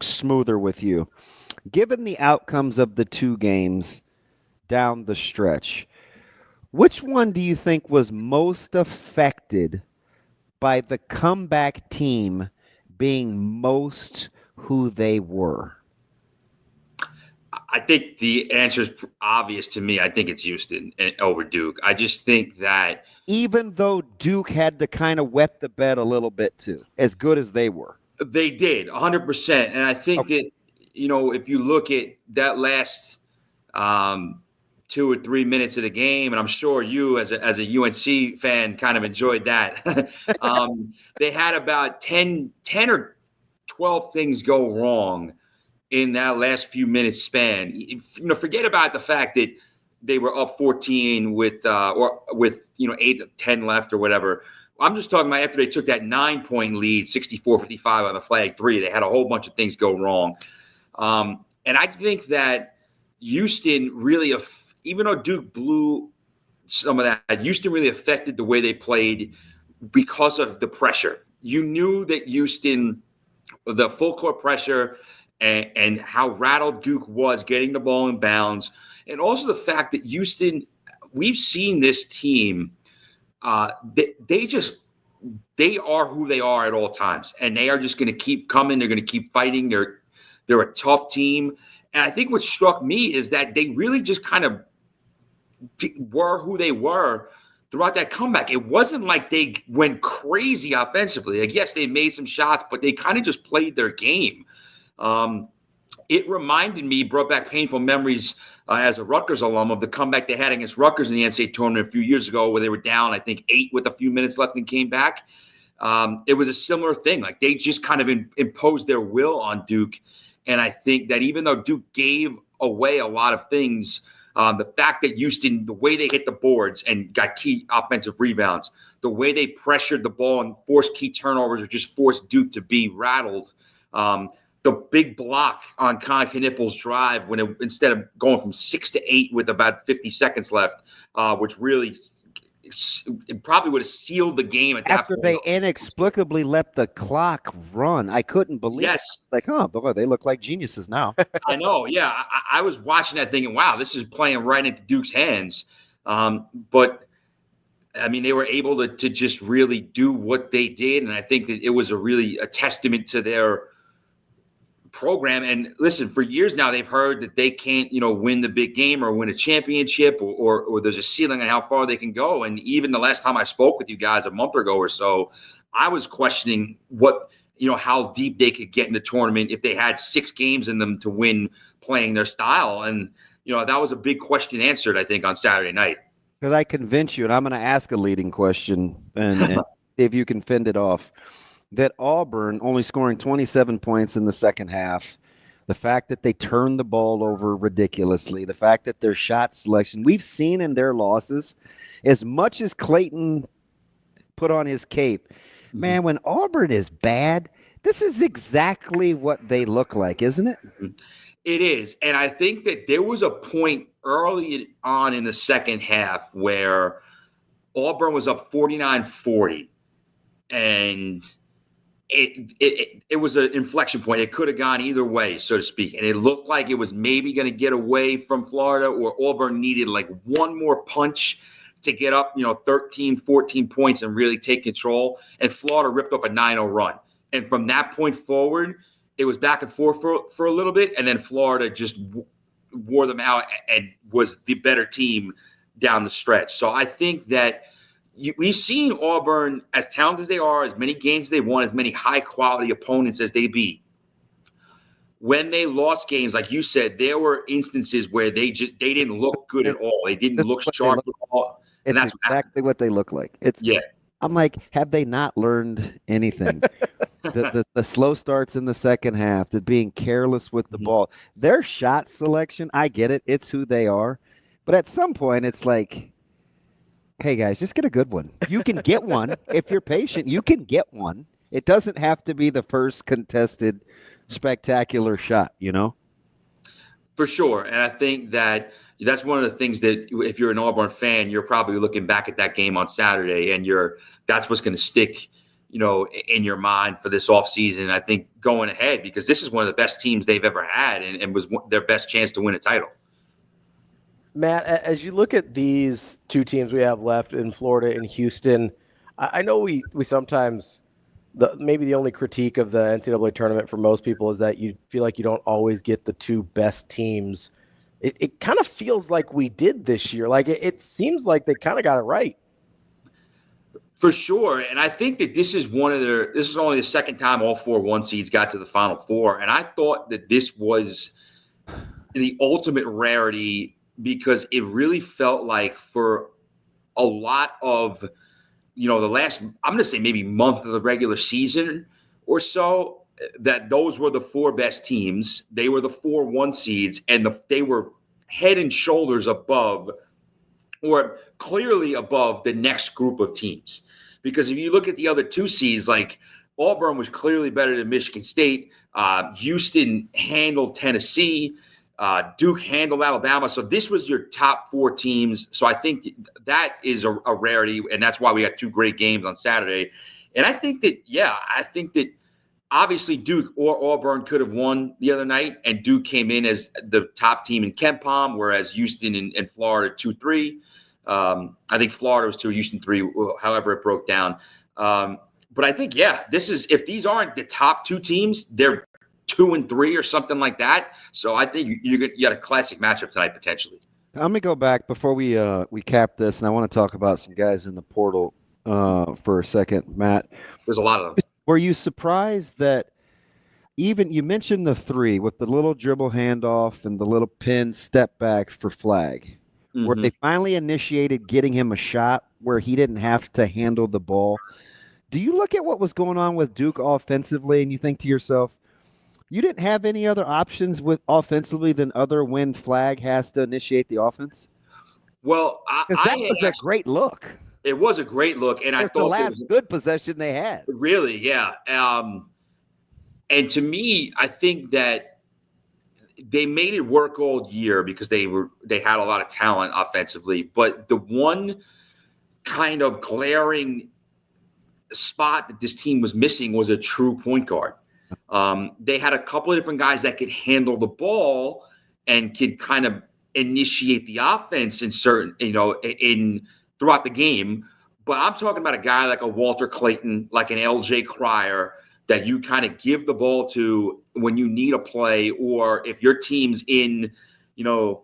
Speaker 2: smoother with you. Given the outcomes of the 2 games down the stretch, which one do you think was most affected by the comeback team being most who they were?
Speaker 6: I think the answer is obvious to me. I think it's Houston over Duke. I just think that
Speaker 2: even though Duke had to kind of wet the bed a little bit too, as good as they were.
Speaker 6: They did, 100%. And I think that, if you look at that last 2 or 3 minutes of the game, and I'm sure you as a UNC fan kind of enjoyed that, they had about 10 or 12 things go wrong in that last few minutes span. Forget about the fact that they were up 14 with 8, 10 left or whatever. I'm just talking about after they took that 9-point lead, 64-55 on the flag 3, they had a whole bunch of things go wrong. And I think that Houston really, even though Duke blew some of that, Houston really affected the way they played because of the pressure. You knew that Houston, the full court pressure and how rattled Duke was getting the ball in bounds, and also the fact that Houston, we've seen this team, they are who they are at all times, and they are just going to keep coming. They're going to keep fighting. They're a tough team. And I think what struck me is that they really just kind of were who they were throughout that comeback. It wasn't like they went crazy offensively. Like, yes, they made some shots, but they kind of just played their game. It reminded me, brought back painful memories as a Rutgers alum of the comeback they had against Rutgers in the NCAA tournament a few years ago where they were down, I think, 8 with a few minutes left and came back. It was a similar thing. Like, they just kind of imposed their will on Duke. And I think that even though Duke gave away a lot of things, the fact that Houston, the way they hit the boards and got key offensive rebounds, the way they pressured the ball and forced key turnovers or just forced Duke to be rattled, the big block on Con Knippel's drive when instead of going from 6 to 8 with about 50 seconds left, which really it probably would have sealed the game at that
Speaker 2: After
Speaker 6: point.
Speaker 2: they inexplicably let the clock run. I couldn't believe it. Like, boy, they look like geniuses now.
Speaker 6: I know, yeah. I was watching that thinking, wow, this is playing right into Duke's hands. But, I mean, they were able to just really do what they did, and I think that it was a testament to their program. And listen, for years now, they've heard that they can't, win the big game or win a championship or there's a ceiling on how far they can go. And even the last time I spoke with you guys a month ago or so, I was questioning how deep they could get in the tournament if they had 6 games in them to win playing their style. And, that was a big question answered, I think, on Saturday night.
Speaker 2: Because I convince you, and I'm going to ask a leading question and if you can fend it off, that Auburn only scoring 27 points in the second half, the fact that they turned the ball over ridiculously, the fact that their shot selection, we've seen in their losses, as much as Clayton put on his cape, man, when Auburn is bad, this is exactly what they look like, isn't it?
Speaker 6: It is. And I think that there was a point early on in the second half where Auburn was up 49-40, and it was an inflection point. It could have gone either way, so to speak. And it looked like it was maybe going to get away from Florida, or Auburn needed like one more punch to get up, 13, 14 points and really take control. And Florida ripped off a 9-0 run. And from that point forward, it was back and forth for a little bit. And then Florida just wore them out and was the better team down the stretch. So I think that we've seen Auburn, as talented as they are, as many games they won, as many high-quality opponents as they beat. when they lost games, like you said, there were instances where they didn't look good at all. They didn't look sharp at all. And
Speaker 2: It's exactly what they look like. I'm like, have they not learned anything? the slow starts in the second half, the being careless with the ball, their shot selection, I get it. It's who they are. But at some point, it's like, hey, guys, just get a good one. You can get one. If you're patient, you can get one. It doesn't have to be the first contested spectacular shot,
Speaker 6: For sure. And I think that's one of the things that if you're an Auburn fan, you're probably looking back at that game on Saturday and that's what's going to stick, in your mind for this offseason, I think, going ahead, because this is one of the best teams they've ever had and was their best chance to win a title.
Speaker 1: Matt, as you look at these two teams we have left in Florida and Houston, I know we sometimes maybe the only critique of the NCAA tournament for most people is that you feel like you don't always get the two best teams. It kind of feels like we did this year. Like it seems like they kind of got it right.
Speaker 6: For sure. And I think that this is only the second time all 4 1 seeds got to the Final Four. And I thought that this was the ultimate rarity because it really felt like for a lot of the last, I'm going to say maybe month of the regular season or so, that those were the 4 best teams. They were the 4 1 seeds, and they were head and shoulders above or clearly above the next group of teams. Because if you look at the other 2 seeds, like Auburn was clearly better than Michigan State. Houston handled Tennessee. Duke handled Alabama. So this was your top 4 teams. So I think that is a rarity, and that's why we got 2 great games on Saturday. And I think that obviously Duke or Auburn could have won the other night, and Duke came in as the top team in KenPom, whereas Houston and Florida 2-3. I think Florida was 2, Houston 3, however it broke down. But I think, if these aren't the top 2 teams, they're 2 and 3 or something like that. So I think you got a classic matchup tonight potentially.
Speaker 2: Let me go back before we cap this, and I want to talk about some guys in the portal for a second, Matt.
Speaker 6: There's a lot of them.
Speaker 2: Were you surprised that even you mentioned the 3 with the little dribble handoff and the little pin step back for flag, where they finally initiated getting him a shot where he didn't have to handle the ball? Do you look at what was going on with Duke offensively and you think to yourself, you didn't have any other options with offensively than other when flag has to initiate the offense?
Speaker 6: Well,
Speaker 2: that was a great look.
Speaker 6: It was a great look, and I thought
Speaker 2: the last good possession they had.
Speaker 6: Really, yeah. And to me, I think that they made it work all year because they had a lot of talent offensively. But the one kind of glaring spot that this team was missing was a true point guard. They had a couple of different guys that could handle the ball and could kind of initiate the offense in certain, throughout the game. But I'm talking about a guy like a Walter Clayton, like an LJ Cryer, that you kind of give the ball to when you need a play, or if your team's in it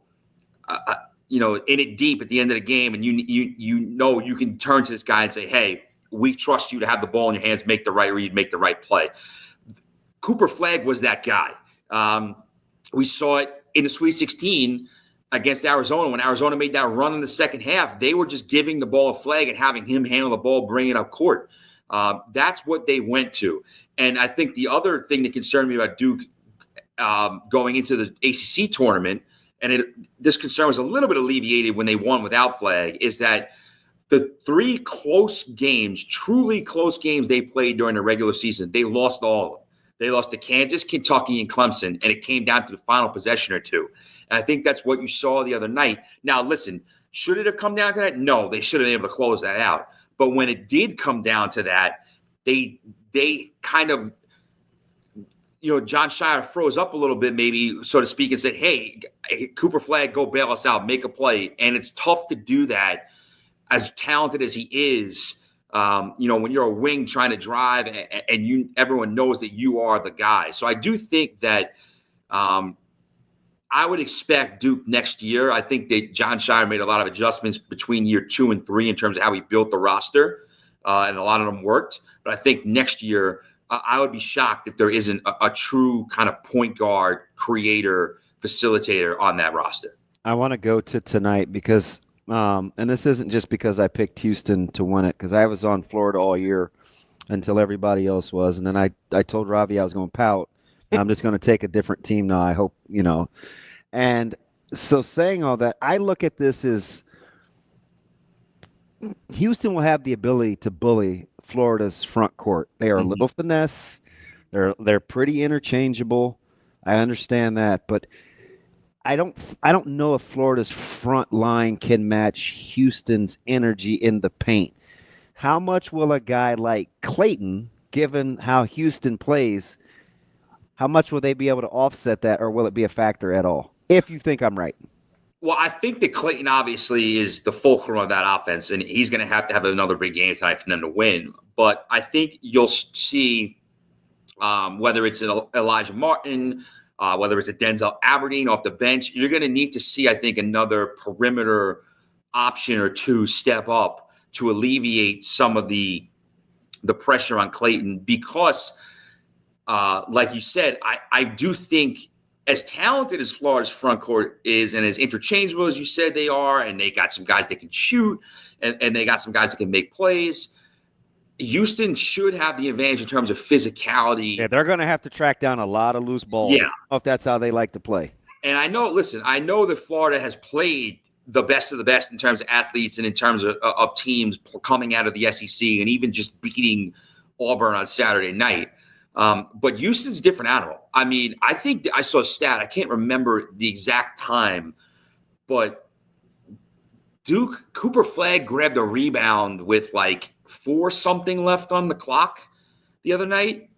Speaker 6: deep at the end of the game, and you can turn to this guy and say, "Hey, we trust you to have the ball in your hands, make the right read, make the right play." Cooper Flagg was that guy. We saw it in the Sweet 16 against Arizona. When Arizona made that run in the second half, they were just giving the ball to Flagg and having him handle the ball, bring it up court. That's what they went to. And I think the other thing that concerned me about Duke going into the ACC tournament, and this concern was a little bit alleviated when they won without Flagg, is that the 3 close games, truly close games they played during the regular season, they lost all of them. They lost to Kansas, Kentucky, and Clemson, and it came down to the final possession or 2. And I think that's what you saw the other night. Now, listen, should it have come down to that? No, they should have been able to close that out. But when it did come down to that, they kind of, John Shire froze up a little bit, maybe, so to speak, and said, hey, Cooper Flagg, go bail us out, make a play. And it's tough to do that, as talented as he is. When you're a wing trying to drive and everyone knows that you are the guy. So I do think that I would expect Duke next year. I think that John Shire made a lot of adjustments between year 2 and 3 in terms of how he built the roster, and a lot of them worked. But I think next year I would be shocked if there isn't a true kind of point guard, creator, facilitator on that roster.
Speaker 2: I want to go to tonight because, and this isn't just because I picked Houston to win it, because I was on Florida all year until everybody else was. And then I told Ravi I was going to pout. I'm just going to take a different team now. I hope, And so saying all that, I look at this as Houston will have the ability to bully Florida's front court. They are a little finesse. They're pretty interchangeable. I understand that, but I don't know if Florida's front line can match Houston's energy in the paint. How much will a guy like Creighton, given how Houston plays, how much will they be able to offset that, or will it be a factor at all? If you think I'm right.
Speaker 6: Well, I think that Creighton obviously is the fulcrum of that offense, and he's going to have another big game tonight for them to win. But I think you'll see whether it's Elijah Martin, whether it's a Denzel Aberdeen off the bench, you're going to need to see, I think, another perimeter option or two step up to alleviate some of the pressure on Creighton because, like you said, I do think as talented as Florida's front court is and as interchangeable as you said they are, and they got some guys that can shoot and they got some guys that can make plays, Houston should have the advantage in terms of physicality.
Speaker 2: Yeah, they're going to have to track down a lot of loose balls. Yeah. I don't know if that's how they like to play.
Speaker 6: And I know that Florida has played the best of the best in terms of athletes and in terms of teams coming out of the SEC and even just beating Auburn on Saturday night. But Houston's a different animal. I mean, I think I saw a stat. I can't remember the exact time, but Cooper Flagg grabbed a rebound with like 4 something left on the clock the other night,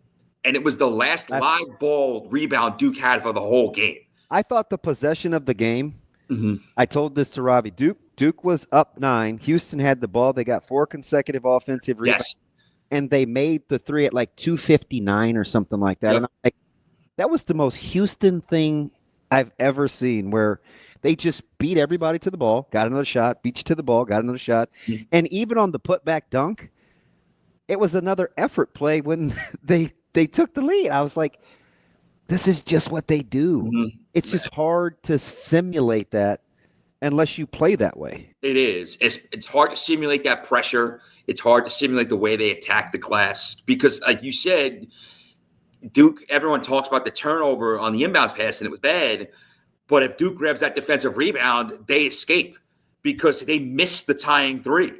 Speaker 6: and it was the last live ball rebound Duke had for the whole game.
Speaker 2: I thought the possession of the game, I told this to Ravi, Duke was up 9. Houston had the ball. They got 4 consecutive offensive rebounds. Yes. And they made the 3 at like 2:59 or something like that. Yep. And that was the most Houston thing I've ever seen, where they just beat everybody to the ball, got another shot, beat you to the ball, got another shot. Mm-hmm. And even on the putback dunk, it was another effort play when they took the lead. I was like, this is just what they do. Mm-hmm. It's just hard to simulate that unless you play that way.
Speaker 6: It is. It's hard to simulate that pressure. It's hard to simulate the way they attack the glass because, like you said, Duke, everyone talks about the turnover on the inbounds pass, and it was bad. But if Duke grabs that defensive rebound, they escape because they missed the tying 3.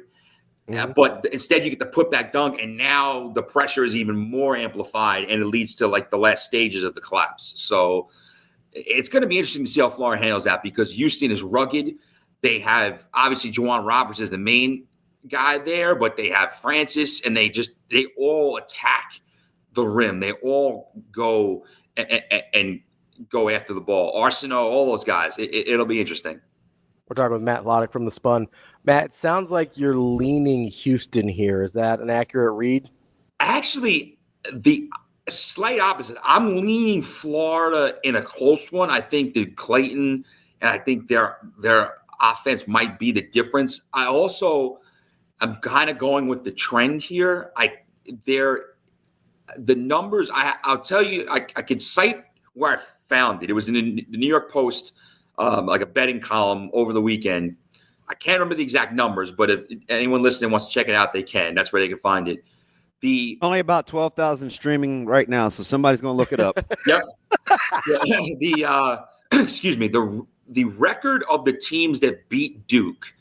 Speaker 6: Mm-hmm. But instead, you get the putback dunk, and now the pressure is even more amplified, and it leads to like the last stages of the collapse. So it's going to be interesting to see how Florida handles that because Houston is rugged. They have obviously Juwan Roberts is the main guy there, but they have Francis, and they all attack the rim. They all go and go after the ball. Arsenault, all those guys. It'll be interesting.
Speaker 1: We're talking with Matt Hladik from the Spun. Matt, it sounds like you're leaning Houston here. Is that an accurate read?
Speaker 6: Actually, the slight opposite. I'm leaning Florida in a close one. I think that Creighton and I think their offense might be the difference. I'm kind of going with the trend here. The numbers, I'll tell you, I could cite where I found it. It was in the New York Post, like a betting column over the weekend. I can't remember the exact numbers, but if anyone listening wants to check it out, they can. That's where they can find it.
Speaker 2: Only about 12,000 streaming right now, so somebody's going to look it up.
Speaker 6: Yep. Excuse me. The record of the teams that beat Duke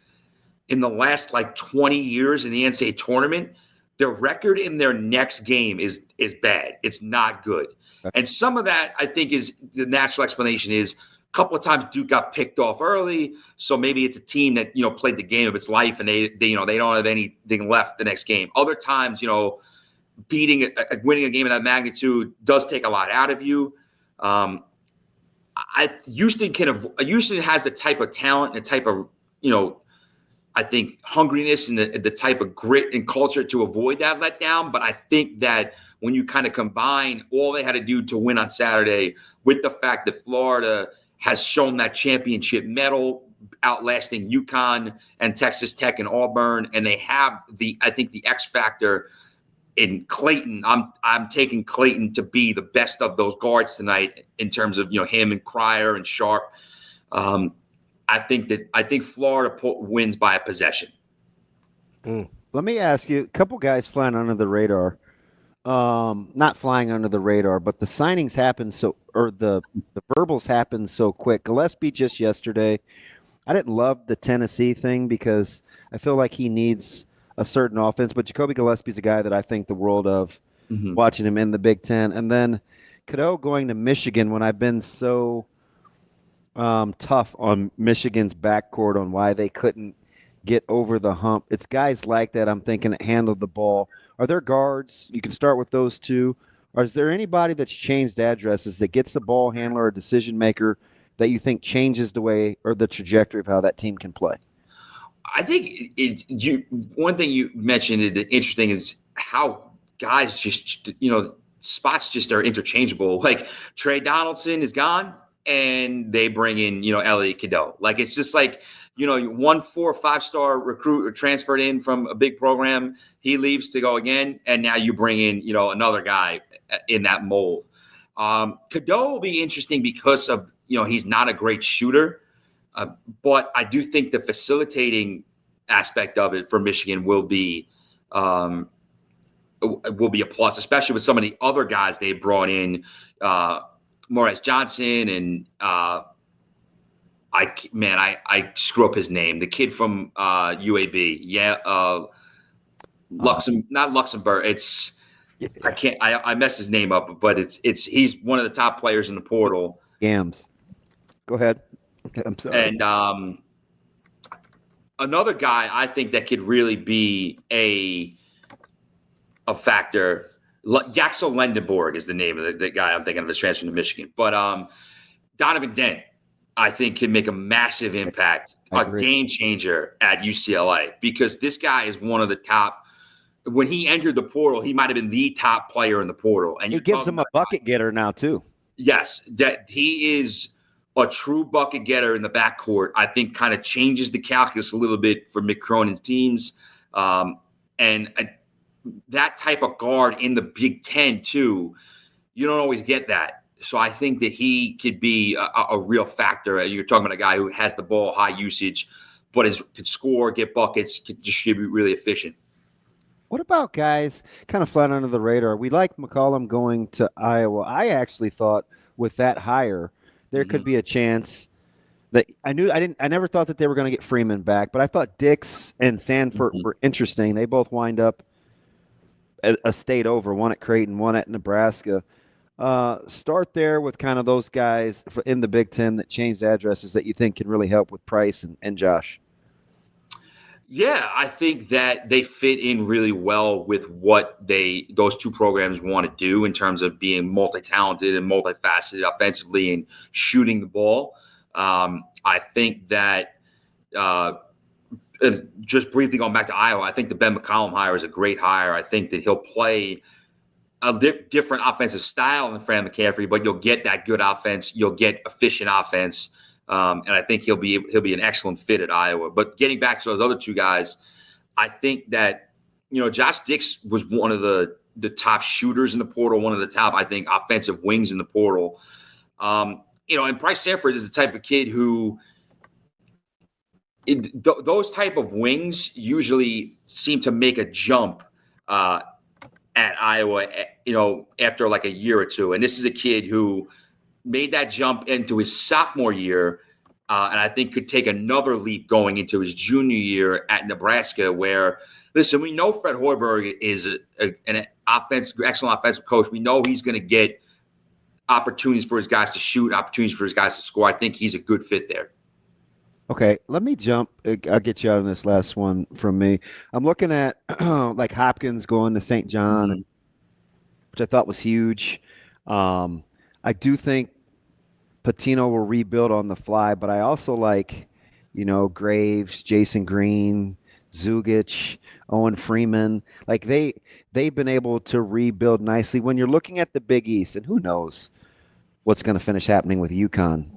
Speaker 6: in the last like 20 years in the NCAA tournament, their record in their next game is bad. It's not good. Okay. And some of that, I think, is the natural explanation is a couple of times Duke got picked off early. So maybe it's a team that, played the game of its life and they don't have anything left the next game. Other times, winning a game of that magnitude does take a lot out of you. Houston has the type of talent and the type of, I think hungriness and the type of grit and culture to avoid that letdown. But I think that when you kind of combine all they had to do to win on Saturday with the fact that Florida has shown that championship medal, outlasting UConn and Texas Tech and Auburn, and they have the X factor in Creighton, I'm taking Creighton to be the best of those guards tonight in terms of him and Cryer and Sharp. I think Florida wins by a possession.
Speaker 2: Let me ask you, a couple guys flying under the radar. Not flying under the radar, but the signings happen the verbals happen so quick. Gillespie just yesterday. I didn't love the Tennessee thing because I feel like he needs a certain offense, but Jacoby Gillespie's a guy that I think the world of watching him in the Big Ten. And then Cadeau going to Michigan when I've been so tough on Michigan's backcourt on why they couldn't get over the hump. It's guys like that I'm thinking that handled the ball. Are there guards? You can start with those two. Or is there anybody that's changed addresses that gets the ball handler or decision maker that you think changes the way or the trajectory of how that team can play?
Speaker 6: I think one thing you mentioned that interesting is how guys just, spots just are interchangeable. Like Trey Donaldson is gone and they bring in, Elliot Cadeau. Like, it's just like, 1 4 or 5-star recruit or transferred in from a big program. He leaves to go again. And now you bring in, another guy in that mold. Cadeau will be interesting because of, he's not a great shooter. But I do think the facilitating aspect of it for Michigan will be a plus, especially with some of the other guys they brought in, Morris Johnson and I screw up his name. The kid from UAB, not Luxembourg. It's I mess his name up, but he's one of the top players in the portal.
Speaker 2: Gams, go ahead. I'm sorry.
Speaker 6: And another guy I think that could really be a factor. Yaxel Lendenborg is the name of the guy I'm thinking of as transferring to Michigan. But Donovan Dent, I think, can make a massive impact, a game changer at UCLA, because this guy is one of the top. When he entered the portal, he might have been the top player in the portal. And
Speaker 2: he gives him a bucket getter now, too.
Speaker 6: Yes, that he is a true bucket getter in the backcourt. I think kind of changes the calculus a little bit for Mick Cronin's teams. And that type of guard in the Big Ten, too, you don't always get that. So I think that he could be a real factor. You're talking about a guy who has the ball, high usage, but could score, get buckets, could distribute, really efficient.
Speaker 2: What about guys kind of flying under the radar? We like McCollum going to Iowa. I actually thought with that hire, there could be a chance that I never thought that they were going to get Freeman back, but I thought Dix and Sanford were interesting. They both wind up a state over, one at Creighton, one at Nebraska. Start there with kind of those guys in the Big Ten that changed addresses that you think can really help with Brice and Josh.
Speaker 6: Yeah, I think that they fit in really well with what those two programs want to do in terms of being multi-talented and multifaceted offensively and shooting the ball. I think that just briefly going back to Iowa, I think the Ben McCollum hire is a great hire. I think that he'll play a different offensive style than Fran McCaffrey, but you'll get that good offense. You'll get efficient offense. And I think he'll be an excellent fit at Iowa. But getting back to those other two guys, I think that, Josh Dix was one of the top shooters in the portal, one of the top, I think, offensive wings in the portal. And Brice Sanford is the type of kid who those type of wings usually seem to make a jump at Iowa, after like a year or two. And this is a kid who made that jump into his sophomore year, and I think could take another leap going into his junior year at Nebraska, where, listen, we know Fred Hoiberg is an excellent offensive coach. We know he's going to get opportunities for his guys to shoot, opportunities for his guys to score. I think he's a good fit there.
Speaker 2: Okay, let me jump. I'll get you out on this last one from me. I'm looking at like Hopkins going to St. John, which I thought was huge. I do think Pitino will rebuild on the fly, but I also like, Graves, Jason Green, Zugic, Owen Freeman. Like they've been able to rebuild nicely. When you're looking at the Big East, and who knows what's going to finish happening with UConn,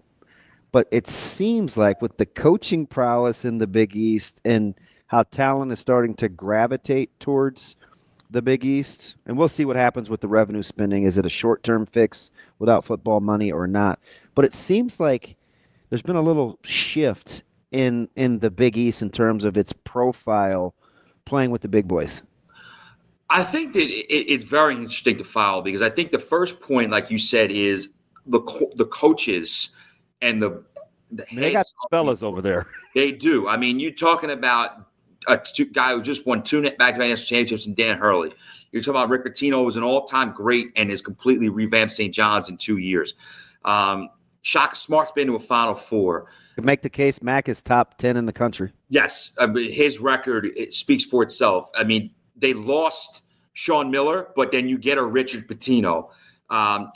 Speaker 2: but it seems like with the coaching prowess in the Big East and how talent is starting to gravitate towards the Big East, and we'll see what happens with the revenue spending. Is it a short-term fix without football money or not? But it seems like there's been a little shift in the Big East in terms of its profile playing with the big boys.
Speaker 6: I think that it's very interesting to follow because I think the first point, like you said, is the coaches and the
Speaker 2: they got fellas over there.
Speaker 6: They do. I mean, you're talking about a guy who just won 2 back-to-back national championships, and Dan Hurley. You're talking about Rick Pitino, who was an all-time great and has completely revamped St. John's in 2 years. Shaka Smart's been to a Final Four.
Speaker 2: To make the case, Mac is top 10 in the country.
Speaker 6: Yes, I mean, his record speaks for itself. I mean, they lost Sean Miller, but then you get a Richard Pitino.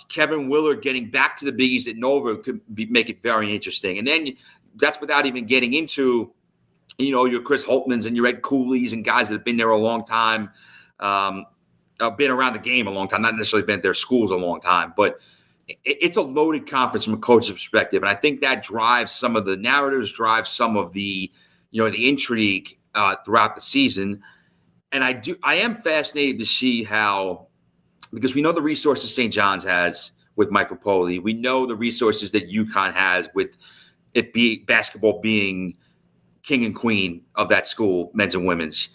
Speaker 6: Kevin Willard getting back to the Big East at Nova could make it very interesting. And then that's without even getting into, your Chris Holtmans and your Ed Cooley's and guys that have been there a long time, been around the game a long time, not necessarily been at their schools a long time. But it's a loaded conference from a coach's perspective. And I think that drives some of the narratives, drives some of the, the intrigue throughout the season. And I am fascinated to see how, because we know the resources St. John's has with Mike Rapoli. We know the resources that UConn has with basketball being king and queen of that school, men's and women's.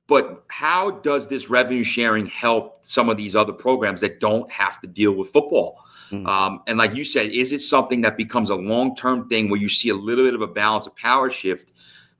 Speaker 6: But how does this revenue sharing help some of these other programs that don't have to deal with football? And like you said, is it something that becomes a long-term thing where you see a little bit of a balance of power shift?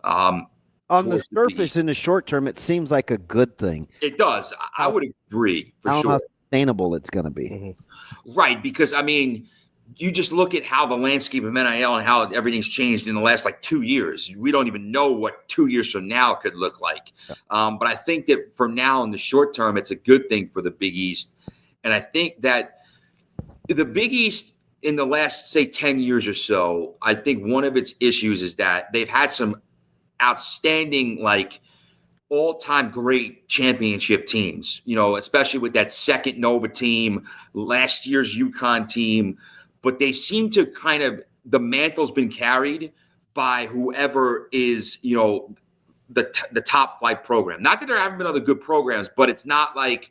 Speaker 2: On the surface, in the short term, it seems like a good thing.
Speaker 6: It does. I would agree for sure.
Speaker 2: How sustainable it's going to be.
Speaker 6: Mm-hmm. Right, because, I mean, you just look at how the landscape of NIL and how everything's changed in the last, 2 years. We don't even know what 2 years from now could look like. But I think that for now, in the short term, it's a good thing for the Big East. And I think that the Big East in the last, say, 10 years or so, I think one of its issues is that they've had some outstanding, all-time great championship teams, especially with that second Nova team, last year's UConn team. But they seem to the mantle's been carried by whoever is, the top flight program. Not that there haven't been other good programs, but it's not like,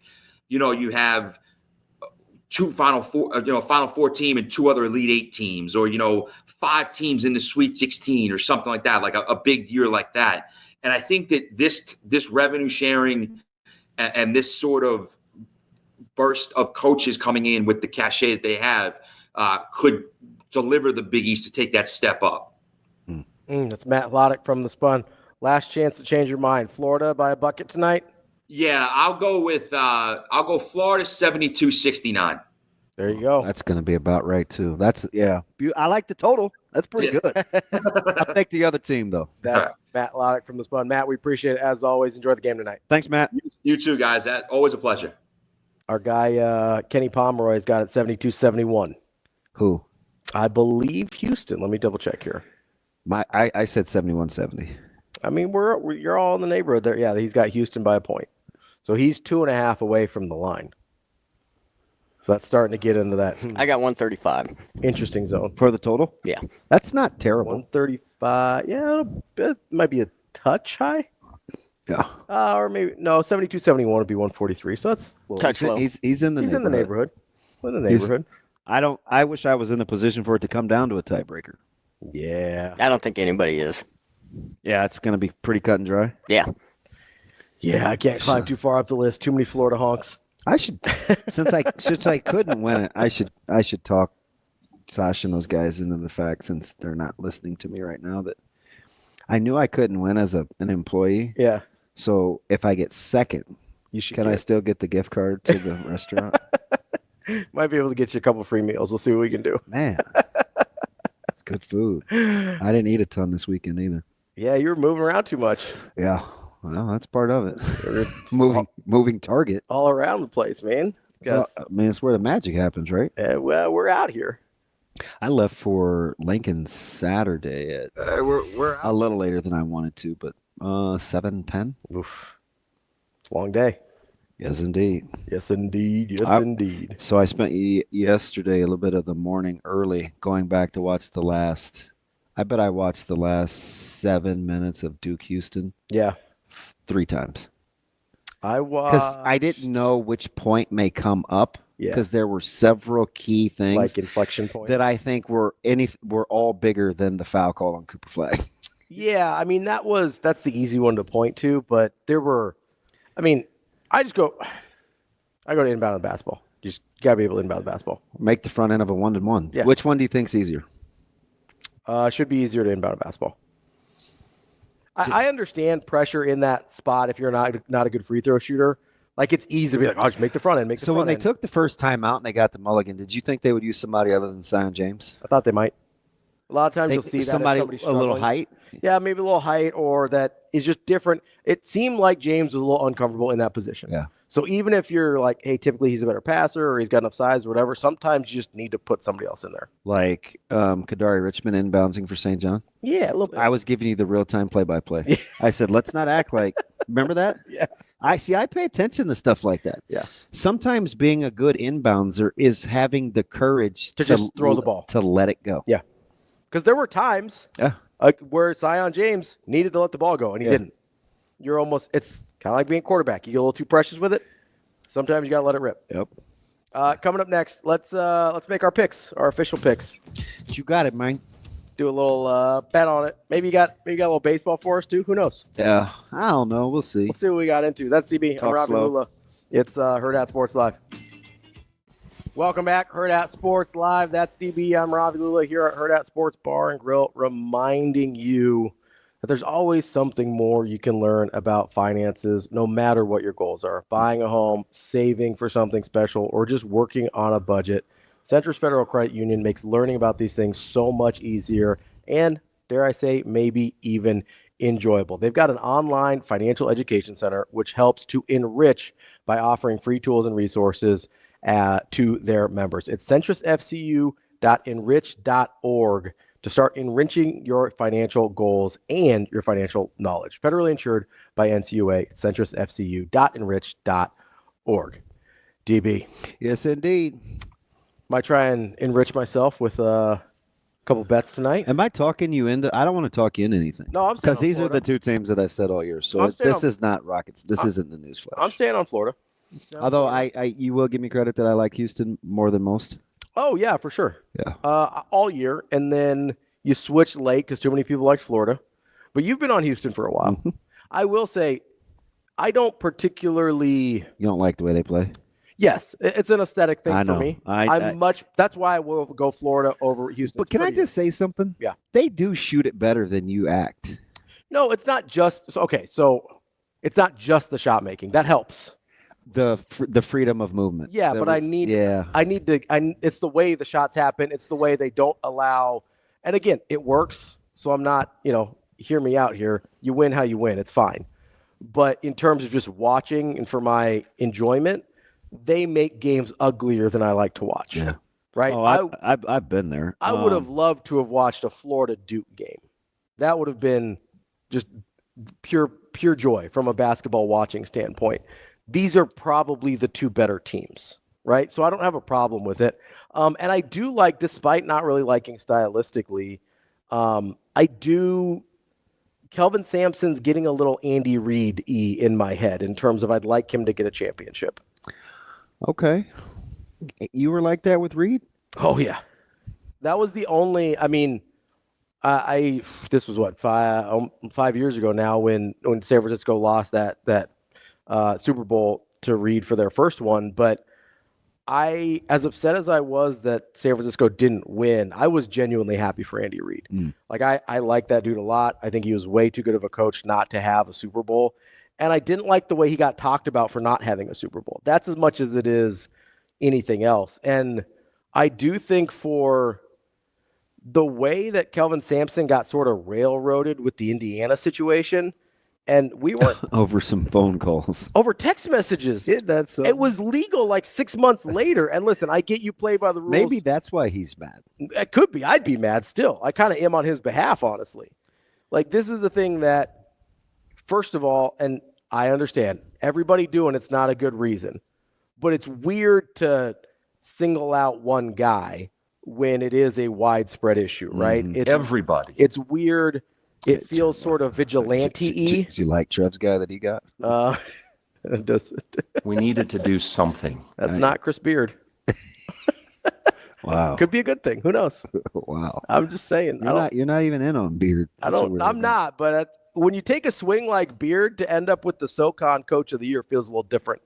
Speaker 6: you have two Final Four team and 2 other Elite 8 teams, or, 5 teams in the Sweet 16 or something like that, like a big year like that. And I think that this revenue sharing and this sort of burst of coaches coming in with the cachet that they have could deliver the Big East to take that step up.
Speaker 1: That's Matt Hladik from the Spun. Last chance to change your mind. Florida by a bucket tonight?
Speaker 6: Yeah, I'll go Florida 72-69.
Speaker 1: There you go.
Speaker 2: That's going to be about right, too. I like the total. That's pretty good. I'll take the other team, though.
Speaker 1: That's Matt Hladik from the Spun. Matt, we appreciate it as always. Enjoy the game tonight.
Speaker 2: Thanks, Matt.
Speaker 6: You too, guys. Always a pleasure.
Speaker 1: Our guy, Kenny Pomeroy's got it 72-71.
Speaker 2: Who?
Speaker 1: I believe Houston. Let me double check here.
Speaker 2: I said 71-70.
Speaker 1: I mean, you're all in the neighborhood there. Yeah, he's got Houston by a point. So he's 2.5 away from the line. So that's starting to get into that.
Speaker 3: I got 135.
Speaker 1: Interesting zone.
Speaker 2: For the total?
Speaker 3: Yeah.
Speaker 2: That's not terrible.
Speaker 1: 135. Yeah, it might be a touch high.
Speaker 2: Yeah.
Speaker 1: Or maybe, no, 72-71 would be 143. So that's
Speaker 3: touch low.
Speaker 2: He's in the
Speaker 1: neighborhood. In the neighborhood.
Speaker 2: I wish I was in the position for it to come down to a tiebreaker.
Speaker 1: Yeah.
Speaker 3: I don't think anybody is.
Speaker 2: Yeah, it's going to be pretty cut and dry.
Speaker 3: Yeah.
Speaker 1: Yeah, I can't climb too far up the list. Too many Florida honks.
Speaker 2: I should, since I couldn't win it, I should talk Sasha and those guys into the fact, since they're not listening to me right now, that I knew I couldn't win as an employee.
Speaker 1: Yeah.
Speaker 2: So if I get second, I still get the gift card to the restaurant?
Speaker 1: Might be able to get you a couple free meals. We'll see what we can do.
Speaker 2: Man, it's good food. I didn't eat a ton this weekend either.
Speaker 1: Yeah, you were moving around too much.
Speaker 2: Yeah. Well, that's part of it. moving target
Speaker 1: all around the place, man.
Speaker 2: It's where the magic happens, right?
Speaker 1: Well, we're out here.
Speaker 2: I left for Lincoln Saturday at we're a little later than I wanted to, but 7:10.
Speaker 1: Oof, it's a long day.
Speaker 2: Yes, indeed.
Speaker 1: Yes, indeed. Yes, indeed.
Speaker 2: So I spent yesterday a little bit of the morning early going back to watch the last. I bet I watched the last 7 minutes of Duke Houston.
Speaker 1: Yeah.
Speaker 2: 3 times. Because I didn't know which point may come up. Because there were several key things,
Speaker 1: like inflection points,
Speaker 2: that I think were all bigger than the foul call on Cooper Flag.
Speaker 1: Yeah, I mean that's the easy one to point to, but there were. I mean, I go to inbound the basketball. You just gotta be able to inbound the basketball.
Speaker 2: Make the front end of a 1-to-1.
Speaker 1: Yeah.
Speaker 2: Which one do you think's easier?
Speaker 1: Should be easier to inbound a basketball. I understand pressure in that spot if you're not a good free throw shooter. Like, it's easy to be like, oh, just make the front end,
Speaker 2: So when they took the first time out and they got the mulligan, did you think they would use somebody other than Zion James?
Speaker 1: I thought they might. A lot of times you'll see that
Speaker 2: somebody a little height.
Speaker 1: Yeah, maybe a little height, or that is just different. It seemed like James was a little uncomfortable in that position.
Speaker 2: Yeah.
Speaker 1: So even if you're like, hey, typically he's a better passer or he's got enough size or whatever, sometimes you just need to put somebody else in there.
Speaker 2: Like Kadari Richmond inbouncing for St. John?
Speaker 1: Yeah, a little bit.
Speaker 2: I was giving you the real-time play-by-play. I said, let's not act like – remember that?
Speaker 1: Yeah.
Speaker 2: I pay attention to stuff like that.
Speaker 1: Yeah.
Speaker 2: Sometimes being a good inbounder is having the courage
Speaker 1: to just throw the ball.
Speaker 2: To let it go.
Speaker 1: Yeah. Because there were times where Zion James needed to let the ball go, and he didn't. It's kind of like being a quarterback. You get a little too precious with it. Sometimes you got to let it rip.
Speaker 2: Yep.
Speaker 1: Coming up next, let's make our picks, our official picks.
Speaker 2: You got it, man.
Speaker 1: Do a little bet on it. Maybe you got a little baseball for us too. Who knows?
Speaker 2: Yeah, I don't know. We'll see.
Speaker 1: We'll see what we got into. That's DB. I'm Ravi Lulla. It's Hurrdat Sports Live. Welcome back, Hurrdat Sports Live. That's DB. I'm Ravi Lulla here at Hurrdat Sports Bar and Grill, reminding you that there's always something more you can learn about finances, no matter what your goals are. Buying a home, saving for something special, or just working on a budget. Centris Federal Credit Union makes learning about these things so much easier and, dare I say, maybe even enjoyable. They've got an online financial education center which helps to enrich by offering free tools and resources to their members. It's centrisfcu.enrich.org to start enriching your financial goals and your financial knowledge. Federally insured by NCUA. It's centrisfcu.enrich.org. DB.
Speaker 2: Yes, indeed.
Speaker 1: Might try and enrich myself with a couple bets tonight.
Speaker 2: Am I talking you into? I don't want to talk you into anything.
Speaker 1: No, I'm
Speaker 2: because these are the two teams that I said all year. So this is not Rockets. This isn't the newsflash.
Speaker 1: I'm staying on Florida.
Speaker 2: Although you will give me credit that I like Houston more than most.
Speaker 1: Oh yeah, for sure.
Speaker 2: Yeah.
Speaker 1: All year, and then you switch late because too many people like Florida. But you've been on Houston for a while. I will say, I don't particularly.
Speaker 2: You don't like the way they play?
Speaker 1: Yes, it's an aesthetic thing
Speaker 2: for
Speaker 1: me. That's why I will go Florida over Houston.
Speaker 2: But can I just say something?
Speaker 1: Yeah.
Speaker 2: They do shoot it better than you act.
Speaker 1: No, it's not just okay. So it's not just the shot making that helps.
Speaker 2: The freedom of movement.
Speaker 1: Yeah, but I need it's the way the shots happen. It's the way they don't allow. And again, it works. So I'm not, hear me out here. You win how you win. It's fine. But in terms of just watching and for my enjoyment, they make games uglier than I like to watch.
Speaker 2: Yeah.
Speaker 1: Right.
Speaker 2: Oh, I've been there.
Speaker 1: I would have loved to have watched a Florida Duke game. That would have been just pure joy from a basketball watching standpoint. These are probably the two better teams, right? So I don't have a problem with it. And I do like, despite not really liking stylistically, Kelvin Sampson's getting a little Andy Reid-y in my head in terms of I'd like him to get a championship.
Speaker 2: Okay. You were like that with Reid?
Speaker 1: Oh, yeah. That was the only, this was what, 5 years ago now when San Francisco lost that Super Bowl to Reid for their first one. But as upset as I was that San Francisco didn't win, I was genuinely happy for Andy Reid. Like I like that dude a lot. I think he was way too good of a coach not to have a Super Bowl. And I didn't like the way he got talked about for not having a Super Bowl. That's as much as it is anything else. And I do think for the way that Kelvin Sampson got sort of railroaded with the Indiana situation, and we weren't
Speaker 2: over some phone calls,
Speaker 1: over text messages.
Speaker 2: Yeah,
Speaker 1: it was legal like 6 months later. And listen, I get you play by the rules.
Speaker 2: Maybe that's why he's mad.
Speaker 1: It could be. I'd be mad still. I kind of am on his behalf, honestly. Like, this is a thing that, first of all, and I understand everybody doing it's not a good reason, but it's weird to single out one guy when it is a widespread issue, right?
Speaker 2: Mm-hmm.
Speaker 1: It's
Speaker 7: everybody.
Speaker 1: It's weird. It feels sort of vigilante-y.
Speaker 2: Do you like Trev's guy that he got?
Speaker 7: We needed to do something.
Speaker 1: That's not Chris Beard.
Speaker 2: Wow.
Speaker 1: Could be a good thing. Who knows?
Speaker 2: Wow.
Speaker 1: I'm just saying.
Speaker 2: You're not even in on Beard.
Speaker 1: I'm not. But when you take a swing like Beard to end up with the SoCon Coach of the Year feels a little different.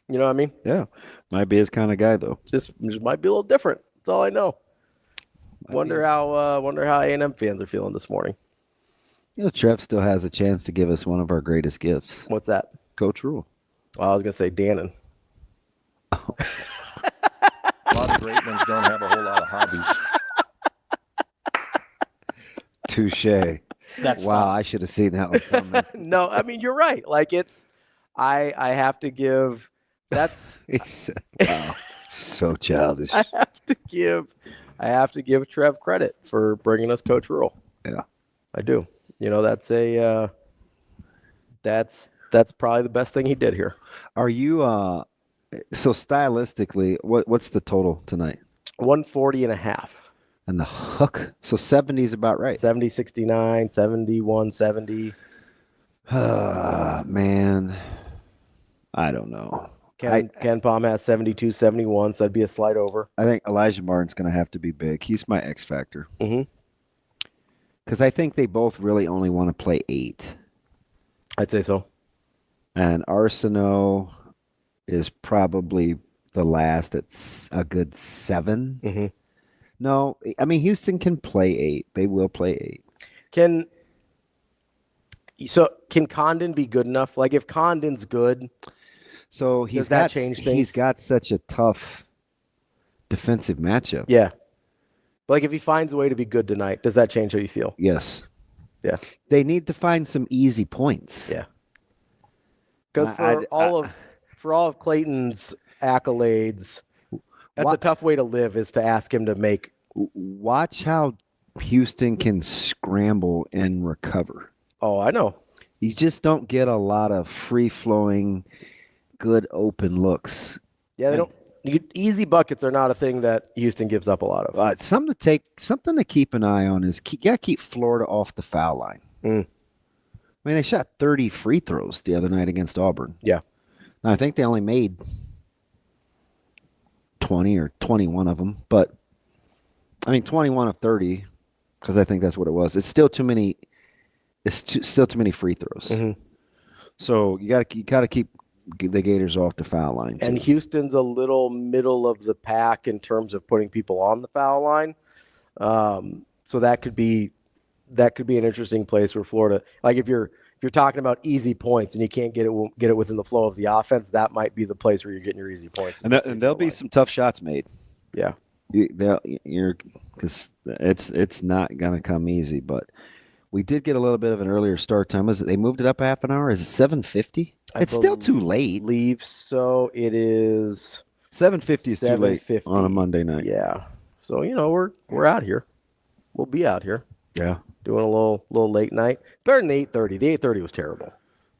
Speaker 1: You know what I mean?
Speaker 2: Yeah. Might be his kind of guy, though.
Speaker 1: Just might be a little different. That's all I know. Wonder how A&M fans are feeling this morning.
Speaker 2: Trev still has a chance to give us one of our greatest gifts.
Speaker 1: What's that?
Speaker 2: Coach Rule.
Speaker 1: Well, I was gonna say Dannon.
Speaker 7: A lot of great ones don't have a whole lot of hobbies.
Speaker 2: Touche.
Speaker 4: That's
Speaker 2: wow.
Speaker 4: fun.
Speaker 2: I should have seen that one coming.
Speaker 1: No, I mean you're right. Like I have to give. That's
Speaker 2: wow. So childish.
Speaker 1: I have to give Trev credit for bringing us Coach Rule.
Speaker 2: Yeah,
Speaker 1: I do. That's that's probably the best thing he did here.
Speaker 2: Are you so stylistically, what's the total tonight?
Speaker 1: 140.5.
Speaker 2: And the hook, so 70 is about right.
Speaker 1: 70, 69, 71, 70.
Speaker 2: Man, I don't know.
Speaker 1: Ken Palm has 72, 71, so that'd be a slight over.
Speaker 2: I think Elijah Martin's going to have to be big. He's my X factor.
Speaker 1: Mm-hmm.
Speaker 2: Because I think they both really only want to play 8.
Speaker 1: I'd say so.
Speaker 2: And Arsenault is probably the last at a good 7.
Speaker 1: Mm-hmm.
Speaker 2: No, I mean, Houston can play 8. They will play 8.
Speaker 1: Can Condon be good enough? Like if Condon's good,
Speaker 2: so
Speaker 1: does that change things?
Speaker 2: He's got such a tough defensive matchup.
Speaker 1: Yeah. Like if he finds a way to be good tonight, does that change how you feel?
Speaker 2: Yes.
Speaker 1: Yeah.
Speaker 2: They need to find some easy points.
Speaker 1: Yeah. Because for all of Clayton's accolades, that's a tough way to live, is to ask him to make.
Speaker 2: Watch how Houston can scramble and recover.
Speaker 1: Oh, I know.
Speaker 2: You just don't get a lot of free-flowing, good open looks.
Speaker 1: Yeah, they don't. Easy buckets are not a thing that Houston gives up a lot of.
Speaker 2: Something to keep an eye on is you got to keep Florida off the foul line. I mean, they shot 30 free throws the other night against Auburn.
Speaker 1: Yeah.
Speaker 2: Now, I think they only made 20 or 21 of them, but I mean 21 of 30, because I think that's what it was. It's still too many. Still too many free throws.
Speaker 1: Mm-hmm.
Speaker 2: So you got to keep the Gators off the foul line too.
Speaker 1: And Houston's a little middle of the pack in terms of putting people on the foul line. So that could be an interesting place where Florida, like if you're talking about easy points and you can't get it within the flow of the offense, that might be the place where you're getting your easy points.
Speaker 2: And there'll be some tough shots made.
Speaker 1: Yeah.
Speaker 2: Because it's not gonna come easy, but we did get a little bit of an earlier start time. Was it they moved it up half an hour? Is it 7:50? It's still too late.
Speaker 1: So it is
Speaker 2: 7:50 is too late
Speaker 1: 7:50
Speaker 2: on a Monday night.
Speaker 1: Yeah. So we're out here. We'll be out here.
Speaker 2: Yeah.
Speaker 1: Doing a little late night. Better than the 8:30. The 8:30 was terrible.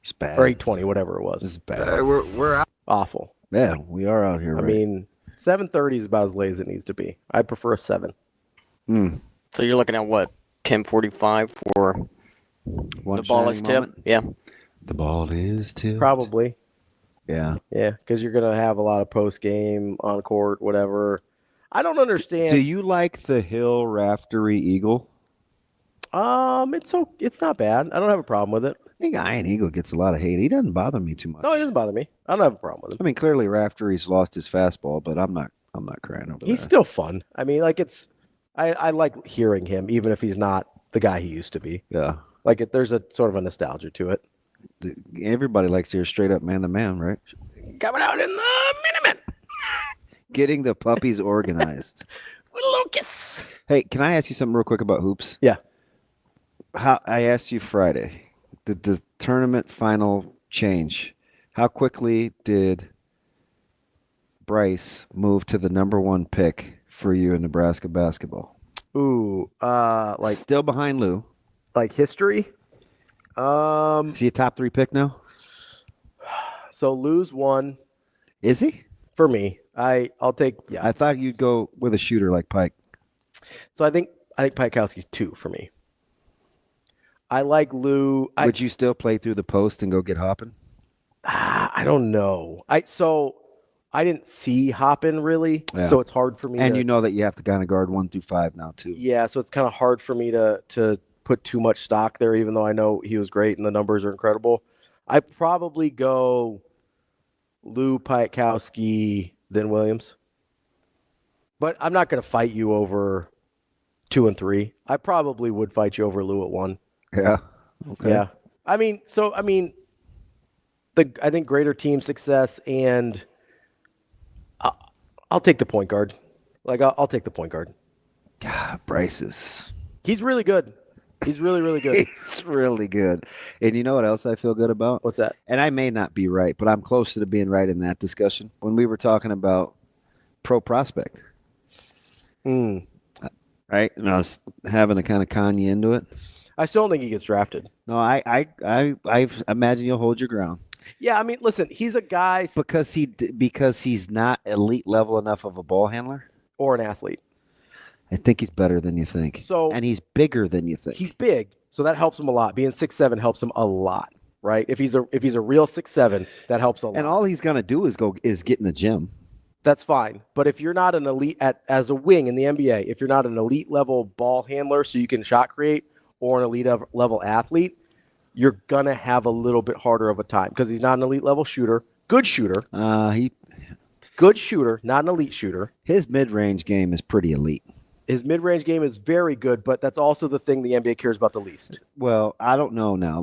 Speaker 2: It's bad.
Speaker 1: Or 8:20, whatever it was.
Speaker 2: It's bad.
Speaker 7: We're out.
Speaker 1: Awful.
Speaker 2: Yeah, we are out here.
Speaker 1: I mean, 7:30 is about as late as it needs to be. I prefer a 7.
Speaker 3: So you're looking at what? 10:45 for the ball is tipped. Yeah.
Speaker 2: The ball is tipped.
Speaker 1: Probably.
Speaker 2: Yeah.
Speaker 1: Yeah, because you're going to have a lot of post-game, on-court, whatever. I don't understand.
Speaker 2: Do you like the Hill Raftery Eagle?
Speaker 1: It's not bad. I don't have a problem with it.
Speaker 2: I think Iron Eagle gets a lot of hate. He doesn't bother me too much.
Speaker 1: No, it doesn't bother me. I don't have a problem with him.
Speaker 2: I mean, clearly Raftery's lost his fastball, but I'm not crying over
Speaker 1: He's
Speaker 2: that.
Speaker 1: still fun. I mean, like I like hearing him, even if he's not the guy he used to be.
Speaker 2: Yeah.
Speaker 1: Like there's a sort of a nostalgia to it.
Speaker 2: Everybody likes to hear straight up man-to-man, right?
Speaker 1: Coming out in the Miniman.
Speaker 2: Getting the puppies organized.
Speaker 1: With Lucas.
Speaker 2: Hey, can I ask you something real quick about hoops?
Speaker 1: Yeah.
Speaker 2: How I asked you Friday, did the tournament final change? How quickly did Brice move to the number 1 pick for you in Nebraska basketball?
Speaker 1: Ooh, like
Speaker 2: still behind Lou.
Speaker 1: Like history?
Speaker 2: Is he a top 3 pick now?
Speaker 1: So Lou's 1.
Speaker 2: Is he?
Speaker 1: For me. I'll take
Speaker 2: I thought you'd go with a shooter like Pike.
Speaker 1: So I think Pikowski's 2 for me. I like Lou.
Speaker 2: Would you still play through the post and go get hopping?
Speaker 1: I don't know. I didn't see Hoppin really, so it's hard for me.
Speaker 2: And you know that you have to kind of guard 1 through 5 now too.
Speaker 1: Yeah, so it's kind of hard for me to put too much stock there, even though I know he was great and the numbers are incredible. I probably go Lou, Piatkowski, then Williams. But I'm not going to fight you over 2 and 3. I probably would fight you over Lou at 1.
Speaker 2: Yeah. Okay.
Speaker 1: Yeah. I think greater team success, and I'll take the point guard. I'll take the point guard.
Speaker 2: God, Brice
Speaker 1: he's really good. He's really, really good.
Speaker 2: He's really good. And you know what else I feel good about?
Speaker 1: What's that?
Speaker 2: And I may not be right, but I'm close to being right in that discussion. When we were talking about pro prospect. Right? And I was having to kind of con you into it.
Speaker 1: I still don't think he gets drafted.
Speaker 2: No, I imagine you'll hold your ground.
Speaker 1: Yeah, I mean, listen, he's a guy
Speaker 2: because he's not elite level enough of a ball handler
Speaker 1: or an athlete.
Speaker 2: I think he's better than you think. And he's bigger than you think.
Speaker 1: He's big, so that helps him a lot. Being 6'7" helps him a lot, right? If he's a real 6'7", that helps a lot.
Speaker 2: And all he's gonna do is get in the gym.
Speaker 1: That's fine. But if you're not an elite as a wing in the NBA, if you're not an elite level ball handler so you can shot create, or an elite level athlete, you're gonna have a little bit harder of a time because he's not an elite level shooter. Good shooter. Good shooter, not an elite shooter.
Speaker 2: His mid-range game is pretty elite.
Speaker 1: His mid-range game is very good, but that's also the thing the NBA cares about the least.
Speaker 2: Well, I don't know now.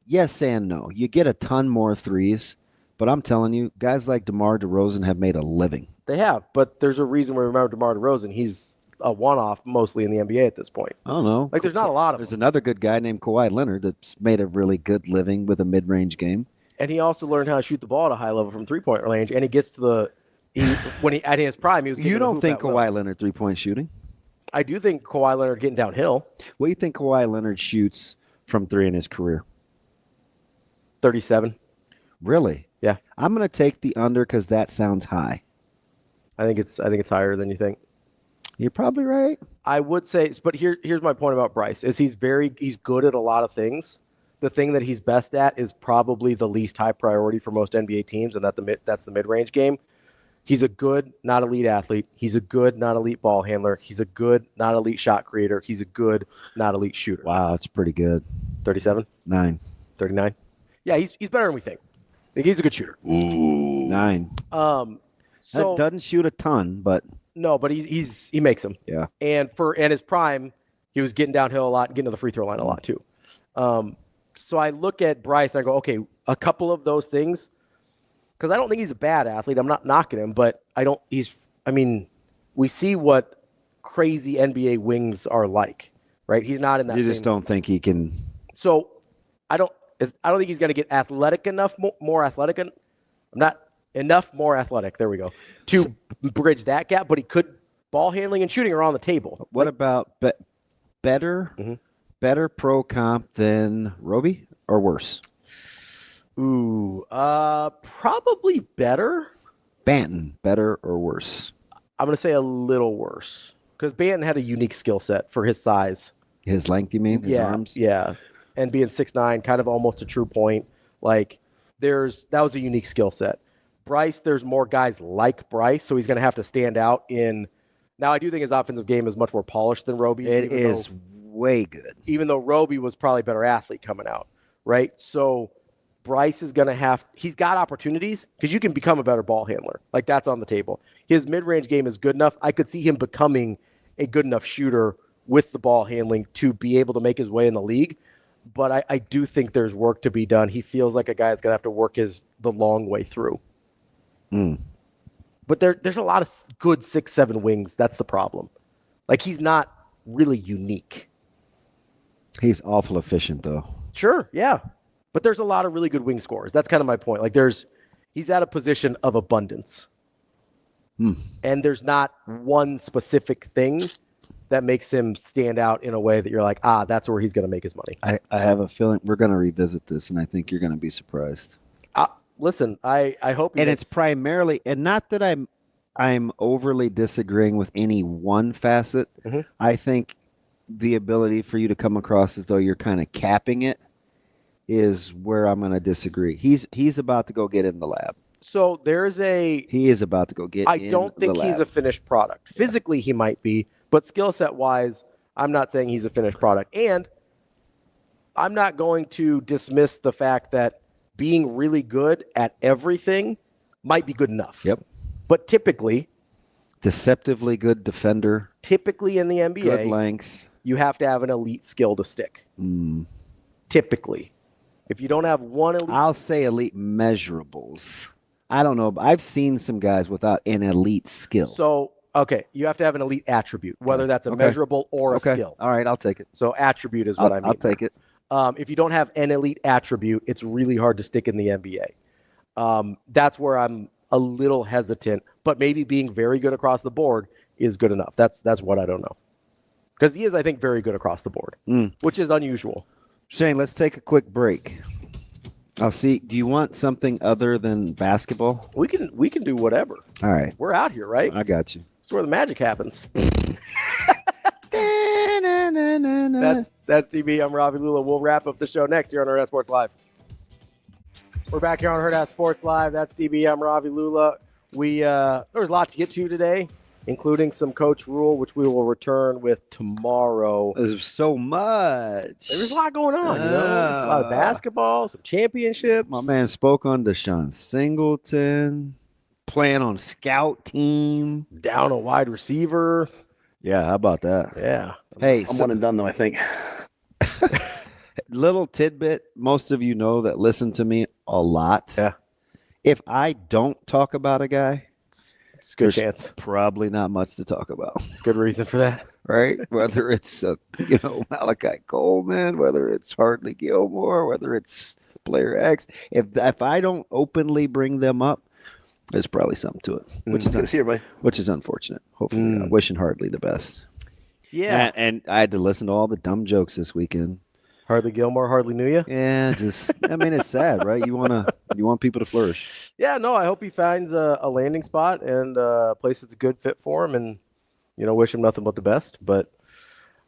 Speaker 2: Yes and no. You get a ton more threes, but I'm telling you, guys like DeMar DeRozan have made a living.
Speaker 1: They have, but there's a reason we remember DeMar DeRozan. He's a one-off mostly in the NBA at this point.
Speaker 2: I don't know.
Speaker 1: There's not a lot of
Speaker 2: There's
Speaker 1: them.
Speaker 2: another good guy named Kawhi Leonard that's made a really good living with a mid-range game.
Speaker 1: And he also learned how to shoot the ball at a high level from three-point range, and he gets to when he at his prime, he was.
Speaker 2: You don't think Kawhi Leonard three-point shooting?
Speaker 1: I do think Kawhi Leonard getting downhill.
Speaker 2: What do you think Kawhi Leonard shoots from 3 in his career?
Speaker 1: 37.
Speaker 2: Really?
Speaker 1: Yeah.
Speaker 2: I'm going to take the under because that sounds high.
Speaker 1: I think it's higher than you think.
Speaker 2: You're probably right.
Speaker 1: I would say, but here's my point about Brice: is he's good at a lot of things. The thing that he's best at is probably the least high priority for most NBA teams, and that's the mid-range game. He's a good, not elite athlete. He's a good, not elite ball handler. He's a good, not elite shot creator. He's a good, not elite shooter.
Speaker 2: Wow, that's pretty good.
Speaker 1: 37?
Speaker 2: 9.
Speaker 1: 39? Yeah, he's better than we think. I think he's a good shooter.
Speaker 2: Ooh. 9.
Speaker 1: So
Speaker 2: that doesn't shoot a ton, but
Speaker 1: no, but he makes them.
Speaker 2: Yeah.
Speaker 1: And his prime, he was getting downhill a lot, getting to the free throw line a lot too. So I look at Brice and I go, okay, a couple of those things. Because I don't think he's a bad athlete. I'm not knocking him, but we see what crazy NBA wings are like, right? He's not in that.
Speaker 2: You just don't think he can.
Speaker 1: So I don't think he's going to get athletic enough, more athletic. I'm not enough more athletic. There we go. To bridge that gap, but he could. Ball handling and shooting are on the table.
Speaker 2: What about better pro comp than Roby or worse?
Speaker 1: Ooh, probably better.
Speaker 2: Banton, better or worse?
Speaker 1: I'm going to say a little worse because Banton had a unique skill set for his size.
Speaker 2: His length, you mean? His arms?
Speaker 1: Yeah. And being 6'9", kind of almost a true point. That was a unique skill set. Brice, there's more guys like Brice, so he's going to have to stand out in. Now, I do think his offensive game is much more polished than Roby's.
Speaker 2: It is way good.
Speaker 1: Even though Roby was probably a better athlete coming out, right? So Brice is going to he's got opportunities because you can become a better ball handler. That's on the table. His mid-range game is good enough. I could see him becoming a good enough shooter with the ball handling to be able to make his way in the league. But I do think there's work to be done. He feels like a guy that's going to have to work the long way through. But there's a lot of good 6'7" wings. That's the problem. He's not really unique.
Speaker 2: He's awful efficient, though.
Speaker 1: Sure, yeah. But there's a lot of really good wing scorers. That's kind of my point. He's at a position of abundance. And there's not one specific thing that makes him stand out in a way that you're like, that's where he's going to make his money.
Speaker 2: I have a feeling we're going to revisit this, and I think you're going to be surprised.
Speaker 1: Listen, I hope.
Speaker 2: And it's primarily, and not that I'm overly disagreeing with any one facet. I think the ability for you to come across as though you're kind of capping it is where I'm going to disagree. He's about to go get in the lab.
Speaker 1: So
Speaker 2: he is about to go get.
Speaker 1: I don't think he's a finished product. Physically, he might be, but skill set wise, I'm not saying he's a finished product. And I'm not going to dismiss the fact that being really good at everything might be good enough.
Speaker 2: Yep.
Speaker 1: But typically,
Speaker 2: deceptively good defender.
Speaker 1: Typically in the NBA,
Speaker 2: good length.
Speaker 1: You have to have an elite skill to stick. Typically. If you don't have one elite,
Speaker 2: I'll say elite measurables. I don't know. But I've seen some guys without an elite skill.
Speaker 1: So, okay, you have to have an elite attribute, whether that's a measurable or a skill.
Speaker 2: All right, I'll take it.
Speaker 1: So attribute is what I mean.
Speaker 2: I'll take it.
Speaker 1: If you don't have an elite attribute, it's really hard to stick in the NBA. That's where I'm a little hesitant, but maybe being very good across the board is good enough. That's what I don't know. Because he is, I think, very good across the board, which is unusual.
Speaker 2: Shane, let's take a quick break. I'll see. Do you want something other than basketball?
Speaker 1: We can do whatever.
Speaker 2: All right.
Speaker 1: We're out here, right?
Speaker 2: I got you.
Speaker 1: That's where the magic happens. That's DB. I'm Ravi Lulla. We'll wrap up the show next here on Hurrdat Sports Live. We're back here on Hurrdat Sports Live. That's DB. I'm Ravi Lulla. There's a lot to get to today, including some coach rule, which we will return with tomorrow.
Speaker 2: There's so much.
Speaker 1: There's a lot going on, a lot of basketball, some championships.
Speaker 2: My man spoke on Deshaun Singleton, playing on scout team.
Speaker 1: Down a wide receiver.
Speaker 2: Yeah, how about that?
Speaker 1: Yeah.
Speaker 2: Hey,
Speaker 8: I'm one and done, though, I think.
Speaker 2: Little tidbit, most of you know that listen to me a lot.
Speaker 1: Yeah.
Speaker 2: If I don't talk about a guy,
Speaker 1: it's a good chance.
Speaker 2: Probably not much to talk about.
Speaker 1: It's a good reason for that.
Speaker 2: Right? Whether it's, Malachi Coleman, whether it's Hardley Gilmore, whether it's player X. If I don't openly bring them up, there's probably something to it, which is unfortunate. Hopefully, wishing Hardley the best.
Speaker 1: Yeah.
Speaker 2: And I had to listen to all the dumb jokes this weekend.
Speaker 1: Hardly Gilmore, hardly knew you.
Speaker 2: Yeah, it's sad, right? You want people to flourish.
Speaker 1: Yeah, no, I hope he finds a landing spot and a place that's a good fit for him, and wish him nothing but the best. But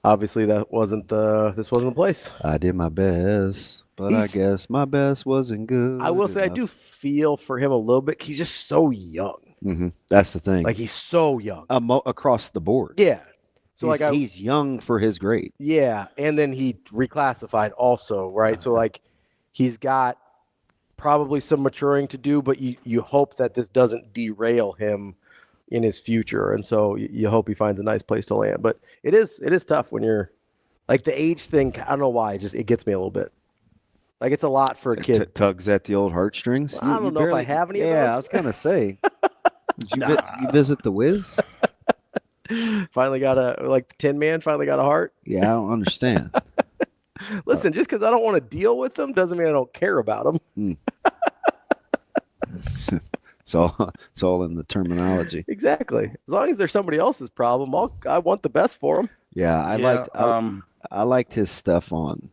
Speaker 1: obviously, this wasn't the place.
Speaker 2: I did my best, but I guess my best wasn't good.
Speaker 1: I will say I do feel for him a little bit. He's just so young.
Speaker 2: Mm-hmm. That's the thing.
Speaker 1: Like he's so young
Speaker 2: across the board.
Speaker 1: Yeah. So
Speaker 2: he's young for his grade.
Speaker 1: Yeah, and then he reclassified also, right? So he's got probably some maturing to do, but you hope that this doesn't derail him in his future, and so you hope he finds a nice place to land. But it is tough when you're like the age thing. I don't know why, it gets me a little bit. Like it's a lot for a kid.
Speaker 2: Tugs at the old heartstrings.
Speaker 1: I don't know if I have any of those.
Speaker 2: Yeah, I was gonna say. Did you visit the Wiz?
Speaker 1: Finally got the Tin Man finally got a heart.
Speaker 2: Yeah, I don't understand.
Speaker 1: Listen, just because I don't want to deal with them doesn't mean I don't care about them.
Speaker 2: It's all in the terminology.
Speaker 1: Exactly. As long as there's somebody else's problem, I want the best for them.
Speaker 2: Yeah, I liked his stuff on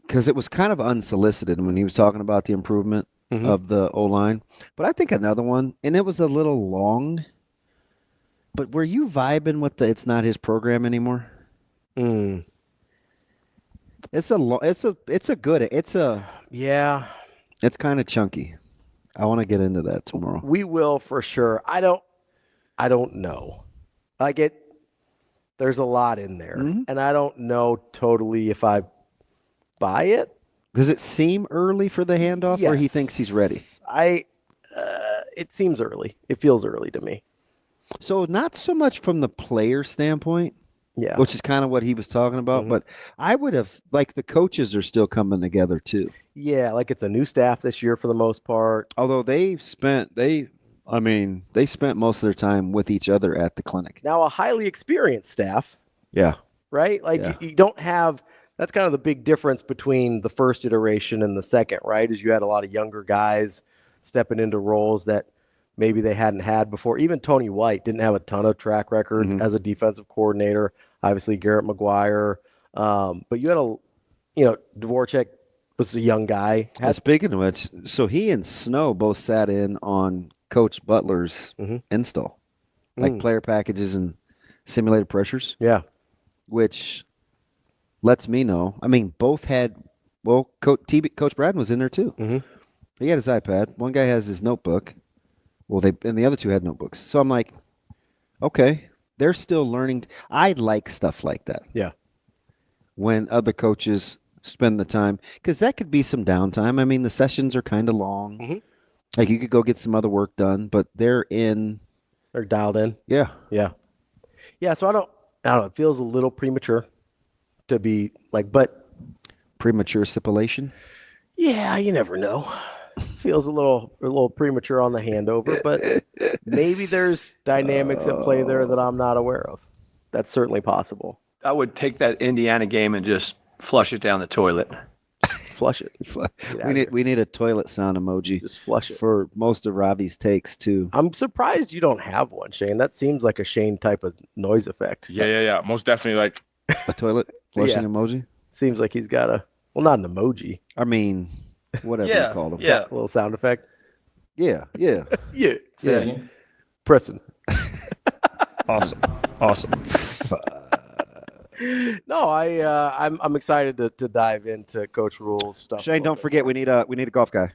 Speaker 2: because it was kind of unsolicited when he was talking about the improvement of the O-line. But I think another one, and it was a little long. But were you vibing with it's not his program anymore?
Speaker 1: Yeah.
Speaker 2: It's kind of chunky. I want to get into that tomorrow.
Speaker 1: We will for sure. I don't know. There's a lot in there, and I don't know totally if I buy it.
Speaker 2: Does it seem early for the handoff, or he thinks he's ready?
Speaker 1: It seems early. It feels early to me.
Speaker 2: So not so much from the player standpoint, which is kind of what he was talking about, but I would have, the coaches are still coming together too.
Speaker 1: Yeah, it's a new staff this year for the most part.
Speaker 2: Although they spent most of their time with each other at the clinic.
Speaker 1: Now a highly experienced staff.
Speaker 2: Yeah.
Speaker 1: Right? You don't have, that's kind of the big difference between the first iteration and the second, right? Is you had a lot of younger guys stepping into roles that maybe they hadn't had before. Even Tony White didn't have a ton of track record as a defensive coordinator. Obviously, Garrett McGuire. But you had Dvorak was a young guy.
Speaker 2: Speaking of which, so he and Snow both sat in on Coach Butler's install, player packages and simulated pressures.
Speaker 1: Yeah.
Speaker 2: Which lets me know. I mean, both had Well, Coach Brad was in there too.
Speaker 1: Mm-hmm.
Speaker 2: He had his iPad. One guy has his notebook. Well, and the other two had notebooks. So I'm like, okay, they're still learning. I like stuff like that.
Speaker 1: Yeah.
Speaker 2: When other coaches spend the time, because that could be some downtime. I mean, the sessions are kind of long.
Speaker 1: Mm-hmm.
Speaker 2: Like you could go get some other work done, but they're
Speaker 1: dialed in.
Speaker 2: Yeah.
Speaker 1: Yeah. Yeah. So I don't know. It feels a little premature to be like, but
Speaker 2: Premature stipulation.
Speaker 1: yeah, you never know. Feels a little premature on the handover, but maybe there's dynamics at play there that I'm not aware of. That's certainly possible.
Speaker 8: I would take that Indiana game and just flush it down the toilet.
Speaker 1: Flush it.
Speaker 2: We need a toilet sound emoji.
Speaker 1: Just flush it.
Speaker 2: For most of Ravi's takes too.
Speaker 1: I'm surprised you don't have one, Shane. That seems like a Shane type of noise effect.
Speaker 7: Yeah. Most definitely. Like
Speaker 2: A toilet flushing
Speaker 1: Yeah.
Speaker 2: emoji.
Speaker 1: Seems like he's got not an emoji.
Speaker 2: I mean, whatever
Speaker 8: Yeah,
Speaker 2: you call them.
Speaker 8: yeah.
Speaker 1: A little sound effect.
Speaker 2: Yeah.
Speaker 1: Yeah.
Speaker 2: Yeah.
Speaker 1: Pressing.
Speaker 7: awesome.
Speaker 1: No, I'm excited to dive into Coach Rule's stuff.
Speaker 2: Shane, don't forget we need a golf guy.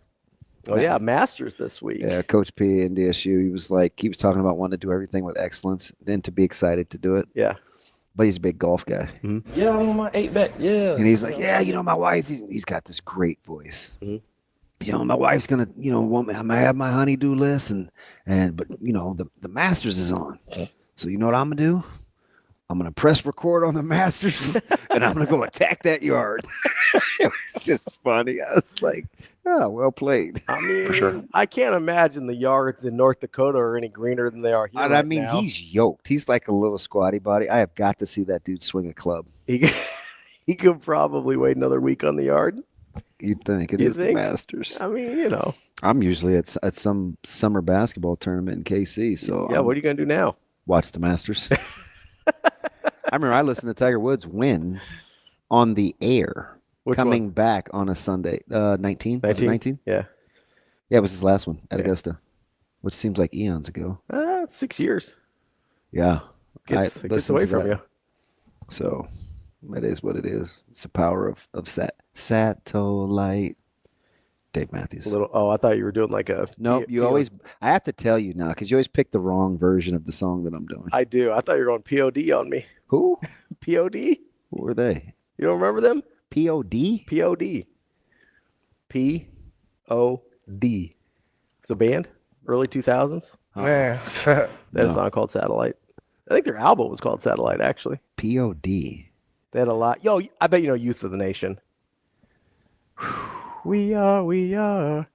Speaker 1: Oh yeah, Masters this week.
Speaker 2: Yeah, Coach P and DSU. He was talking about wanting to do everything with excellence and to be excited to do it.
Speaker 1: Yeah.
Speaker 2: But he's a big golf guy.
Speaker 1: Mm-hmm.
Speaker 7: Yeah, I'm on my 8-bet. Yeah.
Speaker 2: And he's like, yeah, my wife, he's got this great voice.
Speaker 1: Mm-hmm.
Speaker 2: My wife's going to, want me, I'm going to have my honey-do list. But the Masters is on. So you know what I'm going to do? I'm going to press record on the Masters and I'm going to go attack that yard. It was just funny. I was like, oh, well played.
Speaker 1: I mean,
Speaker 7: For sure.
Speaker 1: I can't imagine the yards in North Dakota are any greener than they are here.
Speaker 2: I mean,
Speaker 1: now.
Speaker 2: he's yoked. He's like a little squatty body. I have got to see that dude swing a club.
Speaker 1: He could probably wait another week on the yard.
Speaker 2: You'd think it
Speaker 1: You
Speaker 2: is
Speaker 1: think?
Speaker 2: the Masters.
Speaker 1: I mean,
Speaker 2: I'm usually at some summer basketball tournament in KC. So
Speaker 1: yeah. What are you gonna do now?
Speaker 2: watch the Masters. I remember I listened to Tiger Woods win on the air coming back on a Sunday. 19? 19?
Speaker 1: Yeah.
Speaker 2: Yeah, it was his last one at
Speaker 1: Yeah.
Speaker 2: Augusta, which seems like eons ago.
Speaker 1: 6 years.
Speaker 2: Yeah.
Speaker 1: It gets
Speaker 2: listened
Speaker 1: away
Speaker 2: to
Speaker 1: from
Speaker 2: that.
Speaker 1: you.
Speaker 2: So it is what it is. It's the power of satellite. Dave Matthews.
Speaker 1: I thought you were doing like a.
Speaker 2: Nope, I have to tell you now because you always pick the wrong version of the song that I'm doing.
Speaker 1: I do. I thought you were going POD on me.
Speaker 2: Who?
Speaker 1: POD?
Speaker 2: Who were they?
Speaker 1: You don't remember them?
Speaker 2: POD?
Speaker 1: POD. POD. It's a band, early 2000s.
Speaker 7: Man.
Speaker 1: They had a song called Satellite. I think their album was called Satellite, actually.
Speaker 2: POD.
Speaker 1: They had a lot. Yo, I bet you know Youth of the Nation. We are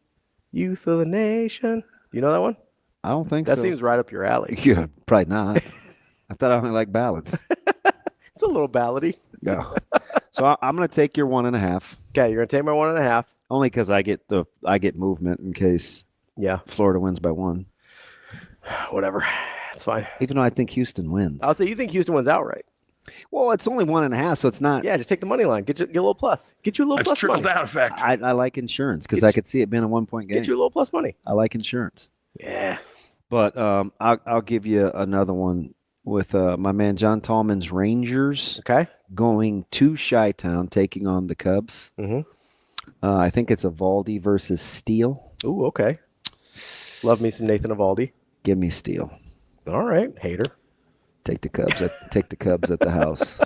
Speaker 1: Youth of the Nation. You know that one?
Speaker 2: I don't think
Speaker 1: That
Speaker 2: so.
Speaker 1: seems right up your alley.
Speaker 2: Yeah, probably not. I thought I only like ballads.
Speaker 1: It's a little ballady.
Speaker 2: Yeah. So I'm going to take your 1.5.
Speaker 1: Okay, you're going to take my 1.5.
Speaker 2: Only because I get movement in case
Speaker 1: Yeah,
Speaker 2: Florida wins by 1.
Speaker 1: whatever. It's fine.
Speaker 2: Even though I think Houston wins.
Speaker 1: I'll say you think Houston wins outright.
Speaker 2: Well, it's only 1.5, so it's not.
Speaker 1: Yeah, just take the money line. Get a little plus. Get you a little
Speaker 7: That's
Speaker 1: plus
Speaker 7: trickle
Speaker 1: money.
Speaker 7: down effect.
Speaker 2: I like insurance because I could see it being a 1-point game.
Speaker 1: Get you a little plus money.
Speaker 2: I like insurance.
Speaker 1: Yeah.
Speaker 2: But I'll give you another one with my man John Tallman's Rangers
Speaker 1: Okay.
Speaker 2: going to Chi-Town, taking on the Cubs.
Speaker 1: Mm-hmm.
Speaker 2: I think it's Evaldi versus Steele.
Speaker 1: Ooh, okay. Love me some Nathan Evaldi.
Speaker 2: Give me Steele.
Speaker 1: All right, hater.
Speaker 2: Take the Cubs. Take the Cubs at the house.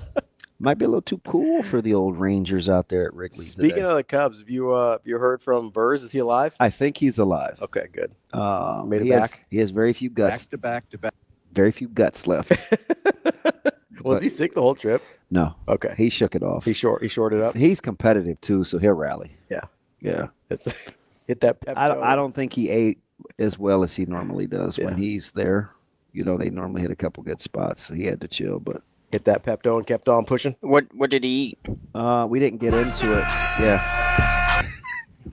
Speaker 2: Might be a little too cool for the old Rangers out there at Wrigley.
Speaker 1: Speaking of the Cubs, have you heard from Burrs? Is he alive?
Speaker 2: I think he's alive.
Speaker 1: Okay, good. Made it
Speaker 2: he has,
Speaker 1: back?
Speaker 2: he has very few guts.
Speaker 8: Back to back.
Speaker 2: Very few guts left.
Speaker 1: Was he sick the whole trip?
Speaker 2: No.
Speaker 1: Okay.
Speaker 2: He shook it off.
Speaker 1: He shorted up.
Speaker 2: He's competitive too, so he'll rally.
Speaker 1: Yeah.
Speaker 2: Yeah.
Speaker 1: It's hit that.
Speaker 2: I don't think he ate as well as he normally does when
Speaker 1: Yeah.
Speaker 2: he's there. They normally hit a couple good spots, so he had to chill. But
Speaker 1: hit that Pepto and kept on pushing.
Speaker 3: What did he eat?
Speaker 2: we didn't get into it. Yeah.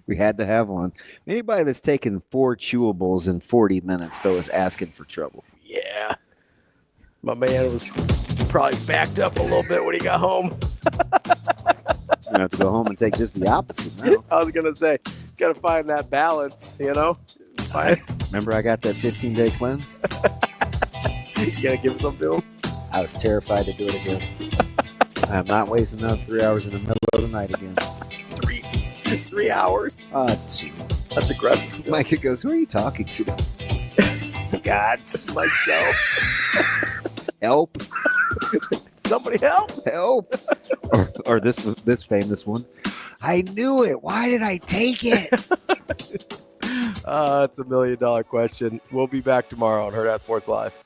Speaker 2: We had to have one. Anybody that's taken 4 chewables in 40 minutes, though, is asking for trouble.
Speaker 1: Yeah. My man was probably backed up a little bit when he got home.
Speaker 2: You're going to have to go home and take just the opposite now.
Speaker 1: I was going to say, got to find that balance,
Speaker 2: Remember I got that 15-day cleanse?
Speaker 1: You got to give something to him.
Speaker 2: I was terrified to do it again. I'm not wasting another 3 hours in the middle of the night again.
Speaker 1: 3 hours. That's aggressive.
Speaker 2: Micah goes, who are you talking to?
Speaker 1: Gods. Myself.
Speaker 2: Help.
Speaker 1: Somebody help.
Speaker 2: Help. or this famous one. I knew it. Why did I take it?
Speaker 1: It's $1 million question. We'll be back tomorrow on Hurrdat Sports Live.